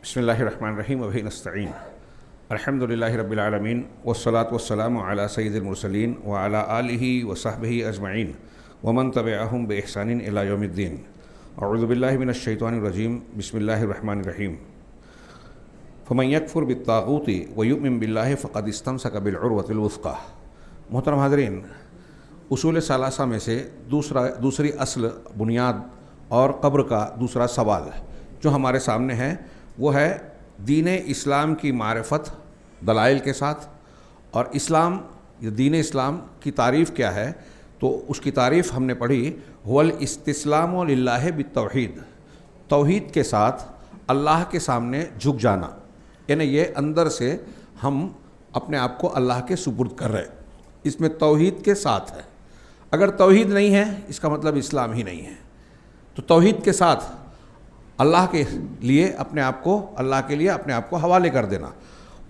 بسم اللہ الرحمن الرحیم وبہ نستعین الحمد للہ رب العالمین والصلاة والسلام علی سید المرسلین وعلی آلہ وصحبہ اجمعین ومن تبعہم بإحسان الی یوم الدین. اعوذ باللہ من الشیطان الرجیم. بسم اللہ الرحمن الرحیم. فمن یکفر بالطاغوت ویؤمن باللہ فقد استمسک بالعروۃ الوثقی. محترم حاضرین، اصول ثلاثہ میں سے دوسری اصل بنیاد اور قبر کا دوسرا سوال جو ہمارے سامنے ہے وہ ہے دین اسلام کی معرفت دلائل کے ساتھ. اور دین اسلام کی تعریف کیا ہے؟ تو اس کی تعریف ہم نے پڑھی، هو الاستسلام للہ بالتوحید، توحید کے ساتھ اللہ کے سامنے جھک جانا، یعنی یہ اندر سے ہم اپنے آپ کو اللہ کے سپرد کر رہے، اس میں توحید کے ساتھ ہے. اگر توحید نہیں ہے اس کا مطلب اسلام ہی نہیں ہے. تو توحید کے ساتھ اللہ کے لیے اپنے آپ کو حوالے کر دینا.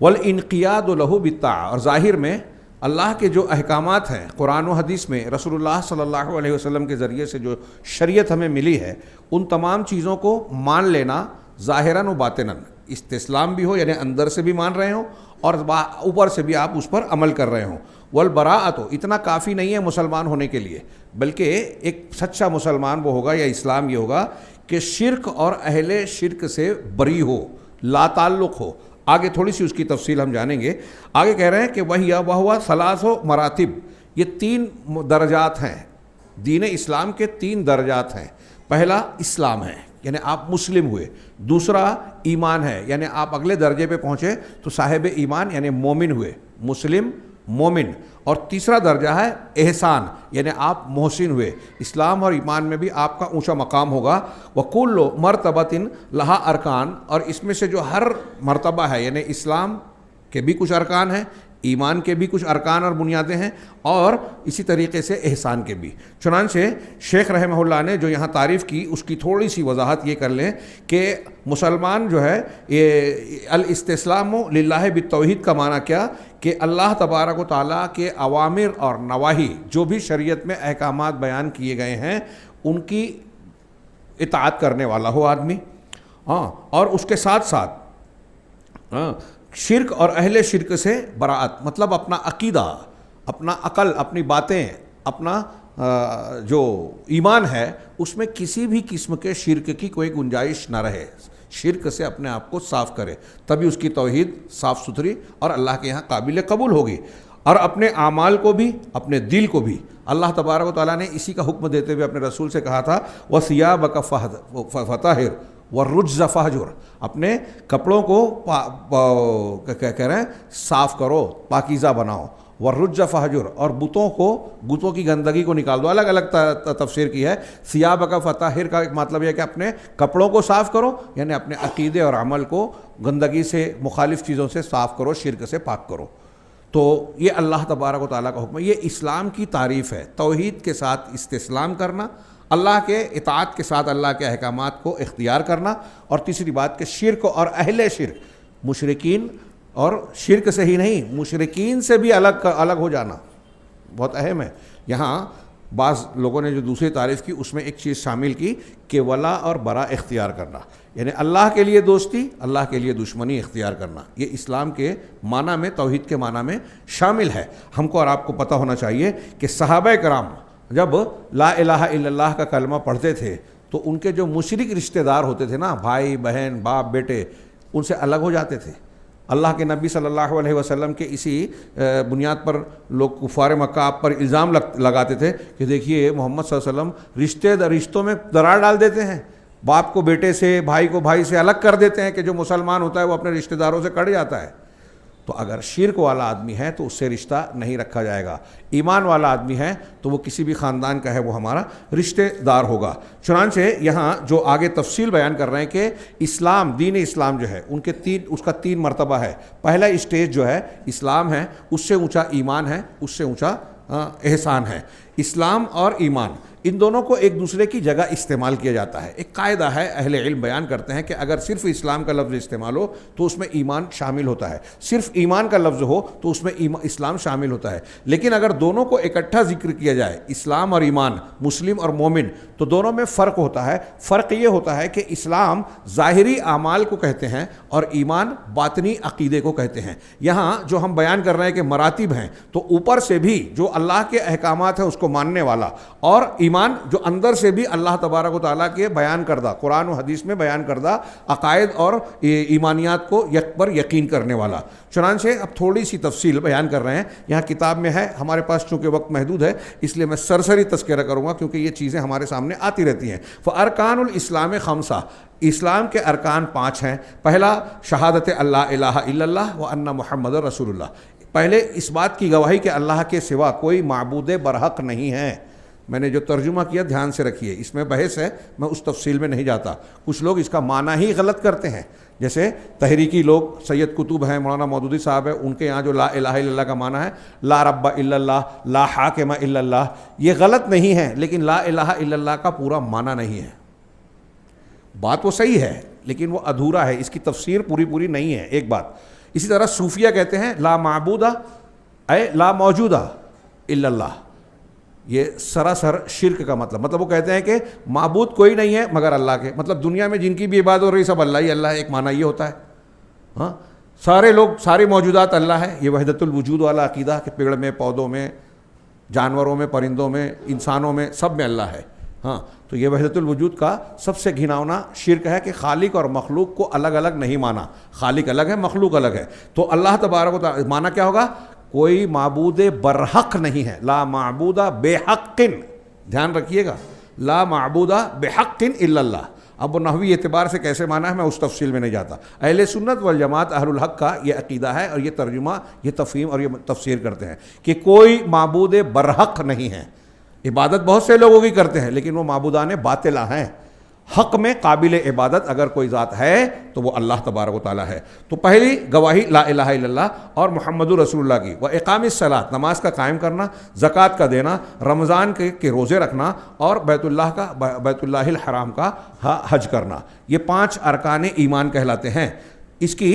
والانقیاد لہ بالطاعہ، اور ظاہر میں اللہ کے جو احکامات ہیں قرآن و حدیث میں رسول اللہ صلی اللہ علیہ وسلم کے ذریعے سے جو شریعت ہمیں ملی ہے ان تمام چیزوں کو مان لینا ظاہراً و باطناً. استسلام بھی ہو، یعنی اندر سے بھی مان رہے ہوں اور اوپر سے بھی آپ اس پر عمل کر رہے ہوں. والبراءۃ، اتنا کافی نہیں ہے مسلمان ہونے کے لیے، بلکہ ایک سچا مسلمان وہ ہوگا یا اسلام یہ ہوگا کہ شرک اور اہل شرک سے بری ہو، لا تعلق ہو. آگے تھوڑی سی اس کی تفصیل ہم جانیں گے. آگے کہہ رہے ہیں کہ وَهُوَ ثَلَاثُ مراتب، یہ 3 درجات ہیں. دین اسلام کے 3 درجات ہیں. پہلا اسلام ہے، یعنی آپ مسلم ہوئے. دوسرا ایمان ہے، یعنی آپ اگلے درجے پہ پہنچے تو صاحب ایمان یعنی مومن ہوئے، مسلم مومن. اور تیسرا درجہ ہے احسان، یعنی آپ محسن ہوئے. اسلام اور ایمان میں بھی آپ کا اونچا مقام ہوگا. وَكُلُّ مَرْتَبَةٍ لَهَا أَرْكَانٌ، اور اس میں سے جو ہر مرتبہ ہے، یعنی اسلام کے بھی کچھ ارکان ہیں، ایمان کے بھی کچھ ارکان اور بنیادیں ہیں، اور اسی طریقے سے احسان کے بھی. چنانچہ شیخ رحمہ اللہ نے جو یہاں تعریف کی اس کی تھوڑی سی وضاحت یہ کر لیں کہ مسلمان جو ہے یہ الاستسلام للہ بالتوحید کا معنی کیا کہ اللہ تبارک و تعالیٰ کے اوامر اور نواہی جو بھی شریعت میں احکامات بیان کیے گئے ہیں ان کی اطاعت کرنے والا ہو آدمی. اور اس کے ساتھ ساتھ شرک اور اہل شرک سے براعت، مطلب اپنا عقیدہ، اپنا عقل، اپنی باتیں، اپنا جو ایمان ہے اس میں کسی بھی قسم کے شرک کی کوئی گنجائش نہ رہے. شرک سے اپنے آپ کو صاف کرے، تبھی اس کی توحید صاف ستھری اور اللہ کے یہاں قابل قبول ہوگی. اور اپنے اعمال کو بھی، اپنے دل کو بھی اللہ تبارک و تعالیٰ نے اسی کا حکم دیتے ہوئے اپنے رسول سے کہا تھا وَثِيَابَكَ فَطَهِّرْ وَالرُّجْزَ فَاهْجُرْ، اپنے کپڑوں کو کہہ رہے ہیں صاف کرو، پاکیزہ بناؤ. والرُّجْزَ فَاهْجُرْ، اور بتوں کی گندگی کو نکال دو. الگ الگ تفسیر کی ہے. ثِيَابَكَ فَطَهِّرْ کا مطلب یہ کہ اپنے کپڑوں کو صاف کرو، یعنی اپنے عقیدے اور عمل کو گندگی سے، مخالف چیزوں سے صاف کرو، شرک سے پاک کرو. تو یہ اللہ تبارک و تعالیٰ کا حکم ہے. یہ اسلام کی تعریف ہے، توحید کے ساتھ استسلام کرنا، اللہ کے اطاعت کے ساتھ اللہ کے احکامات کو اختیار کرنا. اور تیسری بات کہ شرک اور اہل شرک، مشرکین، اور شرک سے ہی نہیں مشرکین سے بھی الگ ہو جانا بہت اہم ہے. یہاں بعض لوگوں نے جو دوسری تعریف کی اس میں ایک چیز شامل کی کہ ولا اور برا اختیار کرنا، یعنی اللہ کے لیے دوستی، اللہ کے لیے دشمنی اختیار کرنا. یہ اسلام کے معنی میں، توحید کے معنی میں شامل ہے. ہم کو اور آپ کو پتہ ہونا چاہیے کہ صحابہ کرام جب لا الہ الا اللہ کا کلمہ پڑھتے تھے تو ان کے جو مشرک رشتہ دار ہوتے تھے نا، بھائی بہن باپ بیٹے، ان سے الگ ہو جاتے تھے. اللہ کے نبی صلی اللہ علیہ وسلم کے اسی بنیاد پر لوگ کفار مکہ آپ پر الزام لگاتے تھے کہ دیکھیے محمد صلی اللہ علیہ وسلم رشتوں میں درار ڈال دیتے ہیں، باپ کو بیٹے سے، بھائی کو بھائی سے الگ کر دیتے ہیں کہ جو مسلمان ہوتا ہے وہ اپنے رشتہ داروں سے کٹ جاتا ہے. تو اگر شرک والا آدمی ہے تو اس سے رشتہ نہیں رکھا جائے گا. ایمان والا آدمی ہے تو وہ کسی بھی خاندان کا ہے، وہ ہمارا رشتہ دار ہوگا. چنانچہ یہاں جو آگے تفصیل بیان کر رہے ہیں کہ اسلام، دین اسلام جو ہے اس کا 3 مرتبہ ہے. پہلا اسٹیج جو ہے اسلام ہے، اس سے اونچا ایمان ہے، اس سے اونچا احسان ہے. اسلام اور ایمان ان دونوں کو ایک دوسرے کی جگہ استعمال کیا جاتا ہے. ایک قاعدہ ہے اہل علم بیان کرتے ہیں کہ اگر صرف اسلام کا لفظ استعمال ہو تو اس میں ایمان شامل ہوتا ہے, صرف ایمان کا لفظ ہو تو اس میں اسلام شامل ہوتا ہے. لیکن اگر دونوں کو اکٹھا ذکر کیا جائے, اسلام اور ایمان, مسلم اور مومن, تو دونوں میں فرق ہوتا ہے. فرق یہ ہوتا ہے کہ اسلام ظاہری اعمال کو کہتے ہیں اور ایمان باطنی عقیدے کو کہتے ہیں. یہاں جو ہم بیان کر رہے ہیں کہ مراتب ہیں, تو اوپر سے بھی جو اللہ کے احکامات ہیں اس کو ماننے والا, اور ایمان جو اندر سے بھی اللہ تبارک و تعالیٰ کے بیان کردہ قرآن و حدیث میں بیان کردہ عقائد اور ایمانیات کو پر یقین کرنے والا. چنانچہ اب تھوڑی سی تفصیل بیان کر رہے ہیں, یہاں کتاب میں ہے, ہمارے پاس چونکہ وقت محدود ہے اس لیے میں سرسری تذکرہ کروں گا کیونکہ یہ چیزیں ہمارے سامنے آتی رہتی ہیں. فارکان الاسلام خمسہ, اسلام کے ارکان 5 ہیں. پہلا شہادت اللہ الہ الا اللہ و ان محمد رسول اللہ, پہلے اس بات کی گواہی کہ اللہ کے سوا کوئی معبود برحق نہیں ہے. میں نے جو ترجمہ کیا دھیان سے رکھیے, اس میں بحث ہے, میں اس تفصیل میں نہیں جاتا. کچھ لوگ اس کا معنی ہی غلط کرتے ہیں, جیسے تحریکی لوگ, سید قطب ہیں, مولانا مودودی صاحب ہیں, ان کے یہاں جو لا الہ الا اللہ کا معنی ہے لا رب الا اللہ, لا حاکم الا اللہ, یہ غلط نہیں ہے, لیکن لا الہ الا اللہ کا پورا معنی نہیں ہے. بات وہ صحیح ہے لیکن وہ ادھورا ہے, اس کی تفسیر پوری نہیں ہے. ایک بات. اسی طرح صوفیہ کہتے ہیں لا معبودہ اے لا موجودہ الا اللہ, یہ سراسر شرک کا مطلب وہ کہتے ہیں کہ معبود کوئی نہیں ہے مگر اللہ کے, مطلب دنیا میں جن کی بھی عبادت ہو رہی سب اللہ ہی اللہ ہے. ایک معنی یہ ہوتا ہے. ہاں, سارے لوگ, سارے موجودات اللہ ہے, یہ وحدت الوجود والا عقیدہ کہ پیڑ میں, پودوں میں, جانوروں میں, پرندوں میں, انسانوں میں, سب میں اللہ ہے. ہاں, تو یہ وحدت الوجود کا سب سے گھناؤنا شرک ہے کہ خالق اور مخلوق کو الگ الگ نہیں مانا. خالق الگ ہے, مخلوق الگ ہے. تو اللہ تبارک و تعالی معنی کیا ہوگا؟ کوئی معبود برحق نہیں ہے, لا معبودہ بے حق, دھیان رکھیے گا, لا معبودہ بے حق الا اللہ. اب وہ نحوی اعتبار سے کیسے مانا ہے میں اس تفصیل میں نہیں جاتا. اہل سنت والجماعت اہل الحق کا یہ عقیدہ ہے اور یہ ترجمہ, یہ تفہیم اور یہ تفسیر کرتے ہیں کہ کوئی معبود برحق نہیں ہے. عبادت بہت سے لوگوں کی کرتے ہیں لیکن وہ معبودان باطلہ ہیں. حق میں قابل عبادت اگر کوئی ذات ہے تو وہ اللہ تبارک و تعالیٰ ہے. تو پہلی گواہی لا الہ الا اللہ اور محمد رسول اللہ کی. و اقام الصلاۃ, نماز کا قائم کرنا, زکوٰۃ کا دینا, رمضان کے روزے رکھنا, اور بیت اللہ الحرام کا حج کرنا. یہ 5 ارکان ایمان کہلاتے ہیں. اس کی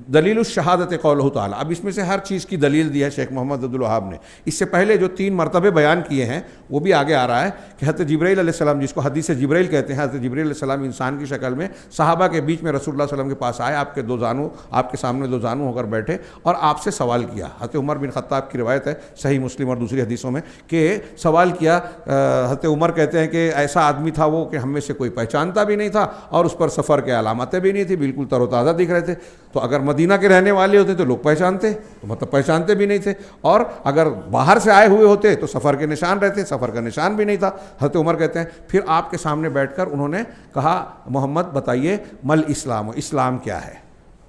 دلیل الشہادت قولہ تعالیٰ. اب اس میں سے ہر چیز کی دلیل دی ہے شیخ محمد عبد الوہاب نے. اس سے پہلے جو 3 مرتبے بیان کیے ہیں وہ بھی آگے آ رہا ہے کہ حضرت جبرائیل علیہ السلام, جس کو حدیث جبرائیل کہتے ہیں, حضرت جبرائیل علیہ السلام انسان کی شکل میں صحابہ کے بیچ میں رسول اللہ صلی اللہ علیہ وسلم کے پاس آئے, آپ کے سامنے 2 زانو ہو کر بیٹھے اور آپ سے سوال کیا. حضرت عمر بن خطاب کی روایت ہے صحیح مسلم اور دوسری حدیثوں میں کہ سوال کیا. حضرت عمر کہتے ہیں کہ ایسا آدمی تھا وہ کہ ہم میں سے کوئی پہچانتا بھی نہیں تھا اور اس پر سفر کے علامتیں بھی نہیں تھی, بالکل تر و تازہ دکھ رہے تھے. تو اگر مدینہ کے رہنے والے ہوتے تو لوگ پہچانتے, تو مطلب پہچانتے بھی نہیں تھے, اور اگر باہر سے آئے ہوئے ہوتے تو سفر کے نشان رہتے, سفر کا نشان بھی نہیں تھا. حضرت عمر کہتے ہیں پھر آپ کے سامنے بیٹھ کر انہوں نے کہا محمد بتائیے مل اسلام, اسلام کیا ہے؟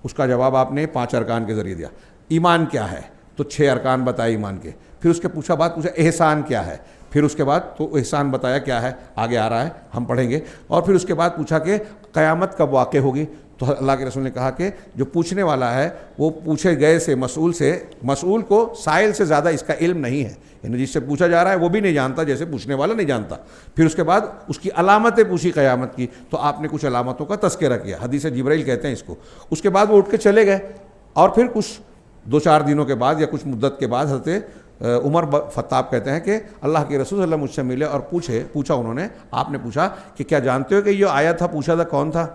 اس کا جواب آپ نے 5 ارکان کے ذریعے دیا. ایمان کیا ہے؟ تو 6 ارکان بتائے ایمان کے. پھر اس کے پوچھا احسان کیا ہے؟ پھر اس کے بعد تو احسان بتایا کیا ہے, آگے آ رہا ہے ہم پڑھیں گے. اور پھر اس کے بعد پوچھا کہ قیامت کب واقع ہوگی؟ تو اللہ کے رسول نے کہا کہ جو پوچھنے والا ہے وہ پوچھے گئے سے مسئول کو سائل سے زیادہ اس کا علم نہیں ہے, یعنی جس سے پوچھا جا رہا ہے وہ بھی نہیں جانتا جیسے پوچھنے والا نہیں جانتا. پھر اس کے بعد اس کی علامتیں پوچھی قیامت کی, تو آپ نے کچھ علامتوں کا تذکرہ کیا, حدیث جبرائیل کہتے ہیں اس کو. اس کے بعد وہ اٹھ کے چلے گئے, اور پھر کچھ 2-4 دنوں کے بعد یا کچھ مدت کے بعد حضرت عمر خطاب کہتے ہیں کہ اللہ کے رسول صلی اللہ علیہ وسلم مجھ سے ملے اور پوچھا انہوں نے, آپ نے پوچھا کہ کیا جانتے ہو کہ یہ آیا تھا, پوچھا تھا کون تھا؟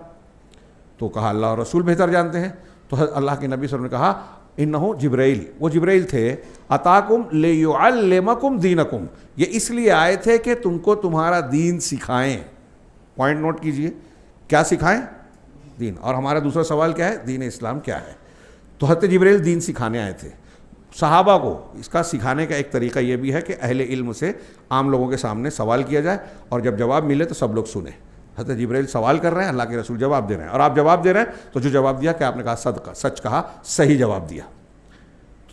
تو کہا اللہ اور رسول بہتر جانتے ہیں. تو اللہ کے نبی صلی اللہ علیہ وسلم نے کہا انہو جبرائیل, وہ جبرائیل تھے. اتاکم لیعلمکم دینکم, یہ اس لیے آئے تھے کہ تم کو تمہارا دین سکھائیں. پوائنٹ نوٹ کیجئے, کیا سکھائیں؟ دین. اور ہمارا دوسرا سوال کیا ہے؟ دین اسلام کیا ہے؟ تو حضرت جبرائیل دین سکھانے آئے تھے صحابہ کو. اس کا سکھانے کا ایک طریقہ یہ بھی ہے کہ اہل علم سے عام لوگوں کے سامنے سوال کیا جائے اور جب جواب ملے تو سب لوگ سنیں. حضرت جبرائیل سوال کر رہے ہیں, اللہ کے رسول جواب دے رہے ہیں, اور آپ جواب دے رہے ہیں تو جو جواب دیا کہ آپ نے کہا صدقہ, سچ کہا, صحیح جواب دیا,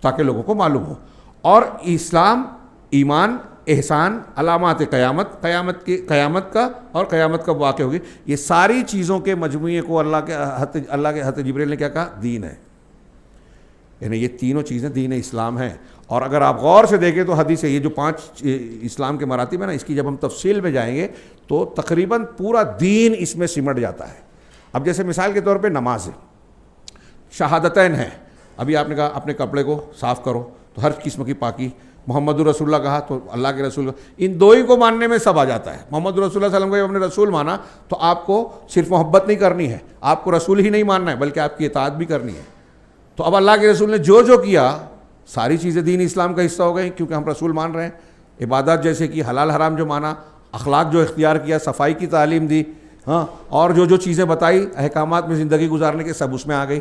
تاکہ لوگوں کو معلوم ہو. اور اسلام, ایمان, احسان, علامات قیامت کا اور قیامت کب واقع ہوگی, یہ ساری چیزوں کے مجموعے کو اللہ کے حضرت جبرائیل نے کیا کہا؟ دین ہے. یعنی یہ تینوں چیزیں دین اسلام ہیں. اور اگر آپ غور سے دیکھیں تو حدیث ہے، یہ جو 5 اسلام کے مراتب ہیں نا، اس کی جب ہم تفصیل میں جائیں گے تو تقریباً پورا دین اس میں سمٹ جاتا ہے. اب جیسے مثال کے طور پہ نماز ہے، شہادتین ہیں. ابھی آپ نے کہا اپنے کپڑے کو صاف کرو، تو ہر قسم کی پاکی. محمد رسول اللہ کہا تو اللہ کے رسول، ان دو ہی کو ماننے میں سب آ جاتا ہے. محمد رسول اللہ صلی اللہ علیہ وسلم کو جب ہم نے رسول مانا تو آپ کو صرف محبت نہیں کرنی ہے، آپ کو رسول ہی نہیں ماننا ہے بلکہ آپ کی اطاعت بھی کرنی ہے. تو اب اللہ کے رسول نے جو کیا ساری چیزیں دین اسلام کا حصہ ہو گئی، کیونکہ ہم رسول مان رہے ہیں. عبادات جیسے کہ حلال حرام جو مانا، اخلاق جو اختیار کیا، صفائی کی تعلیم دی، ہاں، اور جو چیزیں بتائی احکامات میں زندگی گزارنے کے، سب اس میں آ گئی.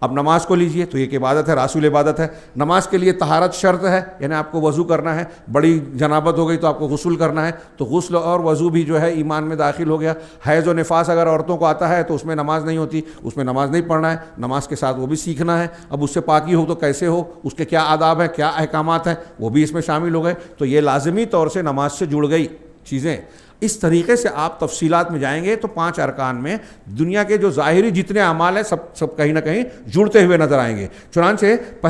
اب نماز کو لیجئے تو ایک عبادت ہے، رسول عبادت ہے. نماز کے لیے طہارت شرط ہے، یعنی آپ کو وضو کرنا ہے. بڑی جنابت ہو گئی تو آپ کو غسل کرنا ہے، تو غسل اور وضو بھی جو ہے ایمان میں داخل ہو گیا. حیض و نفاس اگر عورتوں کو آتا ہے تو اس میں نماز نہیں ہوتی، اس میں نماز نہیں پڑھنا ہے. نماز کے ساتھ وہ بھی سیکھنا ہے. اب اس سے پاکی ہو تو کیسے ہو، اس کے کیا آداب ہیں، کیا احکامات ہیں، وہ بھی اس میں شامل ہو گئے. تو یہ لازمی طور سے نماز سے جڑ گئی چیزیں. اس طریقے سے آپ تفصیلات میں جائیں گے تو 5 ارکان میں دنیا کے جو ظاہری جتنے اعمال ہیں سب کہیں نہ کہیں جڑتے ہوئے نظر آئیں گے. چنانچہ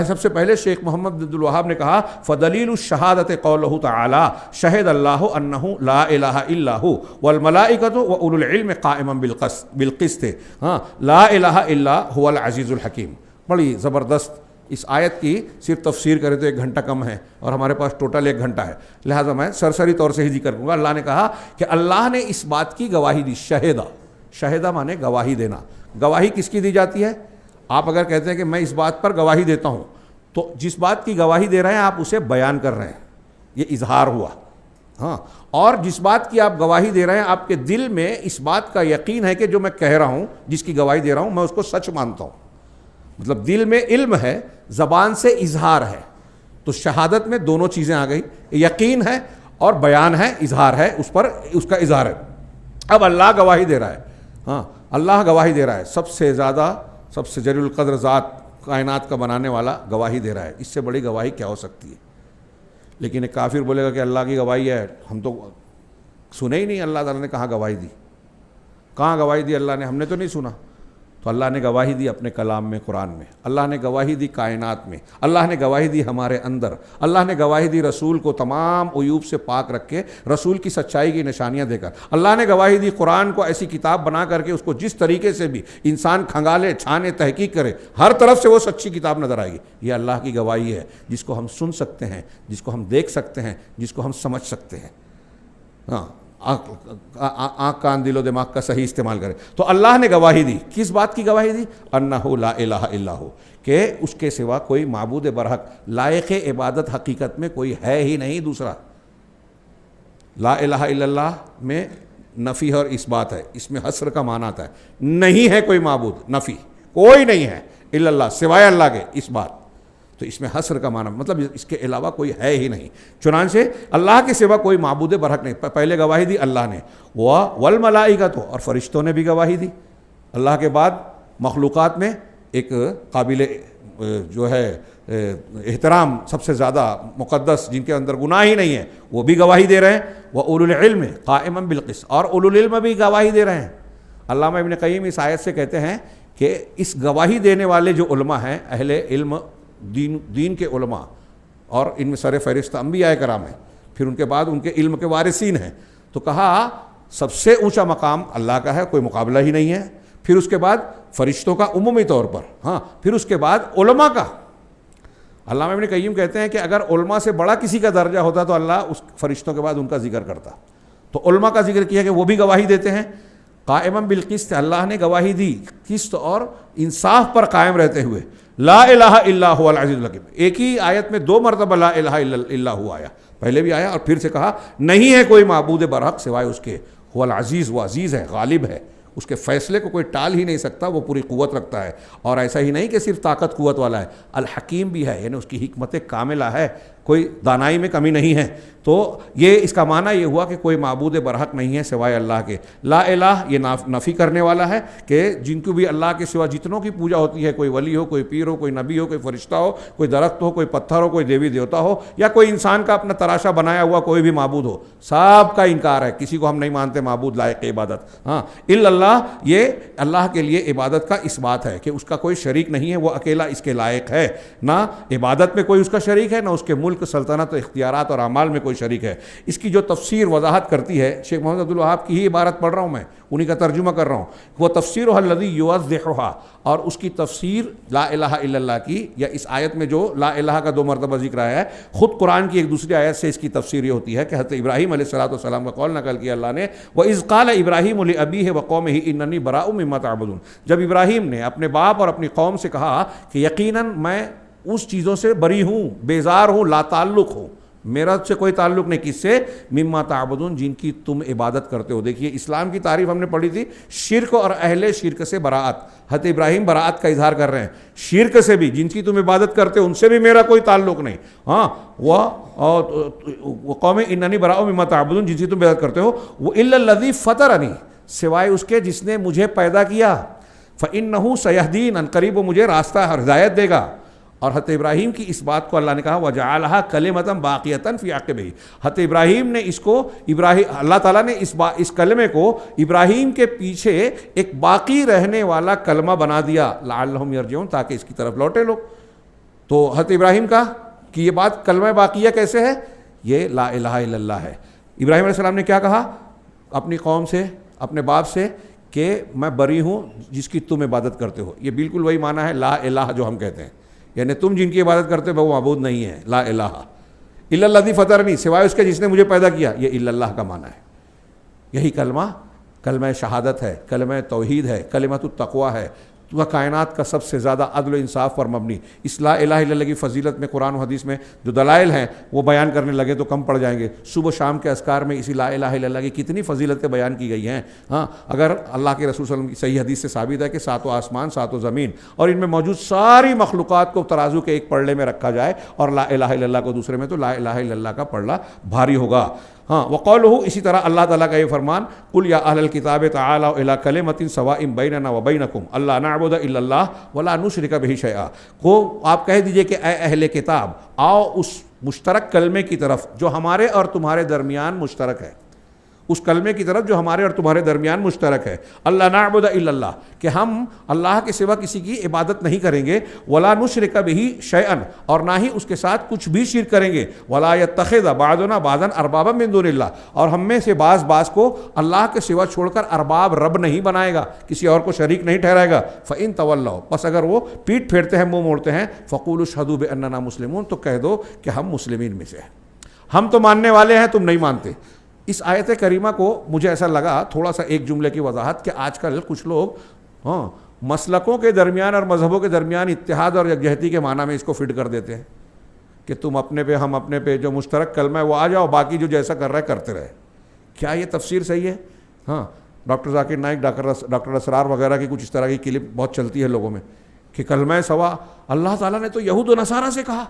سب سے پہلے شیخ محمد عبد الوہاب نے کہا فدلیل الشہادت قولہ تعالی شہد اللہ انہ لا الہ الا ہو والملائکۃ واولو العلم قائما بالقسط. ہاں، لا الہ الا هو العزیز الحکیم. بڑی زبردست. اس آیت کی صرف تفسیر کریں تو 1 گھنٹہ کم ہے، اور ہمارے پاس ٹوٹل 1 گھنٹہ ہے، لہٰذا میں سرسری طور سے ہی ذکر کروں گا. اللہ نے کہا کہ اللہ نے اس بات کی گواہی دی. شہدہ مانے گواہی دینا. گواہی کس کی دی جاتی ہے؟ آپ اگر کہتے ہیں کہ میں اس بات پر گواہی دیتا ہوں، تو جس بات کی گواہی دے رہے ہیں آپ اسے بیان کر رہے ہیں، یہ اظہار ہوا. ہاں، اور جس بات کی آپ گواہی دے رہے ہیں آپ کے دل میں اس بات کا یقین ہے کہ جو میں کہہ رہا ہوں، جس کی گواہی دے رہا ہوں، میں اس کو سچ مانتا ہوں. مطلب دل میں علم ہے، زبان سے اظہار ہے. تو شہادت میں دونوں چیزیں آ گئی، یقین ہے اور بیان ہے، اظہار ہے، اس پر اس کا اظہار ہے. اب اللہ گواہی دے رہا ہے. ہاں، اللہ گواہی دے رہا ہے. سب سے زیادہ، سب سے جلیل القدر ذات کائنات کا بنانے والا گواہی دے رہا ہے. اس سے بڑی گواہی کیا ہو سکتی ہے؟ لیکن ایک کافر بولے گا کہ اللہ کی گواہی ہے، ہم تو سنے ہی نہیں اللہ تعالیٰ نے کہاں گواہی دی. کہاں گواہی دی اللہ نے؟ ہم نے تو نہیں سنا. تو اللہ نے گواہی دی اپنے کلام میں، قرآن میں. اللہ نے گواہی دی کائنات میں. اللہ نے گواہی دی ہمارے اندر. اللہ نے گواہی دی رسول کو تمام عیوب سے پاک رکھ کے، رسول کی سچائی کی نشانیاں دے کر. اللہ نے گواہی دی قرآن کو ایسی کتاب بنا کر کے اس کو جس طریقے سے بھی انسان کھنگالے، چھانے، تحقیق کرے، ہر طرف سے وہ سچی کتاب نظر آئے گی. یہ اللہ کی گواہی ہے جس کو ہم سن سکتے ہیں، جس کو ہم دیکھ سکتے ہیں، جس کو ہم سمجھ سکتے ہیں. ہاں، آنکھ، کان، دل و دماغ کا صحیح استعمال کرے. تو اللہ نے گواہی دی. کس بات کی گواہی دی؟ انہ لا الہ الا ہو، کہ اس کے سوا کوئی معبود برحق، لائق عبادت حقیقت میں کوئی ہے ہی نہیں دوسرا. لا الہ الا اللہ میں نفی اور اس بات ہے، اس میں حصر کا معنی آتا ہے. نہیں ہے کوئی معبود، نفی، کوئی نہیں ہے الا اللہ، سوائے اللہ کے، اس بات. تو اس میں حصر کا معنی مطلب اس کے علاوہ کوئی ہے ہی نہیں. چنانچہ اللہ کے سوا کوئی معبود برحق نہیں. پہلے گواہی دی اللہ نے، والملائکۃ، اور فرشتوں نے بھی گواہی دی. اللہ کے بعد مخلوقات میں ایک قابل جو ہے احترام، سب سے زیادہ مقدس، جن کے اندر گناہ ہی نہیں ہے، وہ بھی گواہی دے رہے ہیں. وَأُولُو الْعِلْمِ قَائِمًا بِالْقِسْطِ، اور اولو العلم بھی گواہی دے رہے ہیں. علامہ ابن قیم اس آیت سے کہتے ہیں کہ اس گواہی دینے والے جو علماء ہیں، اہل علم، دین کے علماء، اور ان میں سر فہرست انبیاء کرام ہیں، پھر ان کے بعد ان کے علم کے وارثین ہیں. تو کہا سب سے اونچا مقام اللہ کا ہے، کوئی مقابلہ ہی نہیں ہے. پھر اس کے بعد فرشتوں کا عمومی طور پر، ہاں، پھر اس کے بعد علماء کا. علامہ ابن قیم کہتے ہیں کہ اگر علماء سے بڑا کسی کا درجہ ہوتا تو اللہ اس فرشتوں کے بعد ان کا ذکر کرتا. تو علماء کا ذکر کیا کہ وہ بھی گواہی دیتے ہیں. قائما بالقسط، اللہ نے گواہی دی قسط اور انصاف پر قائم رہتے ہوئے. لا الہ الا هو العزیز الحکیم. ایک ہی آیت میں 2 مرتبہ لا الہ الا هو آیا. پہلے بھی آیا اور پھر سے کہا نہیں ہے کوئی معبود برحق سوائے اس کے. هو العزیز، وہ عزیز ہے، غالب ہے، اس کے فیصلے کو کوئی ٹال ہی نہیں سکتا، وہ پوری قوت رکھتا ہے. اور ایسا ہی نہیں کہ صرف طاقت قوت والا ہے، الحکیم بھی ہے، یعنی اس کی حکمت کاملہ ہے. کوئی دانائی میں کمی نہیں ہے. تو یہ اس کا معنی یہ ہوا کہ کوئی معبود برحق نہیں ہے سوائے اللہ کے. لا الہ یہ نفی کرنے والا ہے کہ جن کو بھی اللہ کے سوا جتنوں کی پوجا ہوتی ہے, کوئی ولی ہو, کوئی پیر ہو, کوئی نبی ہو, کوئی فرشتہ ہو, کوئی درخت ہو, کوئی پتھر ہو, کوئی دیوی دیوتا ہو, یا کوئی انسان کا اپنا تراشا بنایا ہوا کوئی بھی معبود ہو, سب کا انکار ہے. کسی کو ہم نہیں مانتے معبود لائق عبادت. ہاں الا اللہ, یہ اللہ کے لیے عبادت کا اس بات ہے کہ اس کا کوئی شریک نہیں ہے, وہ اکیلا اس کے لائق ہے. نہ عبادت میں کوئی اس کا شریک ہے, نہ اس کے ملک, سلطنت, اختیارات اور اعمال میں کوئی شریک ہے. اس کی جو تفسیر وضاحت کرتی ہے, شیخ محمد عبد الوہاب کی ہی عبارت پڑھ رہا ہوں میں, انہی کا ترجمہ کر رہا ہوں. وہ تفسیرها الذی یوضحها, اور اس کی تفسیر لا الہ الا اللہ کی, یا اس آیت میں جو لا الہ کا 2 مرتبہ ذکر آیا ہے, خود قرآن کی ایک دوسری آیت سے اس کی تفسیر یہ ہوتی ہے کہ حضرت ابراہیم علیہ السلام کا قول نقل کیا اللہ نے, وَإِذْ قَالَ إِبْرَاهِيمُ لِأَبِيهِ وَقَوْمِهِ إِنَّنِي بَرَاءٌ مِّمَّا تَعْبُدُونَ. جب ابراہیم نے اپنے باپ اور اپنی قوم سے کہا کہ یقیناً میں اس چیزوں سے بری ہوں, بیزار ہوں, لا تعلق ہوں, میرا سے کوئی تعلق نہیں, کس سے, مما تعبدون, جن کی تم عبادت کرتے ہو. دیکھیے اسلام کی تعریف ہم نے پڑھی تھی, شرک اور اہل شرک سے براعت. حضرت ابراہیم براعت کا اظہار کر رہے ہیں, شرک سے بھی, جن کی تم عبادت کرتے ہو ان سے بھی میرا کوئی تعلق نہیں. ہاں وہ قوم اننی براء مما تعبدون, جن کی تم عبادت کرتے ہو, وہ الا الذی فطرنی, سوائے اس کے جس نے مجھے پیدا کیا, فانہ سیہدین, ان قریب وہ مجھے راستہ ہدایت دے گا. اور حضرت ابراہیم کی اس بات کو اللہ نے کہا وَجَعَلَهَا كَلِمَةً بَاقِيَةً فِي عَقِبِهِ. حضرت ابراہیم نے اس کو, اللہ تعالیٰ نے اس کلمے کو ابراہیم کے پیچھے ایک باقی رہنے والا کلمہ بنا دیا, لَعَلَّهُمْ يَرْجِعُونَ, تاکہ اس کی طرف لوٹے لوگ. تو حضرت ابراہیم کا کہ یہ بات کلمہ باقیہ کیسے ہے, یہ لا الہ الا اللہ ہے. ابراہیم علیہ السلام نے کیا کہا اپنی قوم سے, اپنے باپ سے, کہ میں بری ہوں جس کی تم عبادت کرتے ہو. یہ بالکل وہی معنی ہے لا الہ جو ہم کہتے ہیں, یعنی تم جن کی عبادت کرتے ہو وہ معبود نہیں ہے. لا الہ الا الذی فطرنی, سوائے اس کے جس نے مجھے پیدا کیا, یہ الا اللہ کا معنی ہے. یہی کلمہ شہادت ہے, کلمہ توحید ہے, کلمۃ التقویٰ ہے, وہ کائنات کا سب سے زیادہ عدل و انصاف پر مبنی. اس لا الہ الا اللہ کی فضیلت میں قرآن و حدیث میں جو دلائل ہیں وہ بیان کرنے لگے تو کم پڑ جائیں گے. صبح شام کے اذکار میں اسی لا الہ الا اللہ کی کتنی فضیلتیں بیان کی گئی ہیں. ہاں اگر اللہ کے رسول صلی اللہ علیہ وسلم کی صحیح حدیث سے ثابت ہے کہ 7 آسمان 7 زمین اور ان میں موجود ساری مخلوقات کو ترازو کے ایک پلڑے میں رکھا جائے اور لا الہ الا اللہ کو دوسرے میں, تو لا الہ الا اللہ کا پلڑا بھاری ہوگا. ہاں وقولہ, اسی طرح اللہ تعالیٰ کا یہ فرمان, قل یا اہل الکتاب تعالوا الی کلمۃ سواء بیننا وبینکم الا نعبد الا اللہ ولا نشرک بہ شیئا. کو آپ کہہ دیجئے کہ اے اہل کتاب, آؤ اس مشترک کلمے کی طرف جو ہمارے اور تمہارے درمیان مشترک ہے, اس کلمے کی طرف جو ہمارے اور تمہارے درمیان مشترک ہے. اللہ نعبد الا اللہ, کہ ہم اللہ کے سوا کسی کی عبادت نہیں کریں گے. ولا نشرک بہ شیئا, اور نہ ہی اس کے ساتھ کچھ بھی شرک کریں گے. ولا یتخذ بعضنا بعضا اربابا من دون اللہ, اور ہم میں سے بعض کو اللہ کے سوا چھوڑ کر ارباب رب نہیں بنائے گا, کسی اور کو شریک نہیں ٹھہرائے گا. فإن تولوا, پس اگر وہ پیٹ پھیرتے ہیں, منہ موڑتے ہیں, فقولوا اشہدوا بأننا مسلمون, تو کہہ دو کہ ہم مسلمین میں سے ہیں, ہم تو ماننے والے ہیں, تم نہیں مانتے. اس آیت کریمہ کو مجھے ایسا لگا تھوڑا سا ایک جملے کی وضاحت, کہ آج کل کچھ لوگ مسلکوں کے درمیان اور مذہبوں کے درمیان اتحاد اور یکجہتی کے معنی میں اس کو فٹ کر دیتے ہیں کہ تم اپنے پہ ہم اپنے پہ, جو مشترک کلمہ ہے وہ آ جاؤ, باقی جو جیسا کر رہا ہے کرتے رہے. کیا یہ تفسیر صحیح ہے؟ ہاں ڈاکٹر ذاکر نائک, ڈاکٹر اسرار وغیرہ کی کچھ اس طرح کی کلپ بہت چلتی ہے لوگوں میں کہ کلمہ سوا اللہ تعالیٰ نے تو یہود و نصارہ سے کہا,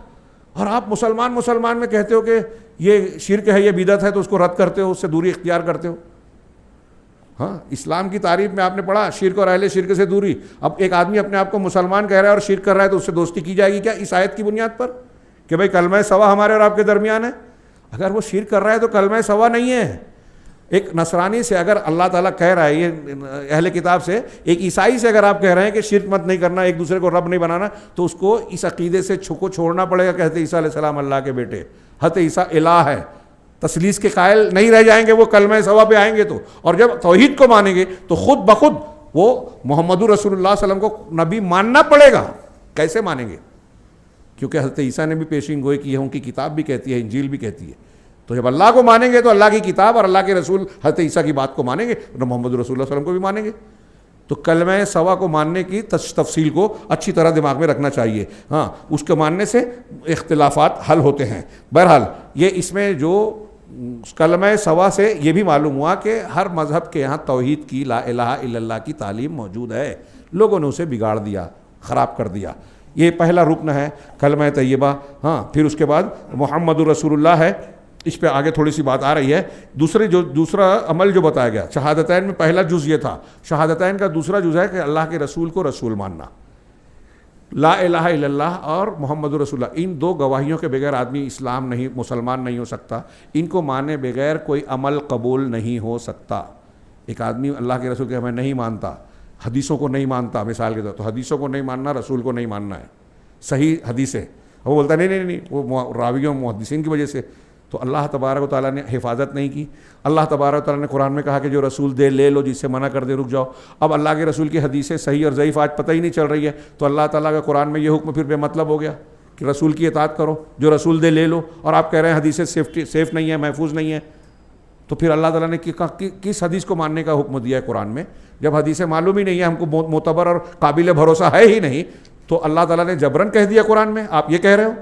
اور آپ مسلمان میں کہتے ہو کہ یہ شرک ہے, یہ بدعت ہے, تو اس کو رد کرتے ہو, اس سے دوری اختیار کرتے ہو. ہاں اسلام کی تعریف میں آپ نے پڑھا شرک اور اہل شرک سے دوری. اب ایک آدمی اپنے آپ کو مسلمان کہہ رہا ہے اور شرک کر رہا ہے, تو اس سے دوستی کی جائے گی کیا اس آیت کی بنیاد پر کہ بھائی کلمہ سوا ہمارے اور آپ کے درمیان ہے؟ اگر وہ شرک کر رہا ہے تو کلمہ سوا نہیں ہے. ایک نصرانی سے اگر اللہ تعالیٰ کہہ رہا ہے, یہ اہل کتاب سے, ایک عیسائی سے اگر آپ کہہ رہے ہیں کہ شرک مت نہیں کرنا, ایک دوسرے کو رب نہیں بنانا, تو اس کو اس عقیدے سے چھوڑنا پڑے گا کہ حضرت عیسیٰ علیہ السلام اللہ کے بیٹے, حضرت عیسیٰ الہ ہے, تثلیث کے قائل نہیں رہ جائیں گے وہ کلمہ سوا پہ آئیں گے تو. اور جب توحید کو مانیں گے تو خود بخود وہ محمد رسول اللہ صلی اللہ علیہ وسلم کو نبی ماننا پڑے گا. کیسے مانیں گے؟ کیونکہ حضرت عیسیٰ نے بھی پیشین گوئی کی ہے, ان کی کتاب بھی کہتی ہے, انجیل بھی کہتی ہے. تو جب اللہ کو مانیں گے تو اللہ کی کتاب اور اللہ کے رسول حضرت عیسیٰ کی بات کو مانیں گے, اور محمد رسول اللہ صلی اللہ علیہ وسلم کو بھی مانیں گے. تو کلمہ سوا کو ماننے کی تفصیل کو اچھی طرح دماغ میں رکھنا چاہیے. ہاں اس کے ماننے سے اختلافات حل ہوتے ہیں. بہرحال یہ اس میں جو کلمہ سوا سے یہ بھی معلوم ہوا کہ ہر مذہب کے یہاں توحید کی, لا الہ الا اللہ کی تعلیم موجود ہے. لوگوں نے اسے بگاڑ دیا, خراب کر دیا. یہ پہلا رکن ہے کلمہ طیبہ. ہاں پھر اس کے بعد محمد رسول اللہ ہے, اس پہ آگے تھوڑی سی بات آ رہی ہے. دوسرا عمل جو بتایا گیا شہادتین میں پہلا جز یہ تھا, شہادتین کا دوسرا جز ہے کہ اللہ کے رسول کو رسول ماننا. لا الہ الا اللہ اور محمد رسول اللہ, ان دو گواہیوں کے بغیر آدمی مسلمان نہیں ہو سکتا. ان کو مانے بغیر کوئی عمل قبول نہیں ہو سکتا. ایک آدمی اللہ کے رسول کے میں نہیں مانتا, حدیثوں کو نہیں مانتا مثال کے طور, تو حدیثوں کو نہیں ماننا رسول کو نہیں ماننا ہے. صحیح حدیث ہے, وہ بولتا ہے نہیں وہ راویوں محدثین کی وجہ سے. تو اللہ تبارک و تعالیٰ نے حفاظت نہیں کی. اللہ تبارک و تعالیٰ نے قرآن میں کہا کہ جو رسول دے لے لو, جس سے منع کر دے رک جاؤ. اب اللہ کے رسول کی حدیثیں صحیح اور ضعیف آج پتہ ہی نہیں چل رہی ہے, تو اللہ تعالیٰ کا قرآن میں یہ حکم پھر بے مطلب ہو گیا کہ رسول کی اطاعت کرو, جو رسول دے لے لو. اور آپ کہہ رہے ہیں حدیثیں سیف نہیں ہے, محفوظ نہیں ہے. تو پھر اللہ تعالیٰ نے کس حدیث کو ماننے کا حکم دیا ہے قرآن میں؟ جب حدیثیں معلوم ہی نہیں ہے, ہم کو معتبر اور قابل بھروسہ ہے ہی نہیں, تو اللہ تعالیٰ نے جبرن کہہ دیا قرآن میں. آپ یہ کہہ رہے ہو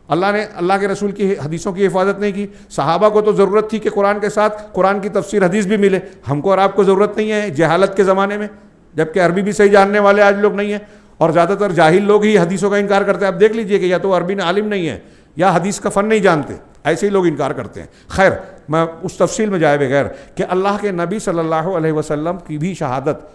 اللہ نے اللہ کے رسول کی حدیثوں کی حفاظت نہیں کی. صحابہ کو تو ضرورت تھی کہ قرآن کے ساتھ قرآن کی تفسیر حدیث بھی ملے, ہم کو اور آپ کو ضرورت نہیں ہے جہالت کے زمانے میں, جبکہ عربی بھی صحیح جاننے والے آج لوگ نہیں ہیں, اور زیادہ تر جاہل لوگ ہی حدیثوں کا انکار کرتے ہیں. آپ دیکھ لیجئے کہ یا تو عربی میں عالم نہیں ہے یا حدیث کا فن نہیں جانتے, ایسے ہی لوگ انکار کرتے ہیں. خیر, میں اس تفصیل میں جائے بغیر کہ اللہ کے نبی صلی اللہ علیہ وسلم کی بھی شہادت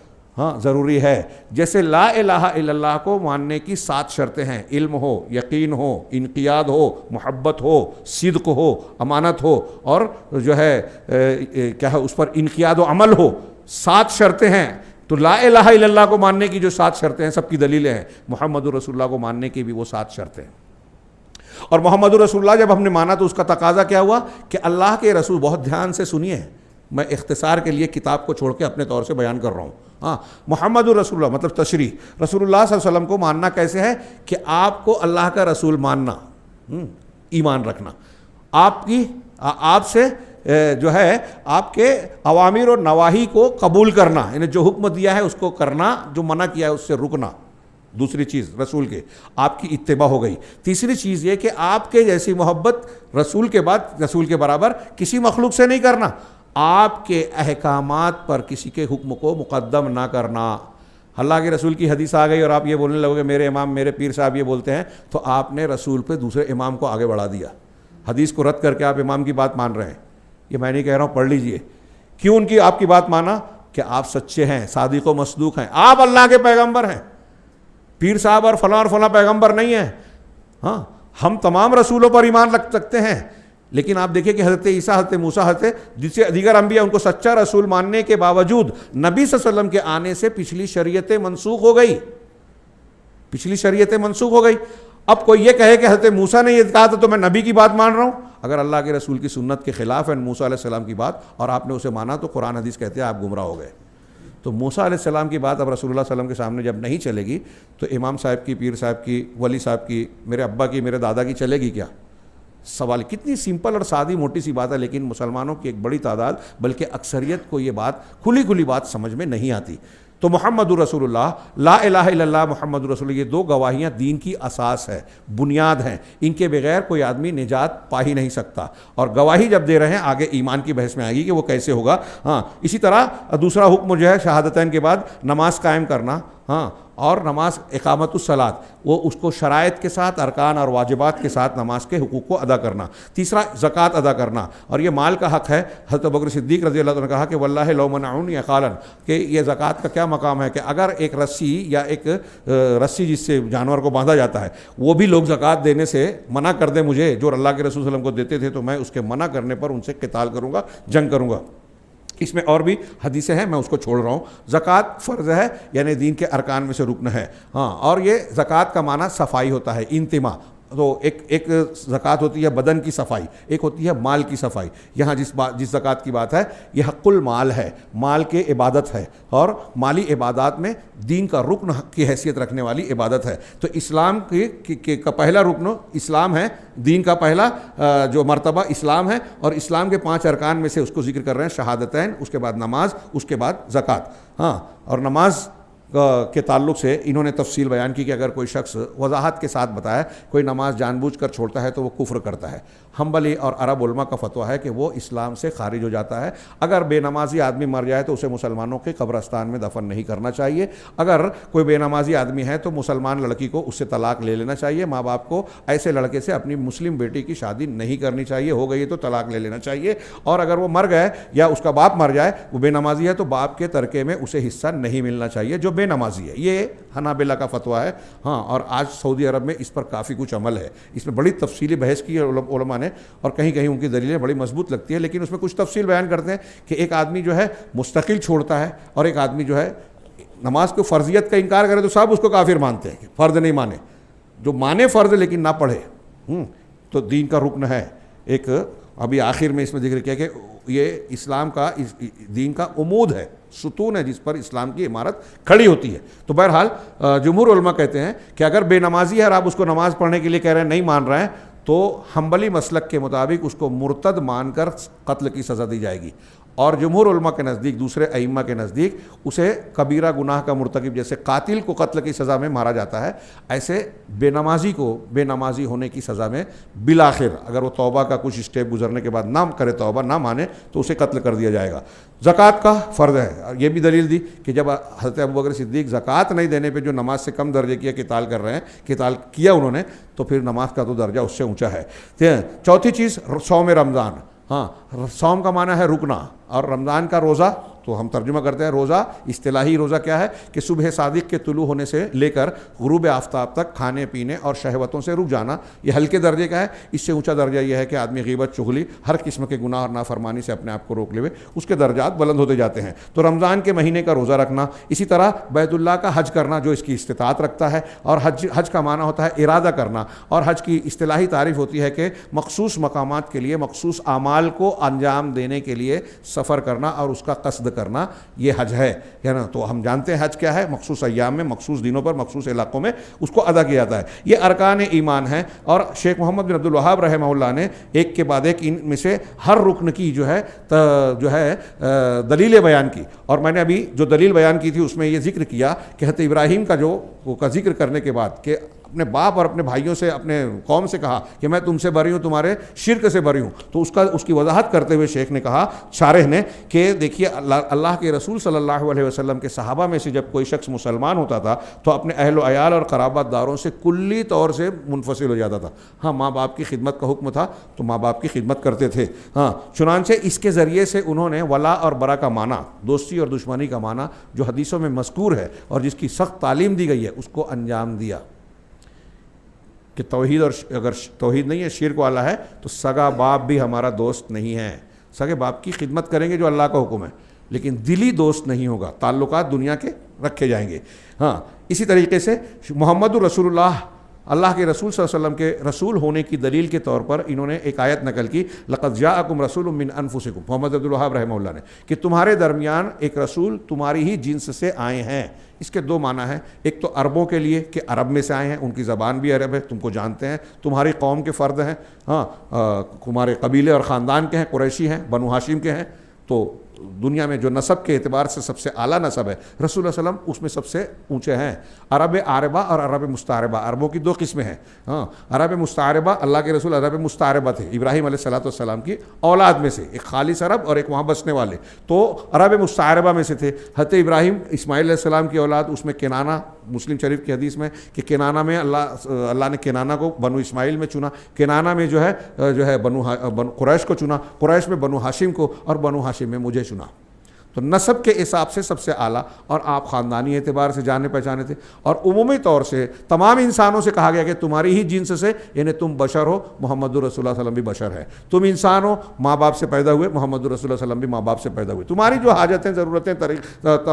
ضروری ہے. جیسے لا الہ الا اللہ کو ماننے کی 7 شرطیں ہیں, علم ہو, یقین ہو, انقیاد ہو, محبت ہو, صدق ہو, امانت ہو, اور جو ہے کیا ہے اس پر انقیاد و عمل ہو. 7 شرطیں ہیں. تو لا الہ الا اللہ کو ماننے کی جو 7 شرطیں ہیں سب کی دلیلیں ہیں. محمد رسول اللہ کو ماننے کی بھی وہ 7 شرطیں ہیں. اور محمد رسول اللہ جب ہم نے مانا تو اس کا تقاضا کیا ہوا کہ اللہ کے رسول, بہت دھیان سے سنیے, میں اختصار کے لیے کتاب کو چھوڑ کے اپنے طور سے بیان کر رہا ہوں. محمد رسول اللہ مطلب تشریح, رسول اللہ صلی اللہ علیہ وسلم کو ماننا کیسے ہے کہ آپ کو اللہ کا رسول ماننا, ایمان رکھنا, آپ سے جو ہے آپ کے اوامر اور نواہی کو قبول کرنا, یعنی جو حکم دیا ہے اس کو کرنا, جو منع کیا ہے اس سے رکنا. دوسری چیز رسول کے آپ کی اتباع ہو گئی. تیسری چیز یہ کہ آپ کے جیسی محبت رسول کے بعد رسول کے برابر کسی مخلوق سے نہیں کرنا. آپ کے احکامات پر کسی کے حکم کو مقدم نہ کرنا. اللہ کے رسول کی حدیث آ گئی اور آپ یہ بولنے لگو گے میرے امام میرے پیر صاحب یہ بولتے ہیں, تو آپ نے رسول پہ دوسرے امام کو آگے بڑھا دیا. حدیث کو رد کر کے آپ امام کی بات مان رہے ہیں. یہ میں نہیں کہہ رہا ہوں, پڑھ لیجئے. کیوں ان کی آپ کی بات مانا؟ کہ آپ سچے ہیں, صادق و مصدوق ہیں, آپ اللہ کے پیغمبر ہیں. پیر صاحب اور فلاں پیغمبر نہیں ہیں. ہاں, ہم تمام رسولوں پر ایمان رکھ سکتے ہیں, لیکن آپ دیکھیں کہ حضرت عیسیٰ, حضرت موسیٰ, جس سے دیگر انبیاء ان کو سچا رسول ماننے کے باوجود نبی صلی اللہ علیہ وسلم کے آنے سے پچھلی شریعتیں منسوخ ہو گئی. اب کوئی یہ کہے کہ حضرت موسیٰ نے یہ کہا تھا تو میں نبی کی بات مان رہا ہوں. اگر اللہ کے رسول کی سنت کے خلاف ہے موسیٰ علیہ السلام کی بات اور آپ نے اسے مانا تو قرآن حدیث کہتے ہیں آپ گمراہ ہو گئے. تو موسیٰ علیہ السلام کی بات اب رسول اللہ صلی اللہ علیہ وسلم کے سامنے جب نہیں چلے گی تو امام صاحب کی, پیر صاحب کی, ولی صاحب کی, میرے ابا کی, میرے دادا کی چلے گی کیا؟ سوال کتنی سمپل اور سادی موٹی سی بات ہے, لیکن مسلمانوں کی ایک بڑی تعداد بلکہ اکثریت کو یہ بات کھلی بات سمجھ میں نہیں آتی. تو محمد رسول اللہ, لا الہ الا اللہ محمد رسول اللہ, یہ 2 گواہیاں دین کی اساس ہے, بنیاد ہیں. ان کے بغیر کوئی آدمی نجات پا ہی نہیں سکتا. اور گواہی جب دے رہے ہیں آگے ایمان کی بحث میں آئے گی کہ وہ کیسے ہوگا. اسی طرح دوسرا حکم جو ہے شہادتین کے بعد نماز قائم کرنا, اور نماز اقامت الصلاۃ, وہ اس کو شرائط کے ساتھ, ارکان اور واجبات کے ساتھ نماز کے حقوق کو ادا کرنا. تیسرا زکوٰۃ ادا کرنا, اور یہ مال کا حق ہے. حضرت ابوبکر صدیق رضی اللہ عنہ نے کہا کہ واللہ لو منعونی قالا, کہ یہ زکوٰۃ کا کیا مقام ہے کہ اگر ایک رسی یا ایک رسی جس سے جانور کو باندھا جاتا ہے وہ بھی لوگ زکوٰۃ دینے سے منع کر دیں مجھے, جو اللہ کے رسول صلی اللہ علیہ وسلم کو دیتے تھے, تو میں اس کے منع کرنے پر ان سے قتال کروں گا, جنگ کروں گا. اس میں اور بھی حدیثیں ہیں, میں اس کو چھوڑ رہا ہوں. زکوٰۃ فرض ہے, یعنی دین کے ارکان میں سے رکن ہے. اور یہ زکوٰۃ کا معنی صفائی ہوتا ہے, انتما. تو ایک زکوٰۃ ہوتی ہے بدن کی صفائی, ایک ہوتی ہے مال کی صفائی. یہاں جس زکوٰۃ کی بات ہے یہ حق المال ہے, مال کے عبادت ہے, اور مالی عبادات میں دین کا رکن کی حیثیت رکھنے والی عبادت ہے. تو اسلام کا پہلا رکن اسلام ہے, دین کا پہلا جو مرتبہ اسلام ہے, اور اسلام کے 5 ارکان میں سے اس کو ذکر کر رہے ہیں, شہادتین, اس کے بعد نماز, اس کے بعد زکوٰۃ. اور نماز کے تعلق سے انہوں نے تفصیل بیان کی کہ اگر کوئی شخص وضاحت کے ساتھ بتایا کوئی نماز جان بوجھ کر چھوڑتا ہے تو وہ کفر کرتا ہے. حنبلی اور عرب علماء کا فتویٰ ہے کہ وہ اسلام سے خارج ہو جاتا ہے. اگر بے نمازی آدمی مر جائے تو اسے مسلمانوں کے قبرستان میں دفن نہیں کرنا چاہیے. اگر کوئی بے نمازی آدمی ہے تو مسلمان لڑکی کو اس سے طلاق لے لینا چاہیے. ماں باپ کو ایسے لڑکے سے اپنی مسلم بیٹی کی شادی نہیں کرنی چاہیے. ہو گئی تو طلاق لے لینا چاہیے. اور اگر وہ مر گئے یا اس کا باپ مر جائے, وہ بے نمازی ہے, تو باپ کے ترکے میں اسے حصہ نہیں ملنا چاہیے جو بے نمازی ہے. یہ حنابلہ کا فتویٰ ہے. ہاں, اور آج سعودی عرب میں اس پر کافی کچھ عمل ہے. اس میں بڑی تفصیلی بحث کی ہے علماء نے, اور کہیں کہیں ان کی دلیلیں بڑی مضبوط لگتی ہے, لیکن اس میں کچھ تفصیل بیان کرتے ہیں کہ ایک آدمی جو ہے مستقل چھوڑتا ہے اور ایک آدمی جو ہے نماز کو فرضیت کا انکار کرے تو سب اس کو کافر مانتے ہیں کہ فرض نہیں مانے. جو مانے فرض لیکن نہ پڑھے تو دین کا رکن ہے. ایک ابھی آخر میں اس میں ذکر کیا کہ یہ اسلام کا دین کا عمود ہے, ستون ہے جس پر اسلام کی عمارت کھڑی ہوتی ہے. تو بہرحال جمہور علماء کہتے ہیں کہ اگر بے نمازی ہے اور آپ اس کو نماز پڑھنے کے لیے کہہ رہے ہیں, نہیں مان رہے ہیں, تو حنبلی مسلک کے مطابق اس کو مرتد مان کر قتل کی سزا دی جائے گی. اور جمہور علماء کے نزدیک, دوسرے ائمہ کے نزدیک, اسے کبیرہ گناہ کا مرتکب, جیسے قاتل کو قتل کی سزا میں مارا جاتا ہے, ایسے بے نمازی کو بے نمازی ہونے کی سزا میں بالآخر اگر وہ توبہ کا کچھ اسٹیپ گزرنے کے بعد نہ کرے, توبہ نہ مانے, تو اسے قتل کر دیا جائے گا. زکوٰۃ کا فرض ہے. یہ بھی دلیل دی کہ جب حضرت ابوبکر صدیق زکوٰۃ نہیں دینے پہ جو نماز سے کم درجے کی قتال کر رہے ہیں, قتال کیا انہوں نے, تو پھر نماز کا تو درجہ اس سے اونچا ہے. چوتھی چیز صوم رمضان. ہاں, صوم کا معنی ہے رکنا, اور رمضان کا روزہ تو ہم ترجمہ کرتے ہیں روزہ. اصطلاحی روزہ کیا ہے کہ صبح صادق کے طلوع ہونے سے لے کر غروب آفتاب تک کھانے پینے اور شہوتوں سے رک جانا. یہ ہلکے درجے کا ہے. اس سے اونچا درجہ یہ ہے کہ آدمی غیبت, چغلی, ہر قسم کے گناہ اور نافرمانی سے اپنے آپ کو روک لے, اس کے درجات بلند ہوتے جاتے ہیں. تو رمضان کے مہینے کا روزہ رکھنا, اسی طرح بیت اللہ کا حج کرنا جو اس کی استطاعت رکھتا ہے. اور حج کا معنی ہوتا ہے ارادہ کرنا, اور حج کی اصطلاحی تعریف ہوتی ہے کہ مخصوص مقامات کے لیے مخصوص اعمال کو انجام دینے کے لیے سفر کرنا اور اس کا قصد کرنا, یہ حج ہے نا. تو ہم جانتے ہیں حج کیا ہے, مخصوص ایام میں, مخصوص دنوں پر, مخصوص علاقوں میں اس کو ادا کیا جاتا ہے. یہ ارکان ایمان ہیں. اور شیخ محمد بن عبد الوہاب رحمہ اللہ نے ایک کے بعد ایک ان میں سے ہر رکن کی جو ہے دلیلیں بیان کی. اور میں نے ابھی جو دلیل بیان کی تھی اس میں یہ ذکر کیا کہ حضرت ابراہیم کا ذکر کرنے کے بعد کہ اپنے باپ اور اپنے بھائیوں سے, اپنے قوم سے کہا کہ میں تم سے بری ہوں, تمہارے شرک سے بری ہوں. تو اس کی وضاحت کرتے ہوئے شیخ نے کہا, شارح نے, کہ دیکھیے اللہ کے رسول صلی اللہ علیہ وسلم کے صحابہ میں سے جب کوئی شخص مسلمان ہوتا تھا تو اپنے اہل و عیال اور قرابت داروں سے کلی طور سے منفصل ہو جاتا تھا. ہاں, ماں باپ کی خدمت کا حکم تھا تو ماں باپ کی خدمت کرتے تھے. ہاں, چنانچہ اس کے ذریعے سے انہوں نے ولا اور برا کا معنی, دوستی اور دشمنی کا معنی جو حدیثوں میں مذکور ہے اور جس کی سخت تعلیم دی گئی ہے, اس کو انجام دیا. کہ توحید, اور اگر توحید نہیں ہے, شرک والا ہے, تو سگا باپ بھی ہمارا دوست نہیں ہے. سگے باپ کی خدمت کریں گے جو اللہ کا حکم ہے, لیکن دلی دوست نہیں ہوگا. تعلقات دنیا کے رکھے جائیں گے. ہاں, اسی طریقے سے محمد رسول اللہ کے رسول صلی اللہ علیہ وسلم کے رسول ہونے کی دلیل کے طور پر انہوں نے ایک آیت نقل کی, لقد جاءکم رسول من انفسکم, محمد عبد الوہاب رحمہ اللہ نے, کہ تمہارے درمیان ایک رسول تمہاری ہی جنس سے آئے ہیں. اس کے دو معنی ہیں. ایک تو عربوں کے لیے کہ عرب میں سے آئے ہیں, ان کی زبان بھی عرب ہے, تم کو جانتے ہیں, تمہاری قوم کے فرد ہیں. ہاں, تمہارے قبیلے اور خاندان کے ہیں, قریشی ہیں, بنو ہاشم کے ہیں. تو دنیا میں جو نسب کے اعتبار سے سب سے اعلیٰ نسب ہے, رسول اللہ علیہ وسلم اس میں سب سے اونچے ہیں. عرب عاربہ اور عرب مستعربہ, عربوں کی دو قسمیں ہیں. ہاں, عرب مستعربہ, اللہ کے رسول عرب مستعربہ تھے, ابراہیم علیہ السلام کی اولاد میں سے, ایک خالص عرب اور ایک وہاں بسنے والے. تو عرب مستعربہ میں سے تھے. حضرت ابراہیم اسماعیل علیہ السلام کی اولاد, اس میں کنانہ, مسلم شریف کی حدیث میں کہ کنانہ میں اللہ نے کنانہ کو بنو اسماعیل میں چنا, کنانہ میں جو ہے بنو قریش کو چنا, قریش میں بنو ہاشم کو, اور بنو ہاشم میں مجھے چنا. تو نسب کے حساب سے سب سے اعلیٰ, اور آپ خاندانی اعتبار سے جانے پہچانے تھے. اور عمومی طور سے تمام انسانوں سے کہا گیا کہ تمہاری ہی جنس سے, یعنی تم بشر ہو, محمد رسول اللہ صلی اللہ علیہ وسلم بھی بشر ہے. تم انسان ہو, ماں باپ سے پیدا ہوئے, محمد رسول اللہ صلی اللہ علیہ وسلم بھی ماں باپ سے پیدا ہوئے. تمہاری جو حاجتیں, ضرورتیں,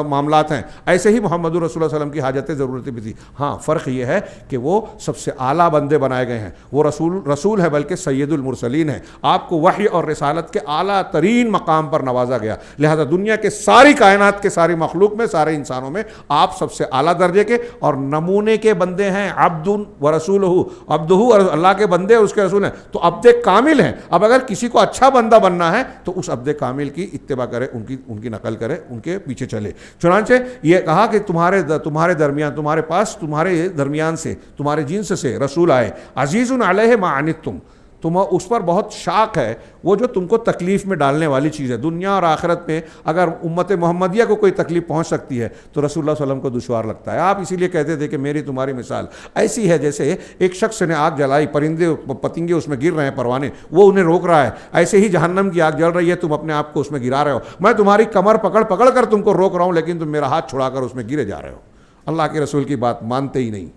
معاملات ہیں, ایسے ہی محمد رسول اللہ صلی اللہ علیہ وسلم کی حاجتیں, ضرورتیں بھی تھی. ہاں, فرق یہ ہے کہ وہ سب سے اعلیٰ بندے بنائے گئے ہیں. وہ رسول ہے بلکہ سید المرسلین ہے. آپ کو وحی اور رسالت کے اعلیٰ ترین مقام پر نوازا گیا. لہذا دنیا کے ساری کائنات کے ساری مخلوق میں، سارے انسانوں میں آپ سب سے اعلیٰ درجے کے اور نمونے کے بندے ہیں. عبد و رسول عبدہ، اور اللہ کے بندے اس کے رسول ہیں، تو عبد کامل ہیں. اب اگر کسی کو اچھا بندہ بننا ہے تو اس عبد کامل کی اتباع کرے، ان کی نقل کرے، ان کے پیچھے چلے. چنانچہ یہ کہا کہ تمہارے درمیان، تمہارے پاس، تمہارے درمیان سے، تمہارے جنس سے رسول آئے، عزیز علیہ ما عنتم، تم اس پر بہت شاق ہے وہ جو تم کو تکلیف میں ڈالنے والی چیز ہے. دنیا اور آخرت میں اگر امت محمدیہ کو کوئی تکلیف پہنچ سکتی ہے تو رسول اللہ صلی اللہ علیہ وسلم کو دشوار لگتا ہے. آپ اسی لیے کہتے تھے کہ میری تمہاری مثال ایسی ہے جیسے ایک شخص نے آگ جلائی، پرندے پتنگے اس میں گر رہے ہیں، پروانے، وہ انہیں روک رہا ہے. ایسے ہی جہنم کی آگ جل رہی ہے، تم اپنے آپ کو اس میں گرا رہے ہو. میں تمہاری کمر پکڑ پکڑ کر تم کو روک رہا ہوں، لیکن تم میرا ہاتھ چھڑا کر اس میں گرے جا رہے ہو. اللہ کے رسول کی بات مانتے ہی نہیں.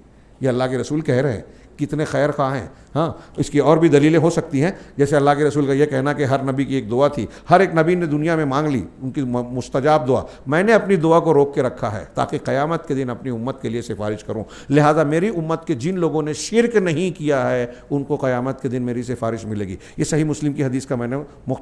یہ اللہ کے رسول کہہ رہے ہیں، کتنے خیر خواہ ہیں. ہاں، اس کی اور بھی دلیلیں ہو سکتی ہیں، جیسے اللہ کے رسول کا یہ کہنا کہ ہر نبی کی ایک دعا تھی، ہر ایک نبی نے دنیا میں مانگ لی ان کی مستجاب دعا، میں نے اپنی دعا کو روک کے رکھا ہے تاکہ قیامت کے دن اپنی امت کے لیے سفارش کروں. لہذا میری امت کے جن لوگوں نے شرک نہیں کیا ہے ان کو قیامت کے دن میری سفارش ملے گی. یہ صحیح مسلم کی حدیث کا میں نے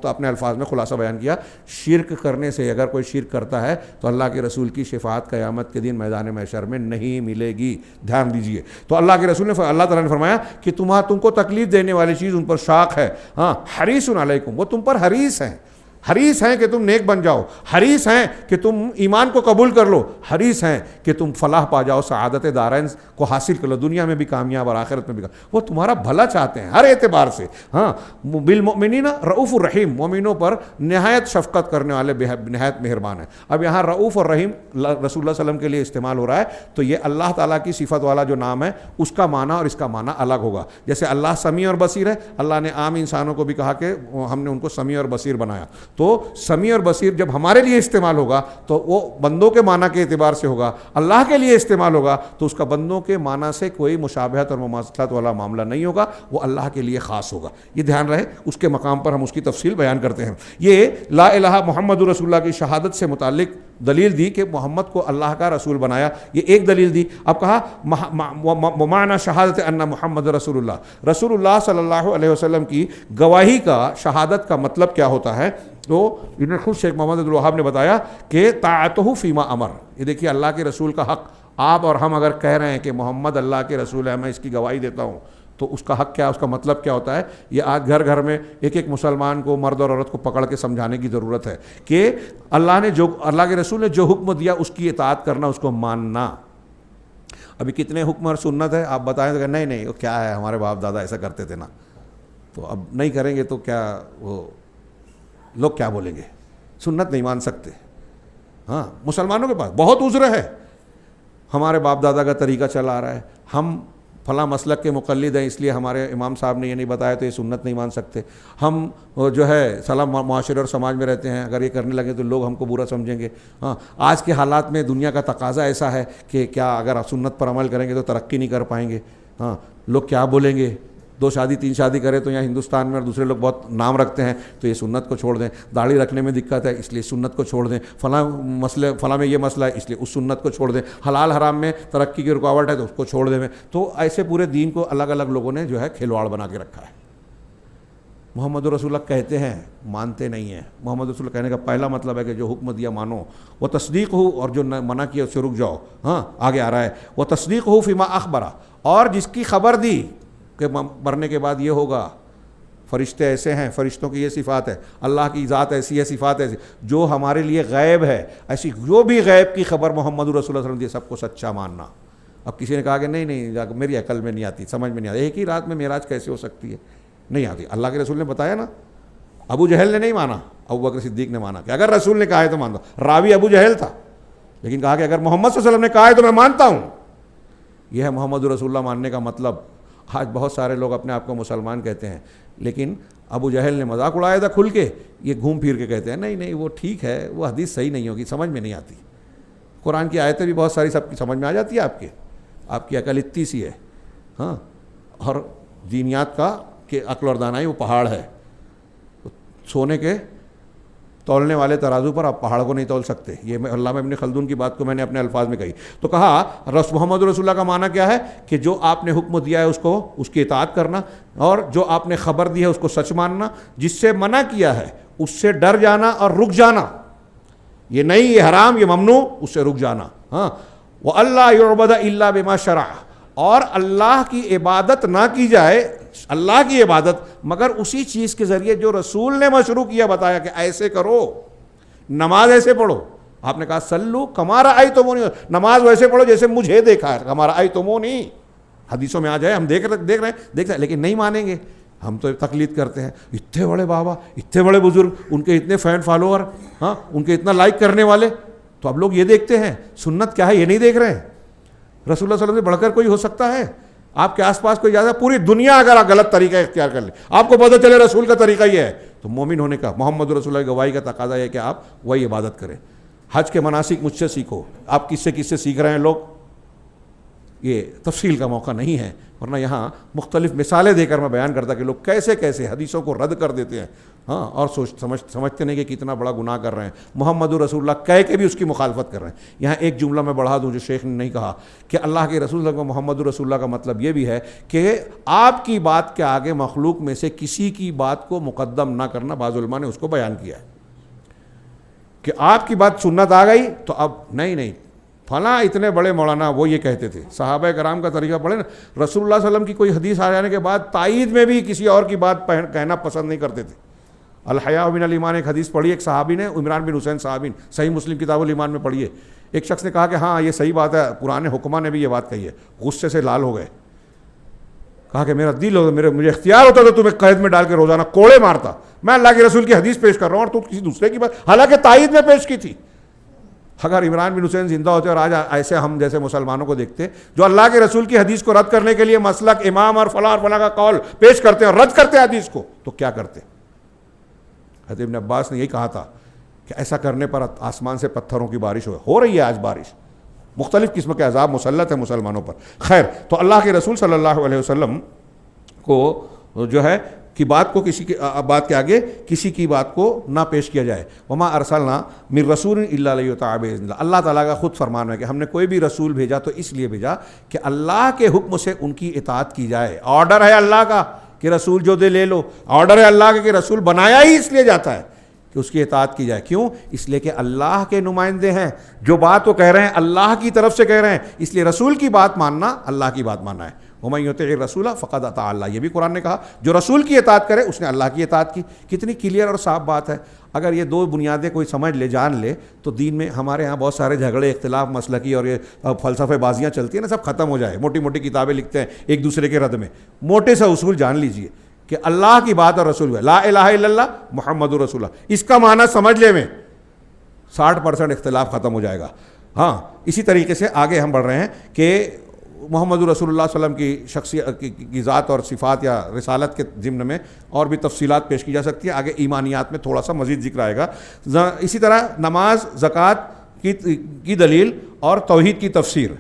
اپنے الفاظ میں خلاصہ بیان کیا. شرک کرنے سے، اگر کوئی شرک کرتا ہے تو اللہ کے رسول کی شفاعت قیامت کے دن میدان محشر میں نہیں ملے گی. دھیان دیجیے. تو اللہ کے رسول نے، اللہ تعالیٰ نے فرمایا کہ تم کو تکلیف دینے والی چیز ان پر شاق ہے. ہاں، حریص علیکم، وہ تم پر حریص ہیں. حریص ہیں کہ تم نیک بن جاؤ، حریص ہیں کہ تم ایمان کو قبول کر لو، حریص ہیں کہ تم فلاح پا جاؤ، سعادت دارین کو حاصل کر لو، دنیا میں بھی کامیاب اور آخرت میں بھی کامیاب. وہ تمہارا بھلا چاہتے ہیں ہر اعتبار سے. ہاں، بالمؤمنین رؤوف الرحیم، مومنوں پر نہایت شفقت کرنے والے، نہایت مہربان ہیں. اب یہاں رؤوف اور رحیم رسول اللہ صلی اللہ علیہ وسلم کے لیے استعمال ہو رہا ہے، تو یہ اللہ تعالیٰ کی صفت والا جو نام ہے اس کا معنی اور اس کا معنی الگ ہوگا. جیسے اللہ سمیع اور بصیر ہے، اللہ نے عام انسانوں کو بھی کہا کہ ہم نے ان کو سمیع اور بصیر بنایا. تو سمیع اور بصیر جب ہمارے لیے استعمال ہوگا تو وہ بندوں کے معنی کے اعتبار سے ہوگا، اللہ کے لیے استعمال ہوگا تو اس کا بندوں کے معنی سے کوئی مشابہت اور مماثلت والا معاملہ نہیں ہوگا، وہ اللہ کے لیے خاص ہوگا. یہ دھیان رہے، اس کے مقام پر ہم اس کی تفصیل بیان کرتے ہیں. یہ لا الہ محمد رسول اللہ کی شہادت سے متعلق دلیل دی کہ محمد کو اللہ کا رسول بنایا، یہ ایک دلیل دی. اب کہا معنی شہادت ان محمد رسول اللہ، رسول اللہ صلی اللہ علیہ وسلم کی گواہی کا، شہادت کا مطلب کیا ہوتا ہے. تو انہیں خود شیخ محمد عبد الوہاب نے بتایا کہ طاعتہ فیما امر. یہ دیکھیے اللہ کے رسول کا حق، آپ اور ہم اگر کہہ رہے ہیں کہ محمد اللہ کے رسول ہے، میں اس کی گواہی دیتا ہوں، تو اس کا حق کیا، اس کا مطلب کیا ہوتا ہے. یہ آج گھر گھر میں ایک ایک مسلمان کو، مرد اور عورت کو پکڑ کے سمجھانے کی ضرورت ہے کہ اللہ کے رسول نے جو حکم دیا اس کی اطاعت کرنا، اس کو ماننا. ابھی کتنے حکم اور سنت ہے، آپ بتائیں تو کہ نہیں وہ کیا ہے، ہمارے باپ دادا ایسا کرتے تھے نا، تو اب نہیں کریں گے تو کیا، وہ لوگ کیا بولیں گے، سنت نہیں مان سکتے. ہاں، مسلمانوں کے پاس بہت عذر ہے، ہمارے باپ دادا کا طریقہ چلا آ رہا ہے، ہم فلاں مسلک کے مقلد ہیں اس لیے ہمارے امام صاحب نے یہ نہیں بتایا تو یہ سنت نہیں مان سکتے. ہم جو ہے سلام معاشرے اور سماج میں رہتے ہیں، اگر یہ کرنے لگے تو لوگ ہم کو برا سمجھیں گے. ہاں، آج کے حالات میں دنیا کا تقاضا ایسا ہے کہ کیا اگر سنت پر عمل کریں گے تو ترقی نہیں کر پائیں گے. ہاں، لوگ کیا بولیں گے، 2 شادی 3 شادی کرے تو یہاں ہندوستان میں اور دوسرے لوگ بہت نام رکھتے ہیں تو یہ سنت کو چھوڑ دیں. داڑھی رکھنے میں دقت ہے اس لیے سنت کو چھوڑ دیں. فلاں میں یہ مسئلہ ہے اس لیے اس سنت کو چھوڑ دیں. حلال حرام میں ترقی کی رکاوٹ ہے تو اس کو چھوڑ دیں. تو ایسے پورے دین کو الگ الگ لوگوں نے جو ہے کھلواڑ بنا کے رکھا ہے. محمد رسول اللہ کہتے ہیں، مانتے نہیں ہیں. محمد رسول اللہ کہنے کا پہلا مطلب ہے کہ جو حکم دیا مانو، وہ تصدیق ہو، اور جو منع کیا اس سے رک جاؤ. ہاں، آگے آ رہا ہے وہ تصدیق ہو فیما اخبرہ، اور جس کی خبر دی کہ مرنے کے بعد یہ ہوگا، فرشتے ایسے ہیں، فرشتوں کی یہ صفات ہے، اللہ کی ذات ایسی ہے، صفات ایسی، جو ہمارے لیے غیب ہے، ایسی جو بھی غیب کی خبر محمد رسول اللہ صلی اللہ علیہ وسلم دی سب کو سچا ماننا. اب کسی نے کہا کہ نہیں میری عقل میں نہیں آتی، سمجھ میں نہیں آتی، ایک ہی رات میں معراج کیسے ہو سکتی ہے، نہیں آتی. اللہ کے رسول نے بتایا نا. ابو جہل نے نہیں مانا، ابو بکر صدیق نے مانا کہ اگر رسول نے کہا ہے تو مانتا. راوی ابو جہل تھا لیکن کہا کہ اگر محمد صلی اللہ علیہ وسلم نے کہا ہے تو میں مانتا ہوں. یہ ہے محمد رسول اللہ ماننے کا مطلب. آج بہت سارے لوگ اپنے آپ کو مسلمان کہتے ہیں لیکن ابو جہل نے مذاق اڑایا تھا کھل کے، یہ گھوم پھر کے کہتے ہیں نہیں وہ ٹھیک ہے، وہ حدیث صحیح نہیں ہوگی، سمجھ میں نہیں آتی. قرآن کی آیتیں بھی بہت ساری سب کی سمجھ میں آ جاتی ہے، آپ کی عقل اتنی سی ہے. ہاں، اور دینیات کا کہ عقل اور دانائی وہ پہاڑ ہے. سونے کے تولنے والے ترازو پر آپ پہاڑ کو نہیں تول سکتے. یہ علامہ ابن خلدون کی بات کو میں نے اپنے الفاظ میں کہی. تو کہا محمد رسول اللہ کا معنی کیا ہے کہ جو آپ نے حکم دیا ہے اس کی اطاعت کرنا، اور جو آپ نے خبر دی ہے اس کو سچ ماننا، جس سے منع کیا ہے اس سے ڈر جانا اور رک جانا. یہ نہیں یہ حرام یہ ممنوع، اس سے رک جانا. ہاں وَأَلَّا يُعْبَدَ إِلَّا بِمَا شَرَعَ، اور اللہ کی عبادت نہ کی جائے، اللہ کی عبادت مگر اسی چیز کے ذریعے جو رسول نے مشروع کیا، بتایا کہ ایسے کرو، نماز ایسے پڑھو. آپ نے کہا سلو کما رأیتمونی، نماز ویسے پڑھو جیسے مجھے دیکھا ہے، کما رأیتمونی حدیثوں میں آ جائے، ہم دیکھ رہے ہیں لیکن نہیں مانیں گے. ہم تو تقلید کرتے ہیں، اتنے بڑے بابا، اتنے بڑے بزرگ، ان کے اتنے فین فالوور، ہاں ان کے اتنا لائک کرنے والے، تو اب لوگ یہ دیکھتے ہیں سنت کیا ہے یہ نہیں دیکھ رہے ہیں. رسول اللہ صلی اللہ علیہ وسلم سے بڑھ کر کوئی ہو سکتا ہے؟ آپ کے آس پاس کوئی زیادہ، پوری دنیا اگر آپ غلط طریقہ اختیار کر لیں، آپ کو پتہ چلے رسول کا طریقہ یہ ہے، تو مومن ہونے کا، محمد رسول اللہ کی گواہی کا تقاضا ہے کہ آپ وہی عبادت کریں. حج کے مناسک مجھ سے سیکھو. آپ کس سے سیکھ رہے ہیں لوگ؟ یہ تفصیل کا موقع نہیں ہے، ورنہ یہاں مختلف مثالیں دے کر میں بیان کرتا کہ لوگ کیسے کیسے حدیثوں کو رد کر دیتے ہیں، ہاں، اور سمجھتے نہیں کہ کتنا بڑا گناہ کر رہے ہیں. محمد رسول اللہ کہہ کے بھی اس کی مخالفت کر رہے ہیں. یہاں ایک جملہ میں بڑھا دوں جو شیخ نے نہیں کہا، کہ اللہ کے رسول اللہ کو محمد رسول اللہ کا مطلب یہ بھی ہے کہ آپ کی بات کے آگے مخلوق میں سے کسی کی بات کو مقدم نہ کرنا. بعض علماء نے اس کو بیان کیا ہے کہ آپ کی بات سنت آ گئی تو اب نہیں فلاں اتنے بڑے مولانا وہ یہ کہتے تھے. صحابہ کرام کا طریقہ پڑھے نا، رسول اللہ صلی اللہ علیہ وسلم کی کوئی حدیث آ جانے کے بعد تائید میں بھی کسی اور کی بات کہنا پسند نہیں کرتے تھے. الحیاء من الایمان ایک حدیث پڑھی، ایک صحابی نے، عمران بن حسین صحابی، صحیح مسلم کتاب الایمان میں پڑھیے. ایک شخص نے کہا کہ ہاں یہ صحیح بات ہے، قرآن حکمہ نے بھی یہ بات کہی ہے. غصے سے لال ہو گئے، کہا کہ میرا دل ہوتا، مجھے اختیار ہوتا تو تمہیں قید میں ڈال کے روزانہ کوڑے مارتا. میں اللہ کے رسول کی حدیث پیش کر رہا ہوں اور تو کسی دوسرے کی بات، حالانکہ تائید میں پیش کی تھی. اگر عمران بن حسین زندہ ہوتے اور آج ایسے ہم جیسے مسلمانوں کو دیکھتے جو اللہ کے رسول کی حدیث کو رد کرنے کے لیے مسلک امام اور فلاں کا قول پیش کرتے ہیں اور رد کرتے ہیں حدیث کو، تو کیا کرتے؟ حضرت ابن عباس نے یہی کہا تھا کہ ایسا کرنے پر آسمان سے پتھروں کی بارش ہو رہی ہے آج بارش، مختلف قسم کے عذاب مسلط ہیں مسلمانوں پر. خیر، تو اللہ کے رسول صلی اللہ علیہ وسلم کو جو ہے کی بات کو کسی کی بات کے آگے کسی کی بات کو نہ پیش کیا جائے. وما ارسلنا من رسول الا لیطاع باذن اللہ، اللہ تعالیٰ کا خود فرمان ہے کہ ہم نے کوئی بھی رسول بھیجا تو اس لیے بھیجا کہ اللہ کے حکم سے ان کی اطاعت کی جائے. آرڈر ہے اللہ کا کہ رسول جو دے لے لو، آرڈر ہے اللہ کا کہ رسول بنایا ہی اس لیے جاتا ہے کہ اس کی اطاعت کی جائے. کیوں؟ اس لیے کہ اللہ کے نمائندے ہیں، جو بات وہ کہہ رہے ہیں اللہ کی طرف سے کہہ رہے ہیں، اس لیے رسول کی بات ماننا اللہ کی بات ماننا ہے. وَمَن يُطِعِ الرَّسُولَ فَقَدْ أَطَاعَ اللَّهَ، یہ بھی قرآن نے کہا جو رسول کی اطاعت کرے اس نے اللہ کی اطاعت کی. کتنی کلیئر اور صاف بات ہے. اگر یہ دو بنیادیں کوئی سمجھ لے، جان لے، تو دین میں ہمارے ہاں بہت سارے جھگڑے، اختلاف مسلکی اور یہ فلسفے بازیاں چلتی ہیں نا، سب ختم ہو جائے. موٹی موٹی کتابیں لکھتے ہیں ایک دوسرے کے رد میں. موٹے سا اصول جان لیجئے کہ اللہ کی بات اور رسول ہے، لا الہ الا اللہ محمد رسول اللہ، اس کا معنی سمجھ لے میں 60% اختلاف ختم ہو جائے گا. ہاں، اسی طریقے سے آگے ہم بڑھ رہے ہیں کہ محمد رسول اللہ صلی اللہ علیہ وسلم کی شخصیت کی ذات اور صفات یا رسالت کے ضمن میں اور بھی تفصیلات پیش کی جا سکتی ہیں. آگے ایمانیات میں تھوڑا سا مزید ذکر آئے گا. اسی طرح نماز، زکوٰۃ کی دلیل اور توحید کی تفسیر.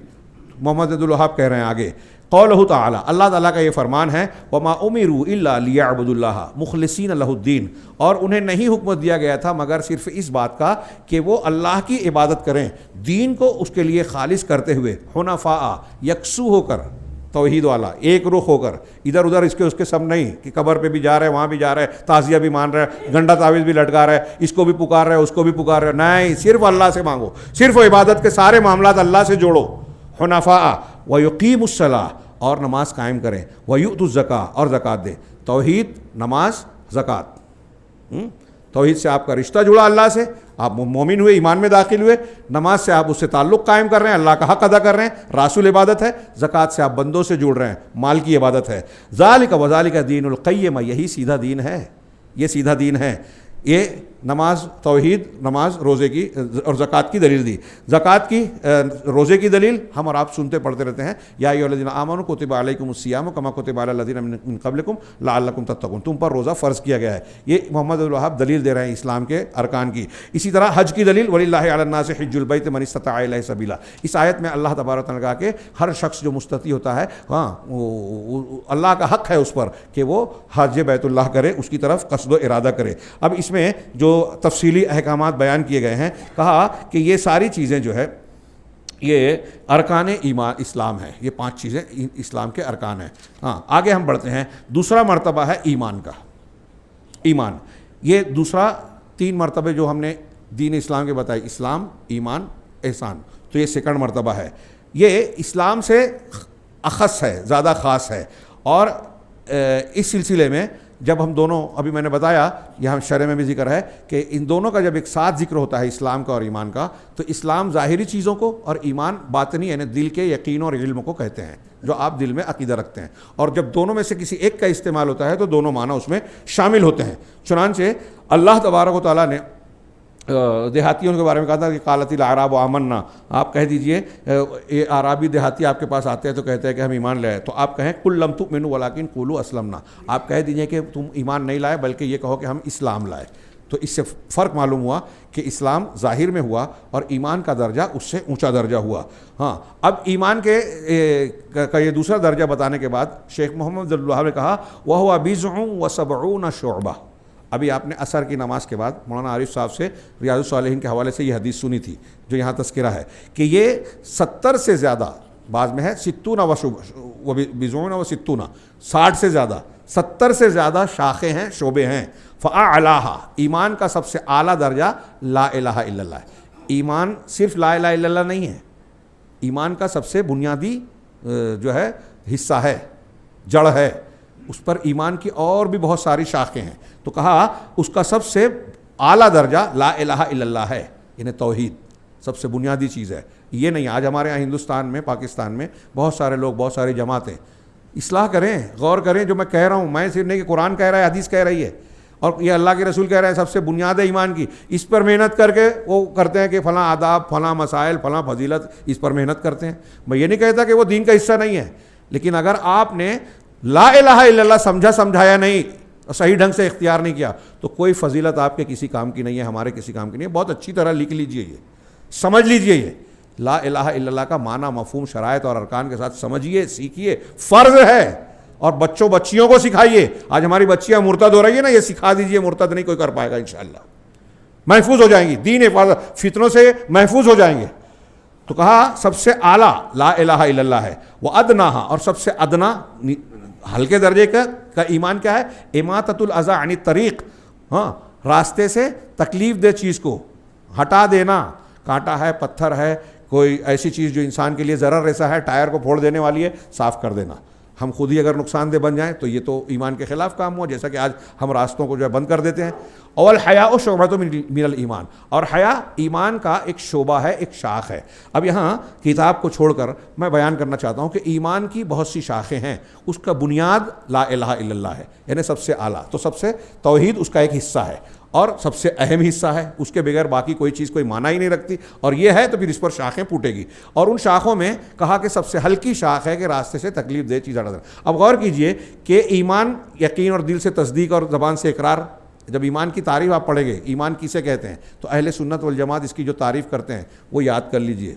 محمد عبد الوہاب کہہ رہے ہیں آگے، قولہ تعالی، اللہ تعالیٰ کا یہ فرمان ہے، وما امروا الا لیعبدوا اللہ مخلصین لہ الدین، اور انہیں نہیں حکم دیا گیا تھا مگر صرف اس بات کا کہ وہ اللہ کی عبادت کریں، دین کو اس کے لیے خالص کرتے ہوئے، حنفاء، یکسو ہو کر، توحید والا، ایک رخ ہو کر، ادھر ادھر اس کے سب نہیں کہ قبر پہ بھی جا رہے ہیں، وہاں بھی جا رہے ہیں، تعزیہ بھی مان رہے ہیں، گنڈا تعویذ بھی لٹکا رہے ہیں، اس کو بھی پکار رہے ہیں، اس کو بھی پکار رہے ہیں. نہیں، صرف اللہ سے مانگو، صرف عبادت کے سارے معاملات اللہ سے جوڑو. حنفاء ویقیموا الصلاۃ، اور نماز قائم کریں، ویؤتوا الزکاۃ، اور زکوٰۃ دیں. توحید، نماز، زکوٰۃ. توحید سے آپ کا رشتہ جڑا اللہ سے، آپ مومن ہوئے، ایمان میں داخل ہوئے. نماز سے آپ اس سے تعلق قائم کر رہے ہیں، اللہ کا حق ادا کر رہے ہیں، رسول عبادت ہے. زکوٰۃ سے آپ بندوں سے جڑ رہے ہیں، مال کی عبادت ہے. ذالک وذالک دین القیم، یہی سیدھا دین ہے، یہ سیدھا دین ہے. یہ نماز، توحید، نماز، روزے کی اور زکوٰۃ کی دلیل دی. زکوٰۃ کی، روزے کی دلیل ہم اور آپ سنتے پڑھتے رہتے ہیں، یا ایھا الذین آمنوا کتب علیکم الصیام کما کتب علی الذین من قبلکم لعلکم تتقون، تم پر روزہ فرض کیا گیا ہے. یہ محمد الوہاب دلیل دے رہے ہیں اسلام کے ارکان کی. اسی طرح حج کی دلیل، وللہ علی الناس حج البیت من استطاع الیہ سبیلا. اس آیت میں اللہ تبارک و تعالیٰ نے کہا کہ ہر شخص جو مستطیع ہوتا ہے، ہاں، اللہ کا حق ہے اس پر کہ وہ حج بیت اللہ کرے، اس کی طرف قصد و ارادہ کرے. اب اس میں جو تفصیلی احکامات بیان کیے گئے ہیں، کہا کہ یہ ساری چیزیں جو ہے یہ ارکان ایمان اسلام ہے، یہ 5 چیزیں اسلام کے ارکان ہیں. ہاں، آگے ہم بڑھتے ہیں. دوسرا مرتبہ ہے ایمان کا. ایمان، یہ دوسرا 3 مرتبے جو ہم نے دین اسلام کے بتائے اسلام، ایمان، احسان، تو یہ سیکنڈ مرتبہ ہے. یہ اسلام سے اخص ہے، زیادہ خاص ہے. اور اس سلسلے میں جب ہم دونوں، ابھی میں نے بتایا یہاں شرح میں بھی ذکر ہے کہ ان دونوں کا جب ایک ساتھ ذکر ہوتا ہے اسلام کا اور ایمان کا، تو اسلام ظاہری چیزوں کو اور ایمان باطنی یعنی دل کے یقین اور علم کو کہتے ہیں، جو آپ دل میں عقیدہ رکھتے ہیں. اور جب دونوں میں سے کسی ایک کا استعمال ہوتا ہے تو دونوں معنی اس میں شامل ہوتے ہیں. چنانچہ اللہ تبارک و تعالیٰ نے دیہاتیوں کے بارے میں کہا تھا کہ قالت الاعراب آمنا، آپ کہہ دیجئے یہ اعرابی دیہاتی آپ کے پاس آتے ہیں تو کہتے ہیں کہ ہم ایمان لائے، تو آپ کہیں قل لم تؤمنوا ولکن قولوا اسلمنا، آپ کہہ دیجئے کہ تم ایمان نہیں لائے بلکہ یہ کہو کہ ہم اسلام لائے. تو اس سے فرق معلوم ہوا کہ اسلام ظاہر میں ہوا اور ایمان کا درجہ اس سے اونچا درجہ ہوا. ہاں، اب ایمان کا یہ دوسرا درجہ بتانے کے بعد شیخ محمد اللہ نے کہا وَهُوَ بِضْعٌ وَسَبْعُونَ شُعْبَةً. ابھی آپ نے عصر کی نماز کے بعد مولانا عارف صاحب سے ریاض الصالحین کے حوالے سے یہ حدیث سنی تھی جو یہاں تذکرہ ہے کہ یہ 70 سے زیادہ، بعض میں ہے 60 و 60، 60 سے زیادہ، 70 سے زیادہ شاخیں ہیں، شعبے ہیں. فَأَعْلَاهَا، ایمان کا سب سے اعلیٰ درجہ لا الہ الا اللہ ہے. ایمان صرف لا الہ الا اللہ نہیں ہے، ایمان کا سب سے بنیادی جو ہے حصہ ہے، جڑ ہے. اس پر ایمان کی اور بھی بہت ساری شاخیں ہیں. تو کہا اس کا سب سے اعلیٰ درجہ لا الہ الا اللہ ہے، یعنی توحید سب سے بنیادی چیز ہے. یہ نہیں، آج ہمارے یہاں ہندوستان میں، پاکستان میں بہت سارے لوگ، بہت ساری جماعتیں، اصلاح کریں، غور کریں جو میں کہہ رہا ہوں. میں صرف نہیں کہ قرآن کہہ رہا ہے، حدیث کہہ رہی ہے، اور یہ اللہ کے رسول کہہ رہے ہیں سب سے بنیاد ہے ایمان کی. اس پر محنت کر کے وہ کرتے ہیں کہ فلاں آداب، فلاں مسائل، فلاں فضیلت، اس پر محنت کرتے ہیں. میں یہ نہیں کہتا کہ وہ دین کا حصہ نہیں ہے، لیکن اگر آپ نے لا الہ الا اللہ سمجھایا نہیں، صحیح ڈھنگ سے اختیار نہیں کیا، تو کوئی فضیلت آپ کے کسی کام کی نہیں ہے، ہمارے کسی کام کی نہیں ہے. بہت اچھی طرح لکھ لیجئے، یہ سمجھ لیجئے، یہ لا الہ الا اللہ کا معنی، مفہوم، شرائط اور ارکان کے ساتھ سمجھیے، سیکھیے، فرض ہے. اور بچوں کو سکھائیے. آج ہماری بچیاں مرتد ہو رہی ہیں نا، یہ سکھا دیجئے، مرتد نہیں کوئی کر پائے گا انشاءاللہ، محفوظ ہو جائیں گی، دین حفاظت، فتنوں سے محفوظ ہو جائیں گے. تو کہا سب سے اعلیٰ لا الہ الا اللہ ہے. وہ ادناہا، اور سب سے ادنا ہلکے درجے کا ایمان کیا ہے؟ اماطۃ الاذی عن الطریق، ہاں، راستے سے تکلیف دہ چیز کو ہٹا دینا. کانٹا ہے، پتھر ہے، کوئی ایسی چیز جو انسان کے لیے ضرر رسا ہے، ٹائر کو پھوڑ دینے والی ہے، صاف کر دینا. ہم خود ہی اگر نقصان دہ بن جائیں تو یہ تو ایمان کے خلاف کام ہوا، جیسا کہ آج ہم راستوں کو جو ہے بند کر دیتے ہیں. والحیاء شعبۃ من الایمان، اور حیا ایمان کا ایک شعبہ ہے، ایک شاخ ہے. اب یہاں کتاب کو چھوڑ کر میں بیان کرنا چاہتا ہوں کہ ایمان کی بہت سی شاخیں ہیں، اس کا بنیاد لا الہ الا اللہ ہے، یعنی سب سے اعلیٰ. تو سب سے توحید اس کا ایک حصہ ہے اور سب سے اہم حصہ ہے، اس کے بغیر باقی کوئی چیز کوئی معنی ہی نہیں رکھتی. اور یہ ہے تو پھر اس پر شاخیں پھوٹے گی. اور ان شاخوں میں کہا کہ سب سے ہلکی شاخ ہے کہ راستے سے تکلیف دہ چیز ہٹا دینا. اب غور کیجئے کہ ایمان یقین اور دل سے تصدیق اور زبان سے اقرار. جب ایمان کی تعریف آپ پڑھیں گے، ایمان کسے کہتے ہیں، تو اہل سنت والجماعت اس کی جو تعریف کرتے ہیں وہ یاد کر لیجئے،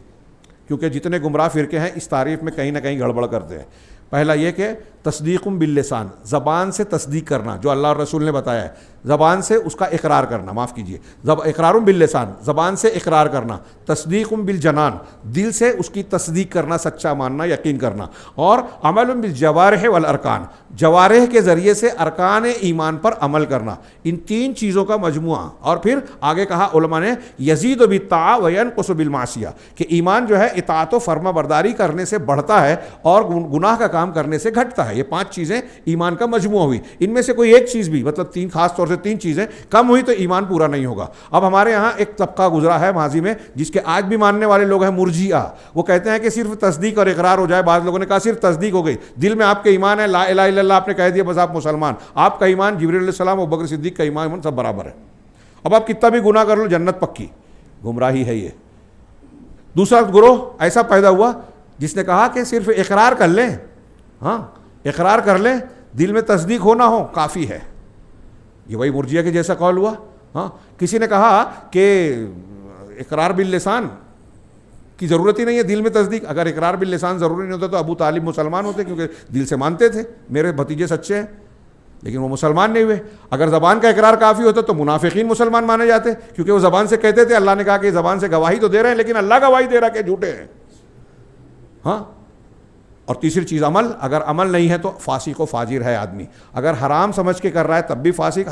کیونکہ جتنے گمراہ فرقے ہیں اس تعریف میں کہیں نہ کہیں گڑبڑ کرتے ہیں. پہلا یہ کہ تصدیق باللسان، زبان سے تصدیق کرنا، جو اللہ اور رسول نے بتایا ہے، زبان سے اس کا اقرار کرنا، معاف کیجیے، اقرار باللسان، زبان سے اقرار کرنا. تصدیق بالجنان، دل سے اس کی تصدیق کرنا، سچا ماننا، یقین کرنا. اور عمل بالجوارح والارکان، جوارح کے ذریعے سے ارکان ایمان پر عمل کرنا. ان تین چیزوں کا مجموعہ. اور پھر آگے کہا علماء نے یزید بالطاعہ وینقص بالمعصیہ، کہ ایمان جو ہے اطاعت و فرما برداری کرنے سے بڑھتا ہے اور گناہ کا کام کرنے سے گھٹتا ہے. یہ 5 چیزیں ایمان کا مجموعہ ہوئی. ان میں سے کوئی ایک چیز بھی، مطلب 3، خاص طور سے 3 چیزیں کم ہوئی تو ایمان پورا نہیں ہوگا. اب ہمارے ہاں ایک طبقہ گزرا ہے ماضی میں جس کے آج بھی ماننے والے لوگ ہیں، مرجئہ. وہ کہتے ہیں کہ صرف تصدیق اور اقرار ہو جائے. بعض لوگوں نے کہا صرف تصدیق ہو گئی، دل میں آپ کے ایمان ہے، لا الہ الا اللہ آپ نے کہہ دیا، بس آپ مسلمان. آپ کا ایمان جبرائیل علیہ السلام اور بکر صدیق کا ایمان سب برابر ہے. اب آپ کتنا بھی گناہ کر لو، جنت پکی. گمراہی ہے یہ. دوسرا گروہ ایسا پیدا ہوا جس نے کہا کہ صرف اقرار کر لیں، ہاں اقرار کر لیں، دل میں تصدیق ہونا ہو کافی ہے. یہ وہی مرجئہ کے جیسا قول ہوا. ہاں کسی نے کہا کہ اقرار باللسان کی ضرورت ہی نہیں ہے، دل میں تصدیق. اگر اقرار باللسان ضروری نہیں ہوتا تو ابو طالب مسلمان ہوتے، کیونکہ دل سے مانتے تھے میرے بھتیجے سچے ہیں، لیکن وہ مسلمان نہیں ہوئے. اگر زبان کا اقرار کافی ہوتا تو منافقین مسلمان مانے جاتے، کیونکہ وہ زبان سے کہتے تھے. اللہ نے کہا کہ زبان سے گواہی تو دے رہے ہیں لیکن اللہ گواہی دے رہا کہ جھوٹے ہیں. ہاں اور تیسری چیز عمل. اگر عمل نہیں ہے تو فاسق و فاجر ہے آدمی. اگر حرام سمجھ کے کر رہا ہے تب بھی فاسق,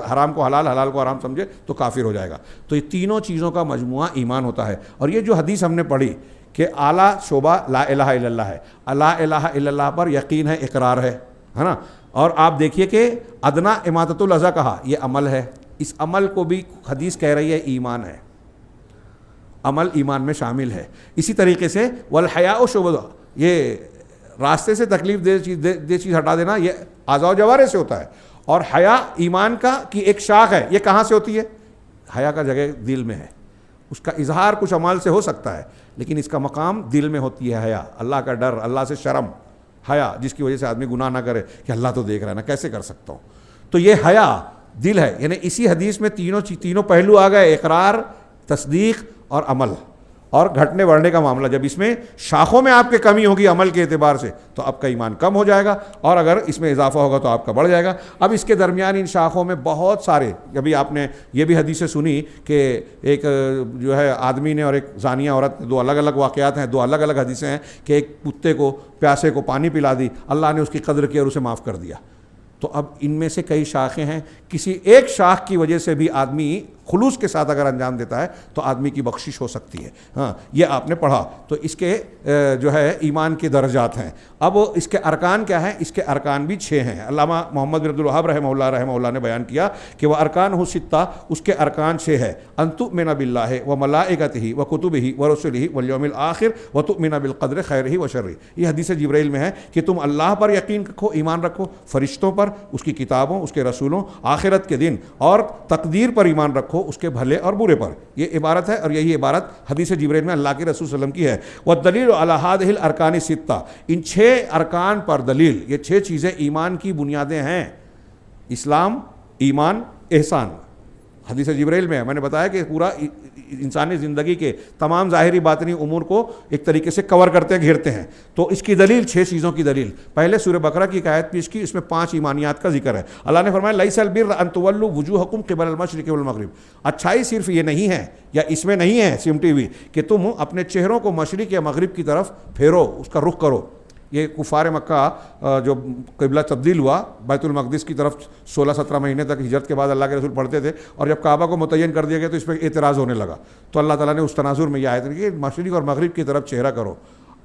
حرام کو حلال, حلال کو حرام سمجھے تو کافر ہو جائے گا. تو یہ تینوں چیزوں کا مجموعہ ایمان ہوتا ہے. اور یہ جو حدیث ہم نے پڑھی کہ اعلیٰ شعبہ لا الہ الا اللہ ہے, لا الہ الا اللہ پر یقین ہے, اقرار ہے نا. اور آپ دیکھیے کہ ادنا اماطۃ الاذی کہا, یہ عمل ہے. اس عمل کو بھی حدیث کہہ رہی ہے ایمان ہے, عمل ایمان میں شامل ہے. اسی طریقے سے والحیاء شعبۃ, یہ راستے سے تکلیف دہ چیز ہٹا دینا, یہ اعضاء و جوارح سے ہوتا ہے. اور حیا ایمان کا کی ایک شاخ ہے. یہ کہاں سے ہوتی ہے؟ حیا کا جگہ دل میں ہے. اس کا اظہار کچھ عمل سے ہو سکتا ہے لیکن اس کا مقام دل میں ہوتی ہے. حیا, اللہ کا ڈر, اللہ سے شرم, حیا جس کی وجہ سے آدمی گناہ نہ کرے کہ اللہ تو دیکھ رہا ہے نا, کیسے کر سکتا ہوں. تو یہ حیا دل ہے. یعنی اسی حدیث میں تینوں پہلو آ گئے, اقرار, تصدیق اور عمل. اور گھٹنے بڑھنے کا معاملہ, جب اس میں شاخوں میں آپ کے کمی ہوگی عمل کے اعتبار سے تو آپ کا ایمان کم ہو جائے گا, اور اگر اس میں اضافہ ہوگا تو آپ کا بڑھ جائے گا. اب اس کے درمیان ان شاخوں میں بہت سارے, ابھی آپ نے یہ بھی حدیثیں سنی کہ ایک جو ہے آدمی نے اور ایک زانیہ عورت, دو الگ الگ واقعات ہیں, دو الگ الگ حدیثیں ہیں کہ ایک کتے کو, پیاسے کو پانی پلا دی, اللہ نے اس کی قدر کی اور اسے معاف کر دیا. تو اب ان میں سے کئی شاخیں ہیں, کسی ایک شاخ کی وجہ سے بھی آدمی خلوص کے ساتھ اگر انجام دیتا ہے تو آدمی کی بخشش ہو سکتی ہے. ہاں, یہ آپ نے پڑھا. تو اس کے جو ہے ایمان کے درجات ہیں. اب اس کے ارکان کیا ہیں؟ اس کے ارکان بھی 6 ہیں. علامہ محمد بن عبد الوہاب رحمہ اللہ نے بیان کیا کہ وہ ارکان ہو 6, اس کے ارکان 6 ہے. ان تؤمن باللہ و ملائکتہ و کتبہ و رسلہ والیوم الآخر و تؤمن بالقدر خیرہ و شرہ. یہ حدیث جبرائیل میں ہے کہ تم اللہ پر یقین رکھو, ایمان رکھو, فرشتوں پر, اس کی کتابوں, اس کے رسولوں, آخرت کے دن, اور تقدیر پر ایمان رکھو, اس کے بھلے اور برے پر. یہ عبارت ہے, اور یہی عبارت حدیث جبرائیل میں اللہ کے رسول صلی اللہ علیہ وسلم کی ہے. والدلیل علی هذه الارکان 6, ان 6 ارکان پر دلیل. یہ 6 چیزیں ایمان کی بنیادیں ہیں, اسلام, ایمان, احسان. حدیث جبرائیل میں ہے, میں نے بتایا کہ پورا انسانی زندگی کے تمام ظاہری باطنی امور کو ایک طریقے سے کور کرتے ہیں, گھیرتے ہیں. تو اس کی دلیل 6 چیزوں کی دلیل. پہلے سورہ بقرہ کی ایک آیت پیش کی, اس میں 5 ایمانیات کا ذکر ہے. اللہ نے فرمایا لیس البر ان تولوا وجوہکم قبل المشرق والمغرب. اچھائی صرف یہ نہیں ہے, یا اس میں نہیں ہے سمٹی ہوئی, کہ تم اپنے چہروں کو مشرق یا مغرب کی طرف پھیرو, اس کا رخ کرو. یہ کفار مکہ جو قبلہ تبدیل ہوا بیت المقدس کی طرف 16-17 مہینے تک ہجرت کے بعد اللہ کے رسول پڑھتے تھے, اور جب کعبہ کو متعین کر دیا گیا تو اس پہ اعتراض ہونے لگا. تو اللہ تعالیٰ نے اس تناظر میں یہ آیت کہ مشرق اور مغرب کی طرف چہرہ کرو.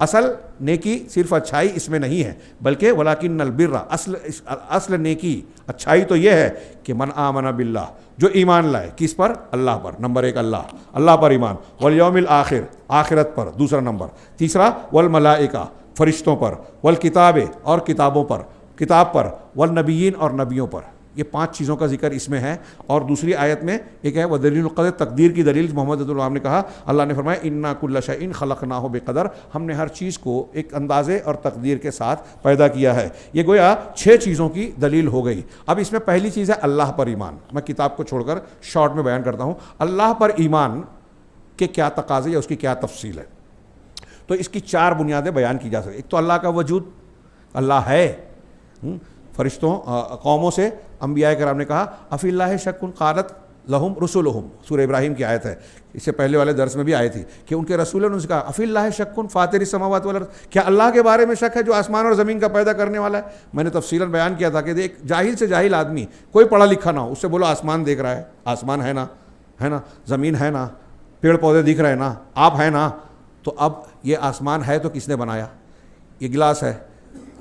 اصل نیکی صرف اچھائی اس میں نہیں ہے, بلکہ ولاکن البر, اصل نیکی اچھائی تو یہ ہے کہ من آمن باللہ, جو ایمان لائے. کس پر؟ اللہ پر. نمبر 1 اللہ پر ایمان. والیوم الآخر, آخرت پر دوسرا نمبر. تیسرا والملائکہ, فرشتوں پر. والکتاب, اور کتابوں پر, کتاب پر. والنبیین, اور نبیوں پر. یہ 5 چیزوں کا ذکر اس میں ہے. اور دوسری آیت میں ایک ہے ودلیل القدر, تقدیر کی دلیل. محمد رسول اللہ نے کہا, اللہ نے فرمایا انا کل شیء خلقناہ بقدر, ہم نے ہر چیز کو ایک اندازے اور تقدیر کے ساتھ پیدا کیا ہے. یہ گویا 6 چیزوں کی دلیل ہو گئی. اب اس میں پہلی چیز ہے اللہ پر ایمان. میں کتاب کو چھوڑ کر شارٹ میں بیان کرتا ہوں. اللہ پر ایمان کے کیا تقاضے یا اس کی کیا تفصیل ہے. تو اس کی 4 بنیادیں بیان کی جا سکتی. ایک تو اللہ کا وجود, اللہ ہے. فرشتوں, قوموں سے انبیاء کرام نے کہا افی اللہ شک قالت لہم رسولہم, سورہ ابراہیم کی آیت ہے, اس سے پہلے والے درس میں بھی آئی تھی کہ ان کے رسولوں نے کہا افی اللہ شک فاطر السماوات والارض, کیا اللہ کے بارے میں شک ہے جو آسمان اور زمین کا پیدا کرنے والا ہے. میں نے تفصیلاً بیان کیا تھا کہ ایک جاہل سے جاہل آدمی, کوئی پڑھا لکھا نہ ہو, اس سے بولو آسمان دیکھ رہا ہے, آسمان ہے نا, زمین ہے نا, پیڑ پودے دکھ رہے ہیں نا, آپ ہیں نا, تو اب یہ آسمان ہے تو کس نے بنایا؟ یہ گلاس ہے,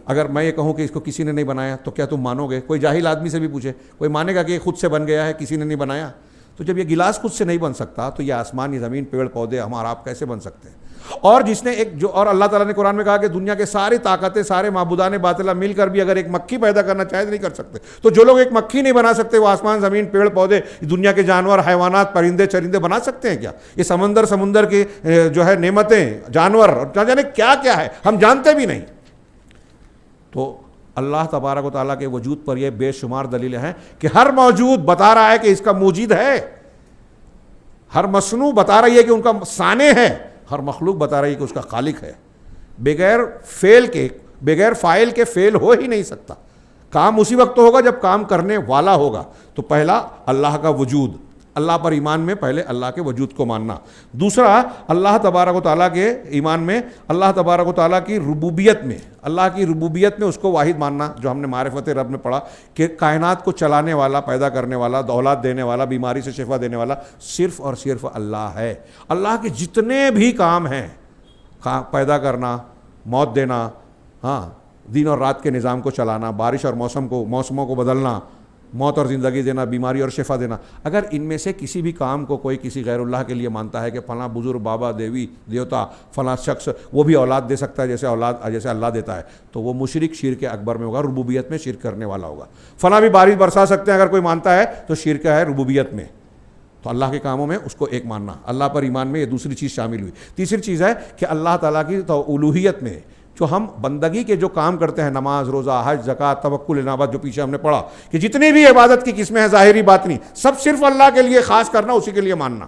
اگر میں یہ کہوں کہ اس کو کسی نے نہیں بنایا تو کیا تم مانو گے؟ کوئی جاہل آدمی سے بھی پوچھے, کوئی مانے گا کہ یہ خود سے بن گیا ہے, کسی نے نہیں بنایا؟ تو جب یہ گلاس خود سے نہیں بن سکتا تو یہ آسمان, یہ زمین, پیڑ پودے, ہمارا آپ کیسے بن سکتے ہیں؟ اور جس نے ایک جو, اور اللہ تعالیٰ نے قرآن میں کہا کہ دنیا کے ساری طاقتیں, سارے معبودان باطلہ مل کر بھی اگر ایک مکھی پیدا کرنا چاہے تو نہیں کر سکتے. تو جو لوگ ایک مکھی نہیں بنا سکتے, وہ آسمان, زمین, پیڑ پودے, دنیا کے جانور, حیوانات, پرندے چرندے بنا سکتے ہیں کیا؟ یہ سمندر کی جو ہے نعمتیں, جانور, اور نہ جانے کیا کیا ہے, ہم جانتے بھی نہیں. تو اللہ تبارک و تعالیٰ کے وجود پر یہ بے شمار دلیلیں ہیں کہ ہر موجود بتا رہا ہے کہ اس کا موجد ہے, ہر مصنوع بتا رہی ہے کہ ان کا صانع ہے, ہر مخلوق بتا رہی ہے کہ اس کا خالق ہے. بغیر فاعل کے فعل ہو ہی نہیں سکتا. کام اسی وقت ہوگا جب کام کرنے والا ہوگا. تو پہلا اللہ کا وجود, اللہ پر ایمان میں پہلے اللہ کے وجود کو ماننا. دوسرا اللہ تبارک و تعالیٰ کے ایمان میں اللہ تبارک و تعالیٰ کی ربوبیت میں, اللہ کی ربوبیت میں اس کو واحد ماننا, جو ہم نے معرفت رب میں پڑھا کہ کائنات کو چلانے والا, پیدا کرنے والا, اولاد دینے والا, بیماری سے شفا دینے والا صرف اور صرف اللہ ہے. اللہ کے جتنے بھی کام ہیں, پیدا کرنا, موت دینا, ہاں دن اور رات کے نظام کو چلانا, بارش اور موسموں کو بدلنا, موت اور زندگی دینا, بیماری اور شفا دینا, اگر ان میں سے کسی بھی کام کو کوئی کسی غیر اللہ کے لیے مانتا ہے کہ فلاں بزرگ, بابا, دیوی, دیوتا, فلاں شخص وہ بھی اولاد دے سکتا ہے جیسے اللہ دیتا ہے, تو وہ مشرک شرک اکبر میں ہوگا, ربوبیت میں شرک کرنے والا ہوگا. فلاں بھی بارش برسا سکتے ہیں اگر کوئی مانتا ہے تو شرک ہے ربوبیت میں. تو اللہ کے کاموں میں اس کو ایک ماننا, اللہ پر ایمان میں یہ دوسری چیز شامل ہوئی. تیسری چیز ہے کہ اللہ تعالیٰ کی الوہیت میں جو ہم بندگی کے جو کام کرتے ہیں, نماز, روزہ, حج, زکوٰۃ, توکل, انابت, جو پیچھے ہم نے پڑھا کہ جتنی بھی عبادت کی قسمیں ہیں ظاہری باطنی, سب صرف اللہ کے لیے خاص کرنا, اسی کے لیے ماننا.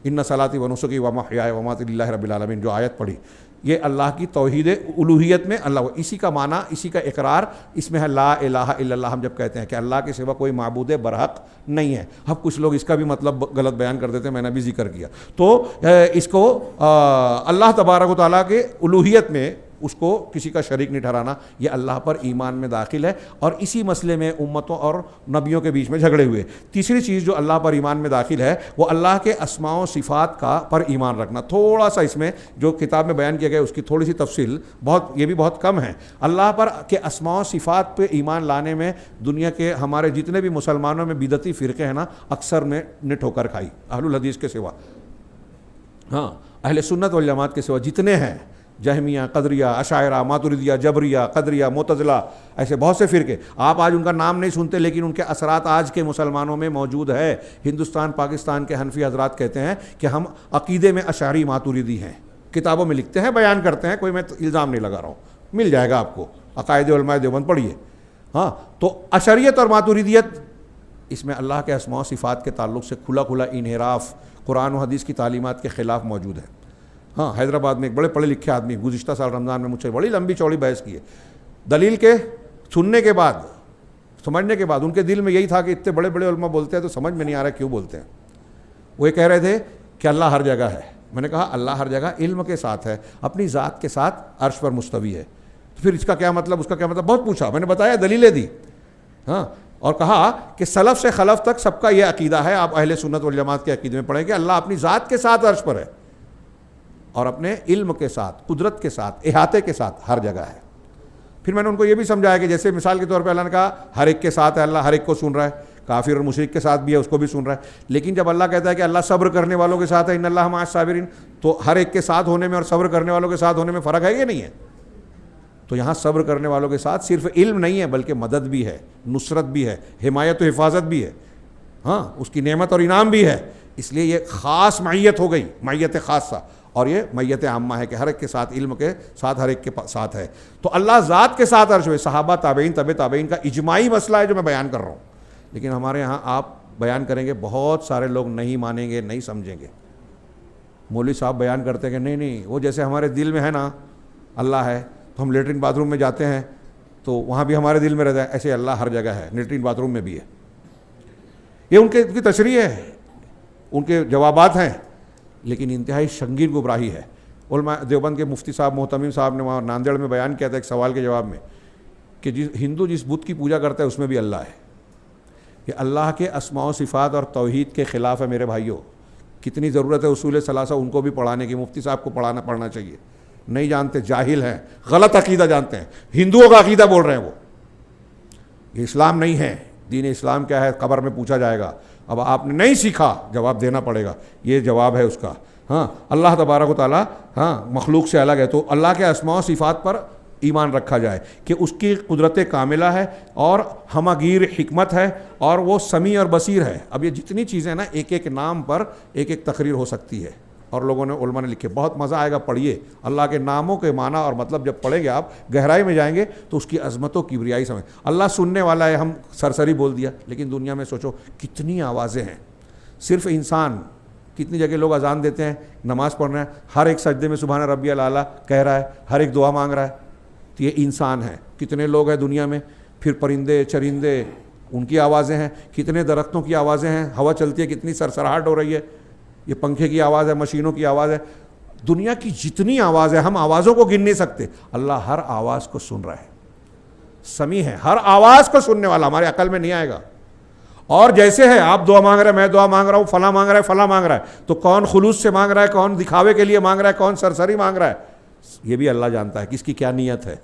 ان صلاتی و نسکی و محیای و مماتی للہ رب العالمین, جو آیت پڑھی, یہ اللہ کی توحید الوہیت میں اللہ, اسی کا معنی, اسی کا اقرار اس میں ہے لا الہ الا اللہ. ہم جب کہتے ہیں کہ اللہ کے سوا کوئی معبود برحق نہیں ہے, اب کچھ لوگ اس کا بھی مطلب غلط بیان کر دیتے ہیں, میں نے بھی ذکر کیا. تو اس کو اللہ تبارک و تعالیٰ کے الوہیت میں اس کو کسی کا شریک نہیں ٹھہرانا, یہ اللہ پر ایمان میں داخل ہے, اور اسی مسئلے میں امتوں اور نبیوں کے بیچ میں جھگڑے ہوئے. تیسری چیز جو اللہ پر ایمان میں داخل ہے وہ اللہ کے اسماء و صفات کا پر ایمان رکھنا. تھوڑا سا اس میں جو کتاب میں بیان کیا گیا اس کی تھوڑی سی تفصیل یہ بھی بہت کم ہے. اللہ پر کے اسماء و صفات پہ ایمان لانے میں دنیا کے ہمارے جتنے بھی مسلمانوں میں بدعتی فرقے ہیں نا, اکثر نے ٹھوکر کھائی, اہل الحدیث کے سوا, ہاں اہل سنت والجماعت کے سوا جتنے ہیں, جہمیہ, قدریہ, اشاعرہ, ماتریدیہ, جبریہ, قدریہ, معتزلہ, ایسے بہت سے فرقے, آپ آج ان کا نام نہیں سنتے لیکن ان کے اثرات آج کے مسلمانوں میں موجود ہے. ہندوستان پاکستان کے حنفی حضرات کہتے ہیں کہ ہم عقیدے میں اشعری ماتریدی ہیں, کتابوں میں لکھتے ہیں, بیان کرتے ہیں, کوئی میں الزام نہیں لگا رہا ہوں, مل جائے گا آپ کو, عقائد علماء دیوبند پڑھیے. ہاں تو اشعریت اور ماتریدیت, اس میں اللہ کے اسماء و صفات کے تعلق سے کھلا انحراف قرآن و حدیث کی تعلیمات کے خلاف موجود ہے. ہاں حیدرآباد میں ایک بڑے پڑھے لکھے آدمی گزشتہ سال رمضان میں مجھ سے بڑی لمبی چوڑی بحث کی ہے, دلیل کے سننے کے بعد, سمجھنے کے بعد ان کے دل میں یہی تھا کہ اتنے بڑے بڑے علماء بولتے ہیں تو سمجھ میں نہیں آ رہا کیوں بولتے ہیں. وہ یہ کہہ رہے تھے کہ اللہ ہر جگہ ہے. میں نے کہا اللہ ہر جگہ علم کے ساتھ ہے, اپنی ذات کے ساتھ عرش پر مستوی ہے, تو پھر اس کا کیا مطلب, اس کا کیا مطلب, بہت پوچھا, میں نے بتایا, دلیلیں دی. ہاں اور کہا کہ سلف سے خلف تک سب کا یہ عقیدہ ہے, آپ اہل سنت والجماعت کے عقیدے میں پڑھیں کہ اللہ اپنی ذات کے ساتھ عرش پر ہے اور اپنے علم کے ساتھ, قدرت کے ساتھ, احاطے کے ساتھ ہر جگہ ہے. پھر میں نے ان کو یہ بھی سمجھایا کہ جیسے مثال کے طور پہ اللہ نے کہا ہر ایک کے ساتھ ہے, اللہ ہر ایک کو سن رہا ہے, کافر اور مشرک کے ساتھ بھی ہے, اس کو بھی سن رہا ہے. لیکن جب اللہ کہتا ہے کہ اللہ صبر کرنے والوں کے ساتھ ہے, ان اللہ مع الصابرین, تو ہر ایک کے ساتھ ہونے میں اور صبر کرنے والوں کے ساتھ ہونے میں فرق ہے کہ نہیں ہے؟ تو یہاں صبر کرنے والوں کے ساتھ صرف علم نہیں ہے بلکہ مدد بھی ہے, نصرت بھی ہے, حمایت و حفاظت بھی ہے, ہاں اس کی نعمت اور انعام بھی ہے. اس لیے یہ خاص معیت ہو گئی, معیت خاصہ, اور یہ میت عامہ ہے کہ ہر ایک کے ساتھ, علم کے ساتھ ہر ایک کے ساتھ ہے. تو اللہ ذات کے ساتھ عرش ہے. صحابہ, تابعین, تبع تابعین کا اجماعی مسئلہ ہے جو میں بیان کر رہا ہوں, لیکن ہمارے یہاں آپ بیان کریں گے, بہت سارے لوگ نہیں مانیں گے, نہیں سمجھیں گے. مولوی صاحب بیان کرتے ہیں کہ نہیں وہ جیسے ہمارے دل میں ہے نا اللہ ہے, تو ہم لیٹرین باتھ روم میں جاتے ہیں تو وہاں بھی ہمارے دل میں رہتا ہے, ایسے اللہ ہر جگہ ہے, لیٹرین باتھ روم میں بھی ہے. یہ ان کی تشریح ہے, ان کے جوابات ہیں, لیکن انتہائی سنگین گمراہی ہے. علماء دیوبند کے مفتی صاحب محتمیم صاحب نے وہاں ناندیڑ میں بیان کیا تھا ایک سوال کے جواب میں کہ ہندو جس بت کی پوجا کرتا ہے اس میں بھی اللہ ہے. یہ اللہ کے اسماء و صفات اور توحید کے خلاف ہے میرے بھائیوں. کتنی ضرورت ہے اصول ثلاثہ ان کو بھی پڑھانے کی, مفتی صاحب کو پڑھنا چاہیے. نہیں جانتے, جاہل ہیں, غلط عقیدہ جانتے ہیں, ہندوؤں کا عقیدہ بول رہے ہیں وہ. یہ اسلام نہیں ہے. دین اسلام کیا ہے قبر میں پوچھا جائے گا. اب آپ نے نہیں سیکھا, جواب دینا پڑے گا, یہ جواب ہے اس کا. ہاں اللہ تبارک و تعالیٰ ہاں مخلوق سے الگ ہے, تو اللہ کے اسماء و صفات پر ایمان رکھا جائے کہ اس کی قدرت کاملہ ہے اور ہمہ گیر حکمت ہے اور وہ سمیع اور بصیر ہے. اب یہ جتنی چیزیں نا ایک ایک نام پر ایک ایک تقریر ہو سکتی ہے, اور لوگوں نے علماء نے لکھے, بہت مزہ آئے گا, پڑھیے. اللہ کے ناموں کے معنی اور مطلب جب پڑھیں گے آپ, گہرائی میں جائیں گے تو اس کی عظمت و کبریائی سمجھ. اللہ سننے والا ہے, ہم سرسری بول دیا, لیکن دنیا میں سوچو کتنی آوازیں ہیں. صرف انسان, کتنی جگہ لوگ اذان دیتے ہیں, نماز پڑھ رہے ہیں, ہر ایک سجدے میں سبحان ربی الاعلیٰ کہہ رہا ہے, ہر ایک دعا مانگ رہا ہے. تو یہ انسان ہے. کتنے لوگ ہیں دنیا میں, پھر پرندے چرندے, ان کی آوازیں ہیں، کتنے درختوں کی آوازیں ہیں، ہوا چلتی ہے کتنی سرسراہٹ ہو رہی ہے، یہ پنکھے کی آواز ہے، مشینوں کی آواز ہے، دنیا کی جتنی آواز ہے ہم آوازوں کو گن نہیں سکتے، اللہ ہر آواز کو سن رہا ہے، سمیع ہے، ہر آواز کو سننے والا، ہمارے عقل میں نہیں آئے گا۔ اور جیسے ہے آپ دعا مانگ رہے ہیں، میں دعا مانگ رہا ہوں، فلاں مانگ رہا ہے، فلاں مانگ رہا ہے، تو کون خلوص سے مانگ رہا ہے، کون دکھاوے کے لیے مانگ رہا ہے، کون سرسری مانگ رہا ہے، یہ بھی اللہ جانتا ہے کس کی کیا نیت ہے۔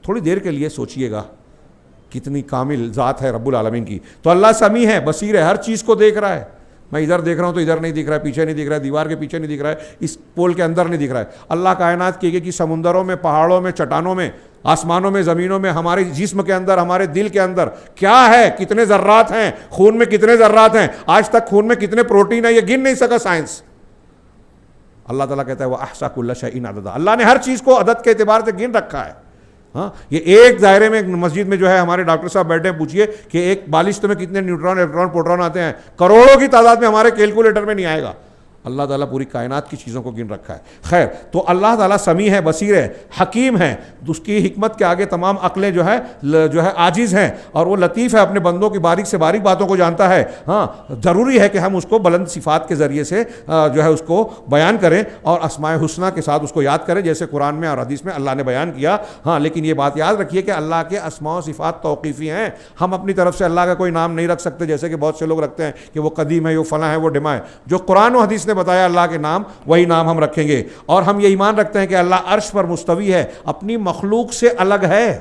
تھوڑی دیر کے لیے سوچئے گا کتنی کامل ذات ہے رب العالمین کی۔ تو اللہ سمیع ہے، بصیر ہے، ہر چیز کو دیکھ رہا ہے۔ میں ادھر دیکھ رہا ہوں تو ادھر نہیں دکھ رہا ہے، پیچھے نہیں دکھ رہا ہے، دیوار کے پیچھے نہیں دکھ رہا ہے، اس پول کے اندر نہیں دکھ رہا ہے۔ اللہ کائنات کی کہ سمندروں میں، پہاڑوں میں، چٹانوں میں، آسمانوں میں، زمینوں میں، ہمارے جسم کے اندر، ہمارے دل کے اندر کیا ہے، کتنے ذرات ہیں، خون میں کتنے ذرات ہیں، آج تک خون میں کتنے پروٹین ہیں، یہ گن نہیں سکا سائنس۔ اللہ تعالیٰ کہتا ہے وَأَحْصَىٰ كُلَّ شَيْءٍ عَدَدًا، اللہ نے ہر چیز کو عدد کے اعتبار سے گن رکھا ہے۔ ہاں، یہ ایک دائرے میں مسجد میں جو ہے ہمارے ڈاکٹر صاحب بیٹھے ہیں، پوچھئے کہ ایک بالشت میں کتنے نیوٹران، الیکٹران، پروٹون آتے ہیں، کروڑوں کی تعداد میں، ہمارے کیلکولیٹر میں نہیں آئے گا۔ اللہ تعالیٰ پوری کائنات کی چیزوں کو گن رکھا ہے۔ خیر، تو اللہ تعالیٰ سمیع ہے، بصیر ہے، حکیم ہے، اس کی حکمت کے آگے تمام عقلیں جو ہے عاجز ہیں، اور وہ لطیف ہے، اپنے بندوں کی باریک سے باریک باتوں کو جانتا ہے۔ ہاں، ضروری ہے کہ ہم اس کو بلند صفات کے ذریعے سے جو ہے اس کو بیان کریں اور اسماء حسنہ کے ساتھ اس کو یاد کریں، جیسے قرآن میں اور حدیث میں اللہ نے بیان کیا۔ ہاں، لیکن یہ بات یاد رکھیے کہ اللہ کے اسماء و صفات توقیفی ہیں، ہم اپنی طرف سے اللہ کا کوئی نام نہیں رکھ سکتے، جیسے کہ بہت سے لوگ رکھتے ہیں کہ وہ قدیم ہے، وہ فلاں ہے، وہ ڈما ہے۔ جو قرآن و حدیث نے بتایا اللہ کے نام، وہی نام ہم رکھیں گے۔ اور ہم یہ ایمان رکھتے ہیں کہ اللہ عرش پر مستوی ہے، اپنی مخلوق سے الگ ہے،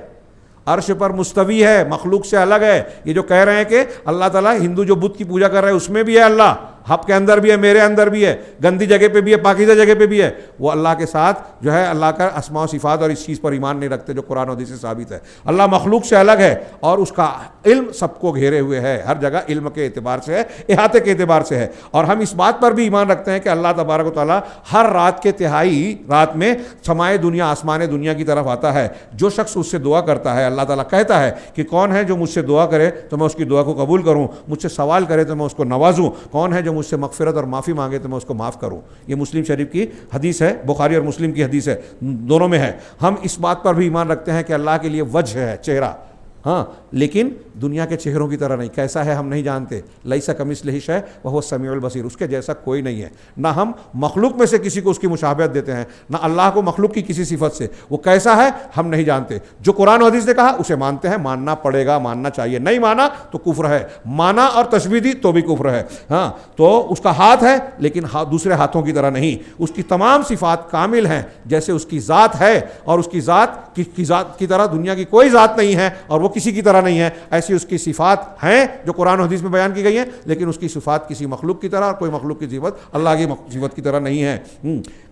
عرش پر مستوی ہے، مخلوق سے الگ ہے۔ یہ جو کہہ رہے ہیں کہ اللہ تعالیٰ، ہندو جو بت کی پوجا کر رہے ہیں اس میں بھی ہے اللہ، ہب کے اندر بھی ہے، میرے اندر بھی ہے، گندی جگہ پہ بھی ہے، پاکیزہ جگہ پہ بھی ہے، وہ اللہ کے ساتھ جو ہے اللہ کا اسماء و صفات اور اس چیز پر ایمان نہیں رکھتے جو قرآن و حدیث سے ثابت ہے۔ اللہ مخلوق سے الگ ہے اور اس کا علم سب کو گھیرے ہوئے ہے، ہر جگہ علم کے اعتبار سے ہے، احاطے کے اعتبار سے ہے۔ اور ہم اس بات پر بھی ایمان رکھتے ہیں کہ اللہ تبارک و تعالیٰ ہر رات کے تہائی رات میں سمائے دنیا، آسمان دنیا کی طرف آتا ہے۔ جو شخص اس سے دعا کرتا ہے، اللہ تعالیٰ کہتا ہے کہ کون ہے جو مجھ سے دعا کرے تو میں اس کی دعا کو قبول کروں، مجھ سے سوال کرے تو میں اس کو نوازوں، کون ہے جو مجھ سے مغفرت اور معافی مانگے تو میں اس کو معاف کروں۔ یہ مسلم شریف کی حدیث ہے، بخاری اور مسلم کی حدیث ہے، دونوں میں ہے۔ ہم اس بات پر بھی ایمان رکھتے ہیں کہ اللہ کے لیے وجہ ہے، چہرہ، ہاں، لیکن دنیا کے چہروں کی طرح نہیں، کیسا ہے ہم نہیں جانتے۔ لیس کمثلہ شیء وہو السمیع البصیر، اس کے جیسا کوئی نہیں ہے۔ نہ ہم مخلوق میں سے کسی کو اس کی مشابہت دیتے ہیں، نہ اللہ کو مخلوق کی کسی صفت سے، وہ کیسا ہے ہم نہیں جانتے۔ جو قرآن و حدیث نے کہا اسے مانتے ہیں، ماننا پڑے گا، ماننا چاہیے، نہیں مانا تو کفر ہے، مانا اور تشبیہ دی تو بھی کفر ہے۔ ہاں، تو اس کا ہاتھ ہے لیکن دوسرے ہاتھوں کی طرح نہیں، اس کی تمام صفات کامل ہیں، جیسے اس کی ذات ہے، اور اس کی ذات کی ذات کی طرح دنیا کی کوئی ذات نہیں ہے اور وہ کسی کی طرح نہیں ہے، ایسی اس کی صفات ہیں جو قرآن و حدیث میں بیان کی گئی ہیں، لیکن اس کی صفات کسی مخلوق کی طرح اور کوئی مخلوق کی صفت اللہ کی صفت کی طرح نہیں ہے۔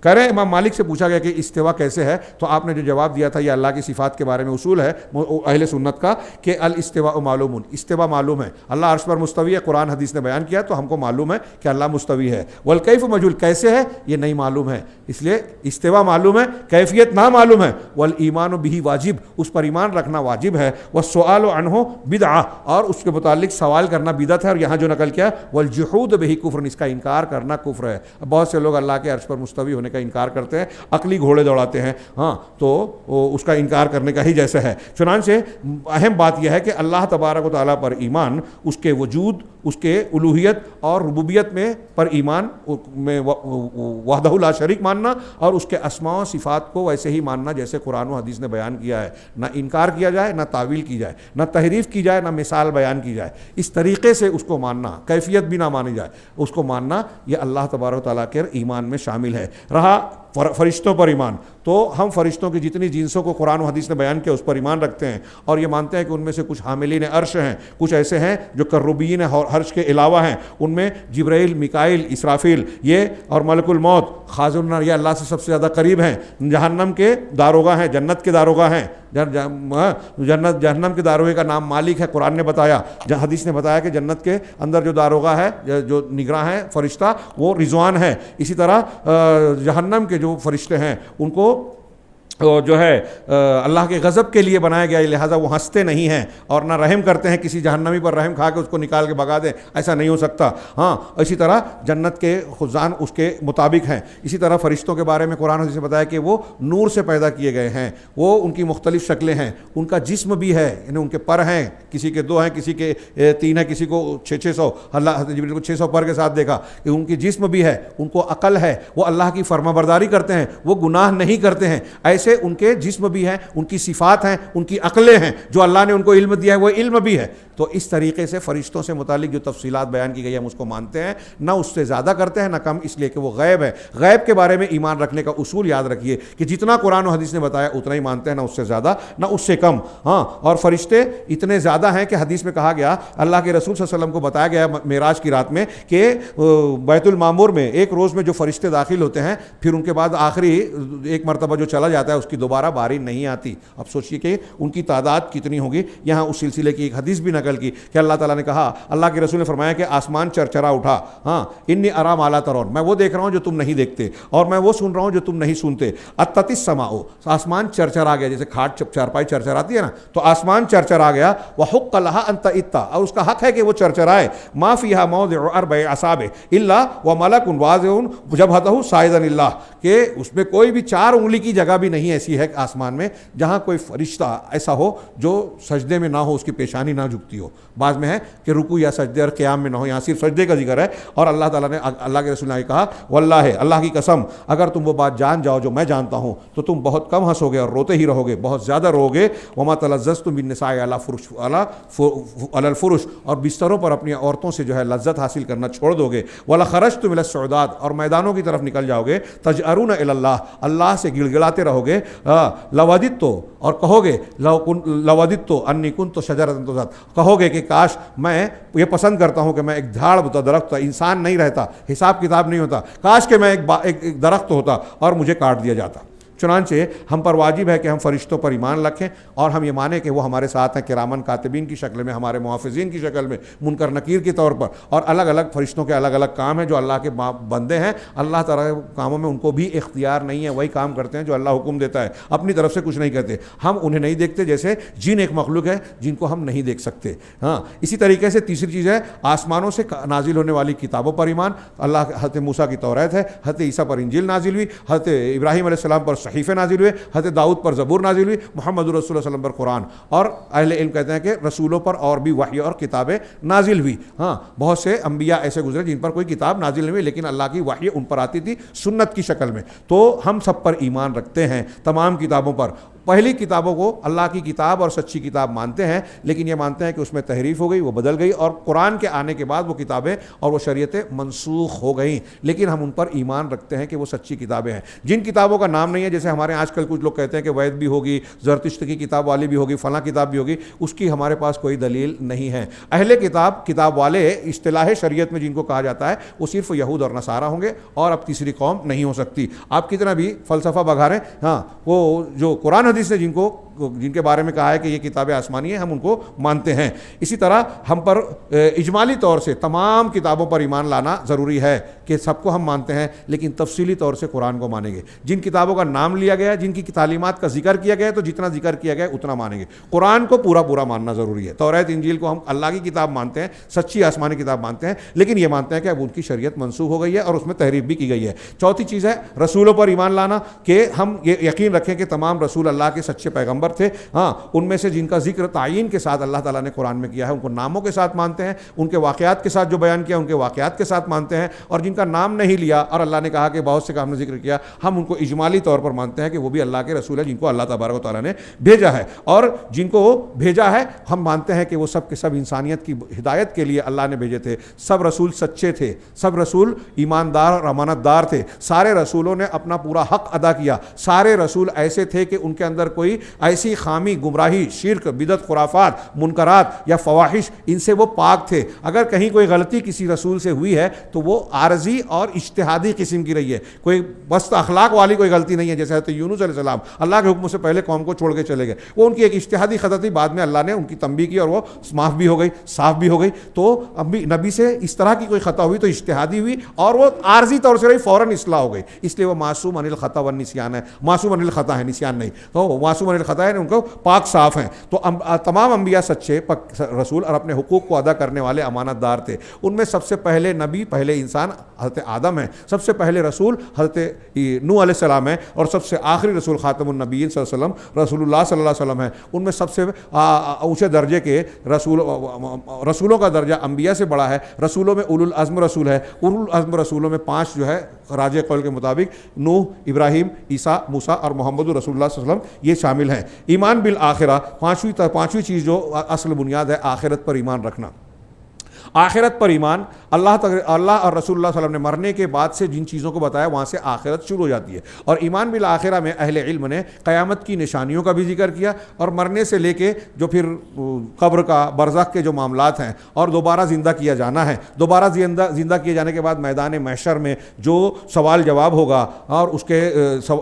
کہہ رہے ہیں امام مالک سے پوچھا گیا کہ استوا کیسے ہے، تو آپ نے جو جواب دیا تھا، یہ اللہ کی صفات کے بارے میں اصول ہے اہل سنت کا کہ الاستواء معلوم، استوا معلوم ہے، اللہ عرش پر مستوی ہے، قرآن حدیث نے بیان کیا تو ہم کو معلوم ہے کہ اللہ مستوی ہے۔ والکیف مجہول، کیسے ہے یہ نہیں معلوم ہے، اس لیے استوا معلوم ہے، کیفیت نہ معلوم ہے۔ والایمان بہ واجب، اس پر ایمان رکھنا واجب ہے۔ والسؤال عنہ بدعہ، اور اس کے متعلق سوال کرنا بدعت ہے، اور یہاں جو نقل کیا والجحود بہ کفر، اس کا انکار کرنا کفر ہے۔ بہت سے لوگ اللہ کے عرش پر مستوی ہونے کا انکار کرتے ہیں، عقلی گھوڑے دوڑاتے ہیں، ہاں، تو اس کا انکار کرنے کا ہی جیسا ہے۔ چنانچہ اہم بات یہ ہے کہ اللہ تبارک و تعالیٰ پر ایمان، اس کے وجود، اس کے الوہیت اور ربوبیت میں پر ایمان میں وحدہ لا شریک ماننا، اور اس کے اسماء و صفات کو ویسے ہی ماننا جیسے قرآن و حدیث نے بیان کیا ہے، نہ انکار کیا جائے، نہ تعویل کی جائے، نہ تحریف کی جائے، نہ مثال بیان کی جائے، اس طریقے سے اس کو ماننا، کیفیت بھی نہ مانی جائے، اس کو ماننا، یہ اللہ تبارک و تعالیٰ کے ایمان میں شامل ہے۔ رہا فرشتوں پر ایمان، تو ہم فرشتوں کی جتنی جنسوں کو قرآن و حدیث نے بیان کیا اس پر ایمان رکھتے ہیں، اور یہ مانتے ہیں کہ ان میں سے کچھ حاملین عرش ہیں، کچھ ایسے ہیں جو کروبین عرش کے علاوہ ہیں، ان میں جبرائیل، میکائیل، اسرافیل، یہ اور ملک الموت، خازن النار، یہ اللہ سے سب سے زیادہ قریب ہیں، جہنم کے داروغہ ہیں، جنت کے داروغہ ہیں، جہنم کے داروغے کا نام مالک ہے، قرآن نے بتایا، حدیث نے بتایا کہ جنت کے اندر جو داروغہ ہے، جو نگراں ہے فرشتہ، وہ رضوان ہے۔ اسی طرح جہنم کے جو فرشتے ہیں ان کو جو ہے اللہ کے غضب کے لیے بنایا گیا ہے، لہٰذا وہ ہنستے نہیں ہیں اور نہ رحم کرتے ہیں، کسی جہنمی پر رحم کھا کے اس کو نکال کے بھگا دیں، ایسا نہیں ہو سکتا. ہاں اسی طرح جنت کے خزان اس کے مطابق ہیں. اسی طرح فرشتوں کے بارے میں قرآن حدیث سے بتایا کہ وہ نور سے پیدا کیے گئے ہیں، وہ ان کی مختلف شکلیں ہیں، ان کا جسم بھی ہے، یعنی ان کے پر ہیں، کسی کے 2 ہیں، کسی کے 3 ہیں، کسی کو 600. اللہ حضرت جبریل کو 600 پر کے ساتھ دیکھا کہ ان کی جسم بھی ہے، ان کو عقل ہے، وہ اللہ کی فرما برداری کرتے ہیں، وہ گناہ نہیں کرتے ہیں. ایسے ان کے جسم بھی ہیں، ان کی صفات ہیں، ان کی عقلیں ہیں، جو اللہ نے ان کو علم دیا ہے وہ علم بھی ہے. تو اس طریقے سے فرشتوں سے متعلق جو تفصیلات بیان کی گئی ہے ہم اس کو مانتے ہیں، نہ اس سے زیادہ کرتے ہیں نہ کم، اس لیے کہ وہ غیب ہے. غیب کے بارے میں ایمان رکھنے کا اصول یاد رکھیے کہ جتنا قرآن و حدیث نے بتایا اتنا ہی مانتے ہیں، نہ اس سے زیادہ نہ اس سے کم. ہاں اور فرشتے اتنے زیادہ ہیں کہ حدیث میں کہا گیا، اللہ کے رسول صلی اللہ علیہ وسلم کو بتایا گیا معراج کی رات میں کہ بیت المعمور میں ایک روز میں جو فرشتے داخل ہوتے ہیں، پھر ان کے بعد آخری ایک مرتبہ جو چلا جاتا ہے اس کی دوبارہ باری نہیں آتی. اب سوچئے کہ ان کی تعداد کتنی ہوگی. یہاں اس سلسلے کی ایک حدیث بھی نقل کی کہ اللہ تعالیٰ نے کہا، اللہ کے رسول نے فرمایا کہ آسمان چرچرا اٹھا، ہاں انی ارا ما لا ترون، میں وہ دیکھ رہا ہوں جو تم نہیں دیکھتے، اور میں وہ سن رہا ہوں جو تم نہیں سنتے. اتت السماء، آسمان چرچرا گیا، جیسے کھاٹ چارپائی چرچراتی ہے نا، تو آسمان چرچرا گیا. وحق لها ان تئتا، اور اس کا حق ہے کہ وہ چرچرائے. ما فیہا موضع 4 اصابع الا وملک واضع جبهته ساجدا للہ، کہ اس میں کوئی بھی 4 انگلی کی جگہ بھی نہیں ایسی ہے آسمان میں جہاں کوئی فرشتہ ایسا ہو جو سجدے میں نہ ہو، اس کی پیشانی نہ جھکتی ہو. بعض میں ہے کہ رکوع یا سجدے اور قیام میں نہ ہو، یہاں صرف سجدے کا ذکر ہے. اور اللہ تعالیٰ نے، اللہ کے رسول نے کہا، واللہ، اللہ کی قسم، اگر تم وہ بات جان جاؤ جو میں جانتا ہوں تو تم بہت کم ہنسو گے اور روتے ہی رہو گے، بہت زیادہ رو گے. وما تلذذتم بالنساء علی الفرش، اور بستروں پر اپنی عورتوں سے جو ہے لذت حاصل کرنا چھوڑ دو گے. ولخرجتم الی الصعودات، اور میدانوں کی طرف نکل جاؤ گے. تجأرون الی اللہ، اللہ سے گڑ گڑاتے رہو گے. لوددت، اور کہو گے لوددت انی کنت شجرۃ تزاد، کہو گے کہ کاش میں یہ پسند کرتا ہوں کہ میں ایک جھاڑ ہوتا، درخت ہوتا، انسان نہیں رہتا، حساب کتاب نہیں ہوتا، کاش کہ میں ایک درخت ہوتا اور مجھے کاٹ دیا جاتا. چنانچہ ہم پر واجب ہے کہ ہم فرشتوں پر ایمان رکھیں اور ہم یہ مانیں کہ وہ ہمارے ساتھ ہیں، کرامن کاتبین کی شکل میں، ہمارے محافظین کی شکل میں، منکر نکیر کے طور پر. اور الگ الگ فرشتوں کے الگ الگ کام ہیں جو اللہ کے بندے ہیں. اللہ تعالیٰ کے کاموں میں ان کو بھی اختیار نہیں ہے، وہی کام کرتے ہیں جو اللہ حکم دیتا ہے، اپنی طرف سے کچھ نہیں کرتے. ہم انہیں نہیں دیکھتے، جیسے جن ایک مخلوق ہے جن کو ہم نہیں دیکھ سکتے. ہاں اسی طریقے سے تیسری چیز ہے آسمانوں سے نازل ہونے والی کتابوں پر ایمان. اللہ، حضرت موسیٰ کی توریت ہے، حضرت عیسیٰ پر انجیل نازل ہوئی، حضرت ابراہیم علیہ السلام پر صحیفے نازل ہوئے، حضرت داؤد پر زبور نازل ہوئی، محمد رسول اللہ صلی اللہ علیہ وسلم پر قرآن. اور اہل علم کہتے ہیں کہ رسولوں پر اور بھی وحی اور کتابیں نازل ہوئی. ہاں بہت سے انبیاء ایسے گزرے جن پر کوئی کتاب نازل نہیں ہوئی، لیکن اللہ کی وحی ان پر آتی تھی سنت کی شکل میں. تو ہم سب پر ایمان رکھتے ہیں، تمام کتابوں پر. پہلی کتابوں کو اللہ کی کتاب اور سچی کتاب مانتے ہیں، لیکن یہ مانتے ہیں کہ اس میں تحریف ہو گئی، وہ بدل گئی، اور قرآن کے آنے کے بعد وہ کتابیں اور وہ شریعتیں منسوخ ہو گئیں. لیکن ہم ان پر ایمان رکھتے ہیں کہ وہ سچی کتابیں ہیں. جن کتابوں کا نام نہیں ہے، جیسے ہمارے آج کل کچھ لوگ کہتے ہیں کہ وید بھی ہوگی، زرتشت کی کتاب والی بھی ہوگی، فلاں کتاب بھی ہوگی، اس کی ہمارے پاس کوئی دلیل نہیں ہے. اہل کتاب والے اصطلاح شریعت میں جن کو کہا جاتا ہے وہ صرف یہود اور نصارہ ہوں گے، اور اب تیسری قوم نہیں ہو سکتی. آپ کتنا بھی فلسفہ بگاریں، ہاں وہ جو قرآن حدیث نے جن کے بارے میں کہا ہے کہ یہ کتابیں آسمانی ہیں، ہم ان کو مانتے ہیں. اسی طرح ہم پر اجمالی طور سے تمام کتابوں پر ایمان لانا ضروری ہے کہ سب کو ہم مانتے ہیں، لیکن تفصیلی طور سے قرآن کو مانیں گے. جن کتابوں کا نام لیا گیا، جن کی تعلیمات کا ذکر کیا گیا، تو جتنا ذکر کیا گیا اتنا مانیں گے. قرآن کو پورا ماننا ضروری ہے. توریت انجیل کو ہم اللہ کی کتاب مانتے ہیں، سچی آسمانی کتاب مانتے ہیں، لیکن یہ مانتے ہیں کہ اب ان کی شریعت منسوخ ہو گئی ہے اور اس میں تحریف بھی کی گئی ہے. چوتھی چیز ہے رسولوں پر ایمان لانا، کہ ہم یہ یقین رکھیں کہ تمام رسول اللہ کے سچے پیغمبر تھے. ہاں ان میں سے جن کا ذکر تعین کے ساتھ اللہ تعالیٰ نے قرآن میں کیا ہے، ان کو ناموں کے ساتھ مانتے ہیں، ان کے واقعات کے ساتھ جو بیان کیا ان کے واقعات کے ساتھ مانتے ہیں. اور جن کا نام نہیں لیا اور اللہ نے کہا کہ بہت سے کام نے ذکر کیا، ہم ان کو اجمالی طور پر مانتے ہیں کہ وہ بھی اللہ کے رسول ہیں جن کو اللہ تبارک و تعالیٰ نے بھیجا ہے. اور جن کو بھیجا ہے ہم مانتے ہیں کہ وہ سب کے سب انسانیت کی ہدایت کے لیے اللہ نے بھیجے تھے. سب رسول سچے تھے، سب رسول ایماندار اور امانت دار تھے. سارے رسولوں نے اپنا پورا حق ادا کیا. سارے رسول ایسے تھے کہ ان کے اندر کوئی ایسی خامی، گمراہی، شرک، بدعت، خرافات، منکرات یا فواحش، ان سے وہ پاک تھے. اگر کہیں کوئی غلطی کسی رسول سے ہوئی ہے تو وہ عارضی عارضی اور اجتہادی قسم کی رہی ہے، کوئی بس اخلاق والی کوئی غلطی نہیں ہے، جیسے حضرت یونس علیہ السلام اللہ کے حکم سے پہلے قوم کو چھوڑ کے چلے گئے، وہ ان کی ایک اجتہادی خطا تھی، بعد میں اللہ نے ان کی تنبیہ کی اور وہ معاف بھی ہو گئی، صاف بھی ہو گئی۔ تو نبی سے اس طرح کی کوئی خطا ہوئی تو اجتہادی ہوئی اور وہ عارضی طور سے رہی، فوراً اصلاح ہو گئی، اس لیے وہ معصوم عن الخطا والنسیان ہے، معصوم عن الخطا ہے، نسیان نہیں، تو معصوم عن الخطا ہے، ان کو پاک صاف ہیں۔ تو تمام انبیاء سچے رسول اور اپنے حقوق کو ادا کرنے والے امانت دار تھے۔ ان میں سب سے پہلے نبی، پہلے انسان حضرت آدم ہیں، سب سے پہلے رسول حضرت نوح علیہ السلام ہیں، اور سب سے آخری رسول خاتم النبیین صلی اللہ علیہ وسلم رسول اللہ صلی اللہ علیہ وسلم ہیں۔ ان میں سب سے اونچے درجے کے رسولوں کا درجہ انبیاء سے بڑا ہے۔ رسولوں میں اولو العزم رسول ہے، اولو العزم رسولوں میں 5 جو ہے راجع قول کے مطابق نوح، ابراہیم، عیسیٰ، موسیٰ اور محمد رسول اللہ صلی اللہ علیہ وسلم یہ شامل ہیں۔ ایمان بالآخرہ، پانچویں چیز جو اصل بنیاد ہے، آخرت پر ایمان رکھنا۔ آخرت پر ایمان، اللہ اور رسول اللہ صلی اللہ علیہ وسلم نے مرنے کے بعد سے جن چیزوں کو بتایا وہاں سے آخرت شروع ہو جاتی ہے، اور ایمان بالآخرہ میں اہل علم نے قیامت کی نشانیوں کا بھی ذکر کیا، اور مرنے سے لے کے جو پھر قبر کا، برزخ کے جو معاملات ہیں، اور دوبارہ زندہ کیا جانا ہے، دوبارہ زندہ کیے جانے کے بعد میدان محشر میں جو سوال جواب ہوگا، اور اس کے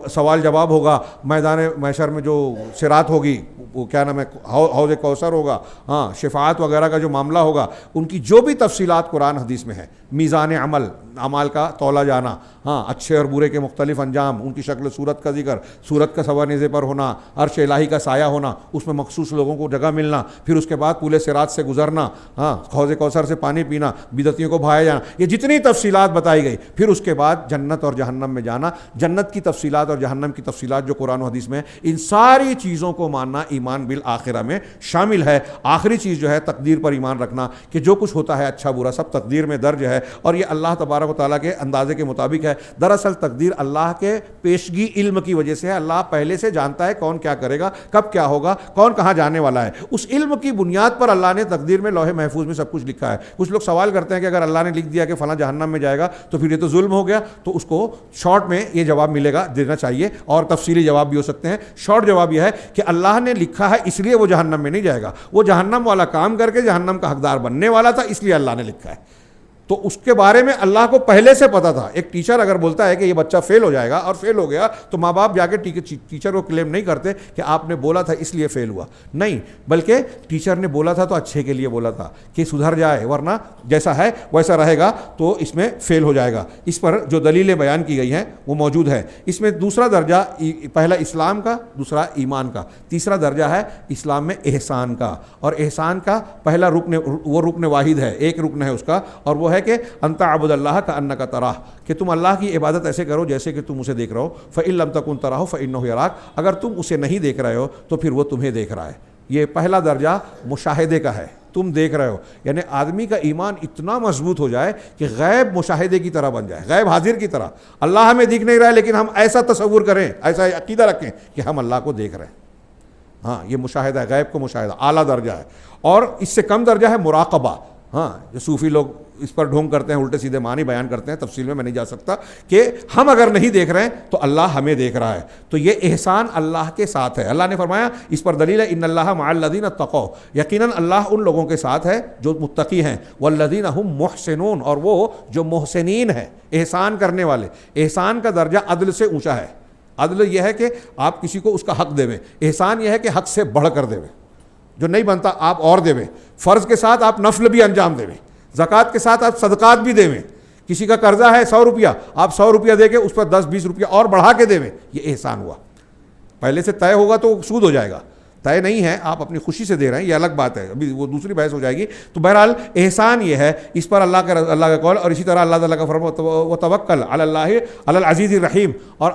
سوال جواب ہوگا، میدان محشر میں جو صراط ہوگی، وہ کیا نام ہے، حوض کوثر ہوگا، ہاں شفاعت وغیرہ کا جو معاملہ ہوگا، ان کی جو بھی تفصیلات قرآن حدیث میں ہے، میزان اعمال کا تولا جانا، ہاں اچھے اور برے کے مختلف انجام، ان کی شکل صورت کا ذکر، صورت کا سوا نیزے پر ہونا، عرش الہی کا سایہ ہونا، اس میں مخصوص لوگوں کو جگہ ملنا، پھر اس کے بعد پورے صراط سے گزرنا، ہاں حوض کوثر سے پانی پینا، بدعتیوں کو بھایا جانا، یہ جتنی تفصیلات بتائی گئی، پھر اس کے بعد جنت اور جہنم میں جانا، جنت کی تفصیلات اور جہنم کی تفصیلات جو قرآن و حدیث میں ہیں، ان ساری چیزوں کو ماننا ایمان بالآخرہ میں شامل ہے۔ آخری چیز جو ہے تقدیر پر ایمان رکھنا، کہ جو کچھ ہوتا ہے اچھا برا سب تقدیر میں درج ہے، اور یہ اللہ تبارک و تعالیٰ کے اندازے کے مطابق ہے۔ دراصل تقدیر اللہ کے پیشگی علم کی وجہ سے ہے، اللہ پہلے سے جانتا ہے کون کیا کرے گا، کب کیا ہوگا، کون کہاں جانے والا ہے، اس علم کی بنیاد پر اللہ نے تقدیر میں لوح محفوظ میں سب کچھ لکھا ہے۔ کچھ لوگ سوال کرتے ہیں کہ اگر اللہ نے لکھ دیا کہ فلاں جہنم میں جائے گا تو پھر یہ تو ظلم ہو گیا، تو اس کو شارٹ میں یہ جواب ملے گا، دینا چاہیے، اور تفصیلی جواب بھی ہو سکتے ہیں۔ شارٹ جواب یہ ہے کہ اللہ نے لکھا ہے اس لیے وہ جہنم میں نہیں جائے گا، وہ جہنم والا کام کر کے جہنم کا حقدار بننے والا تھا، اس لیے اللہ نے لکھا ہے، تو اس کے بارے میں اللہ کو پہلے سے پتا تھا۔ ایک ٹیچر اگر بولتا ہے کہ یہ بچہ فیل ہو جائے گا اور فیل ہو گیا، تو ماں باپ جا کے ٹیچر کو کلیم نہیں کرتے کہ آپ نے بولا تھا اس لیے فیل ہوا، نہیں، بلکہ ٹیچر نے بولا تھا تو اچھے کے لیے بولا تھا کہ سدھر جائے، ورنہ جیسا ہے ویسا رہے گا تو اس میں فیل ہو جائے گا۔ اس پر جو دلیلیں بیان کی گئی ہیں وہ موجود ہے۔ اس میں دوسرا درجہ، پہلا اسلام کا، دوسرا ایمان کا، تیسرا درجہ ہے اسلام میں احسان کا، اور احسان کا پہلا رکن وہ رکن واحد ہے، ایک رکن ہے اس کا، اور وہ ہے کہ انت عبد اللہ کأنک تراہ، کہ تم اللہ کی عبادت ایسے کرو جیسے کہ تم اسے دیکھ رہے ہو، فإن لم تکن تراہ فإنہ یراک، اگر تم اسے نہیں دیکھ رہے ہو تو پھر وہ تمہیں دیکھ رہا ہے۔ یہ پہلا درجہ مشاہدے کا ہے، تم دیکھ رہے ہو، یعنی آدمی کا ایمان اتنا مضبوط ہو جائے کہ غیب مشاہدے کی طرح بن جائے، غیب حاضر کی طرح، اللہ ہمیں دکھ نہیں رہا ہے لیکن ہم ایسا تصور کریں، ایسا عقیدہ رکھیں کہ ہم اللہ کو دیکھ رہے ہیں۔ ہاں یہ مشاہدہ ہے، غیب کو مشاہدہ اعلیٰ درجہ ہے۔ اور اس سے کم درجہ ہے مراقبہ، ہاں جو صوفی لوگ اس پر ڈھونگ کرتے ہیں، الٹے سیدھے معنی بیان کرتے ہیں، تفصیل میں نہیں جا سکتا، کہ ہم اگر نہیں دیکھ رہے ہیں تو اللہ ہمیں دیکھ رہا ہے، تو یہ احسان اللہ کے ساتھ ہے۔ اللہ نے فرمایا، اس پر دلیل ہے، ان اللہ مع الذین اتقوا، یقیناً اللہ ان لوگوں کے ساتھ ہے جو متقی ہیں، والذین هم محسنون، اور وہ جو محسنین ہیں، احسان کرنے والے۔ احسان کا درجہ عدل سے اونچا ہے۔ عدل یہ ہے کہ آپ کسی کو اس کا حق دے، احسان یہ ہے کہ حق سے بڑھ کر دے، جو نہیں بنتا آپ اور دے، فرض کے ساتھ آپ نفل بھی انجام دے، زکوٰۃ کے ساتھ آپ صدقات بھی دیں، کسی کا قرضہ ہے 100 روپیہ، آپ 100 روپیہ دے کے اس پر 10-20 روپیہ اور بڑھا کے دیں، یہ احسان ہوا۔ پہلے سے طے ہوگا تو سود ہو جائے گا، طے نہیں ہے، آپ اپنی خوشی سے دے رہے ہیں، یہ الگ بات ہے، ابھی وہ دوسری بحث ہو جائے گی۔ تو بہرحال احسان یہ ہے، اس پر اللہ کا قول، اور اسی طرح اللہ تعالیٰ کا فرمان، وتوکل علی اللہ علی العزیز الرحیم، اور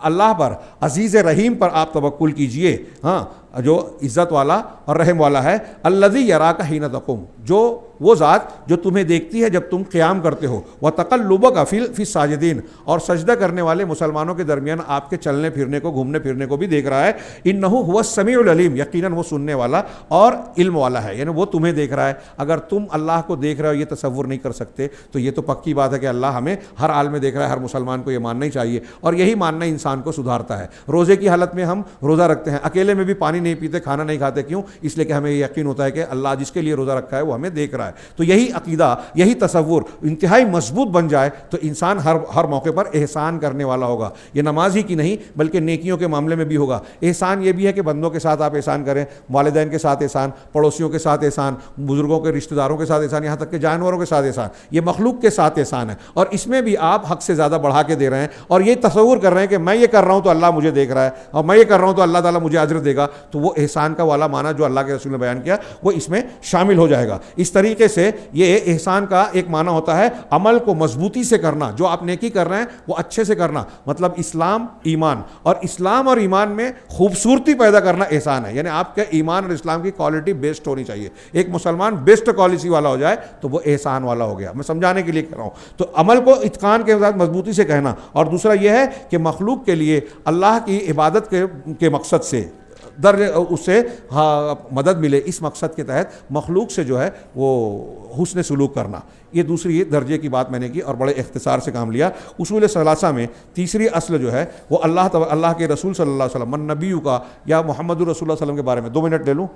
اللہ پر، عزیز رحیم پر آپ توکل کیجئے، ہاں جو عزت والا اور رحم والا ہے۔ الذی یراک حین تقوم، جو وہ ذات جو تمہیں دیکھتی ہے جب تم قیام کرتے ہو، وتقلبک فی الساجدین، اور سجدہ کرنے والے مسلمانوں کے درمیان آپ کے چلنے پھرنے کو، گھومنے پھرنے کو بھی دیکھ رہا ہے۔ انہ هو السمیع العلیم، یقیناً وہ سننے والا اور علم والا ہے، یعنی وہ تمہیں دیکھ رہا ہے۔ اگر تم اللہ کو دیکھ رہے ہو یہ تصور نہیں کر سکتے تو یہ تو پکی بات ہے کہ اللہ ہمیں ہر حال میں دیکھ رہا ہے۔ ہر مسلمان کو یہ ماننا ہی چاہیے، اور یہی ماننا انسان کو سدھارتا ہے۔ روزے کی حالت میں ہم روزہ رکھتے ہیں، اکیلے میں بھی پانی نہیں پیتے, کھانا نہیں کھاتے, کیوں؟ اس لیے کہ ہمیں یہ یقین ہوتا ہے کہ اللہ جس کے لیے روزہ رکھا ہے وہ ہمیں دیکھ رہا ہے. تو یہی عقیدہ, یہی تصور انتہائی مضبوط بن جائے تو انسان ہر موقع پر احسان کرنے والا ہوگا. یہ نماز ہی کی نہیں بلکہ نیکیوں کے معاملے میں بھی ہوگا. احسان یہ بھی ہے کہ بندوں کے ساتھ آپ احسان کریں, والدین کے ساتھ احسان, پڑوسیوں کے ساتھ احسان, بزرگوں کے رشتہ داروں کے ساتھ احسان, یہاں تک کہ جانوروں کے ساتھ احسان. یہ مخلوق کے ساتھ احسان ہے, اور اس میں بھی آپ حق سے زیادہ بڑھا کے دے رہے ہیں, اور یہ تصور کر رہے ہیں کہ میں یہ کر رہا ہوں تو اللہ مجھے دیکھ رہا ہے, اور میں یہ کر رہا ہوں تو اللہ تعالیٰ مجھے اجر دے گا. تو وہ احسان کا والا معنی جو اللہ کے رسول نے بیان کیا وہ اس میں شامل ہو جائے گا. اس طریقے سے یہ احسان کا ایک معنی ہوتا ہے عمل کو مضبوطی سے کرنا, جو آپ نیکی کر رہے ہیں وہ اچھے سے کرنا, مطلب اسلام ایمان, اور اسلام اور ایمان میں خوبصورتی پیدا کرنا احسان ہے. یعنی آپ کے ایمان اور اسلام کی کوالٹی بیسٹ ہونی چاہیے. ایک مسلمان بیسٹ کوالٹی والا ہو جائے تو وہ احسان والا ہو گیا. میں سمجھانے کے لیے کہہ رہا ہوں. تو عمل کو اتقان کے ساتھ مضبوطی سے کہنا, اور دوسرا یہ ہے کہ مخلوق کے لیے اللہ کی عبادت کے مقصد سے اس سے مدد ملے, اس مقصد کے تحت مخلوق سے جو ہے وہ حسن سلوک کرنا. یہ دوسری درجے کی بات میں نے کی اور بڑے اختصار سے کام لیا. اصول ثلاثہ میں تیسری اصل جو ہے وہ اللہ کے رسول صلی اللہ علیہ وسلم, من نبیو کا یا محمد الرسول صلی اللہ علیہ وسلم کے بارے میں 2 منٹ لے لوں.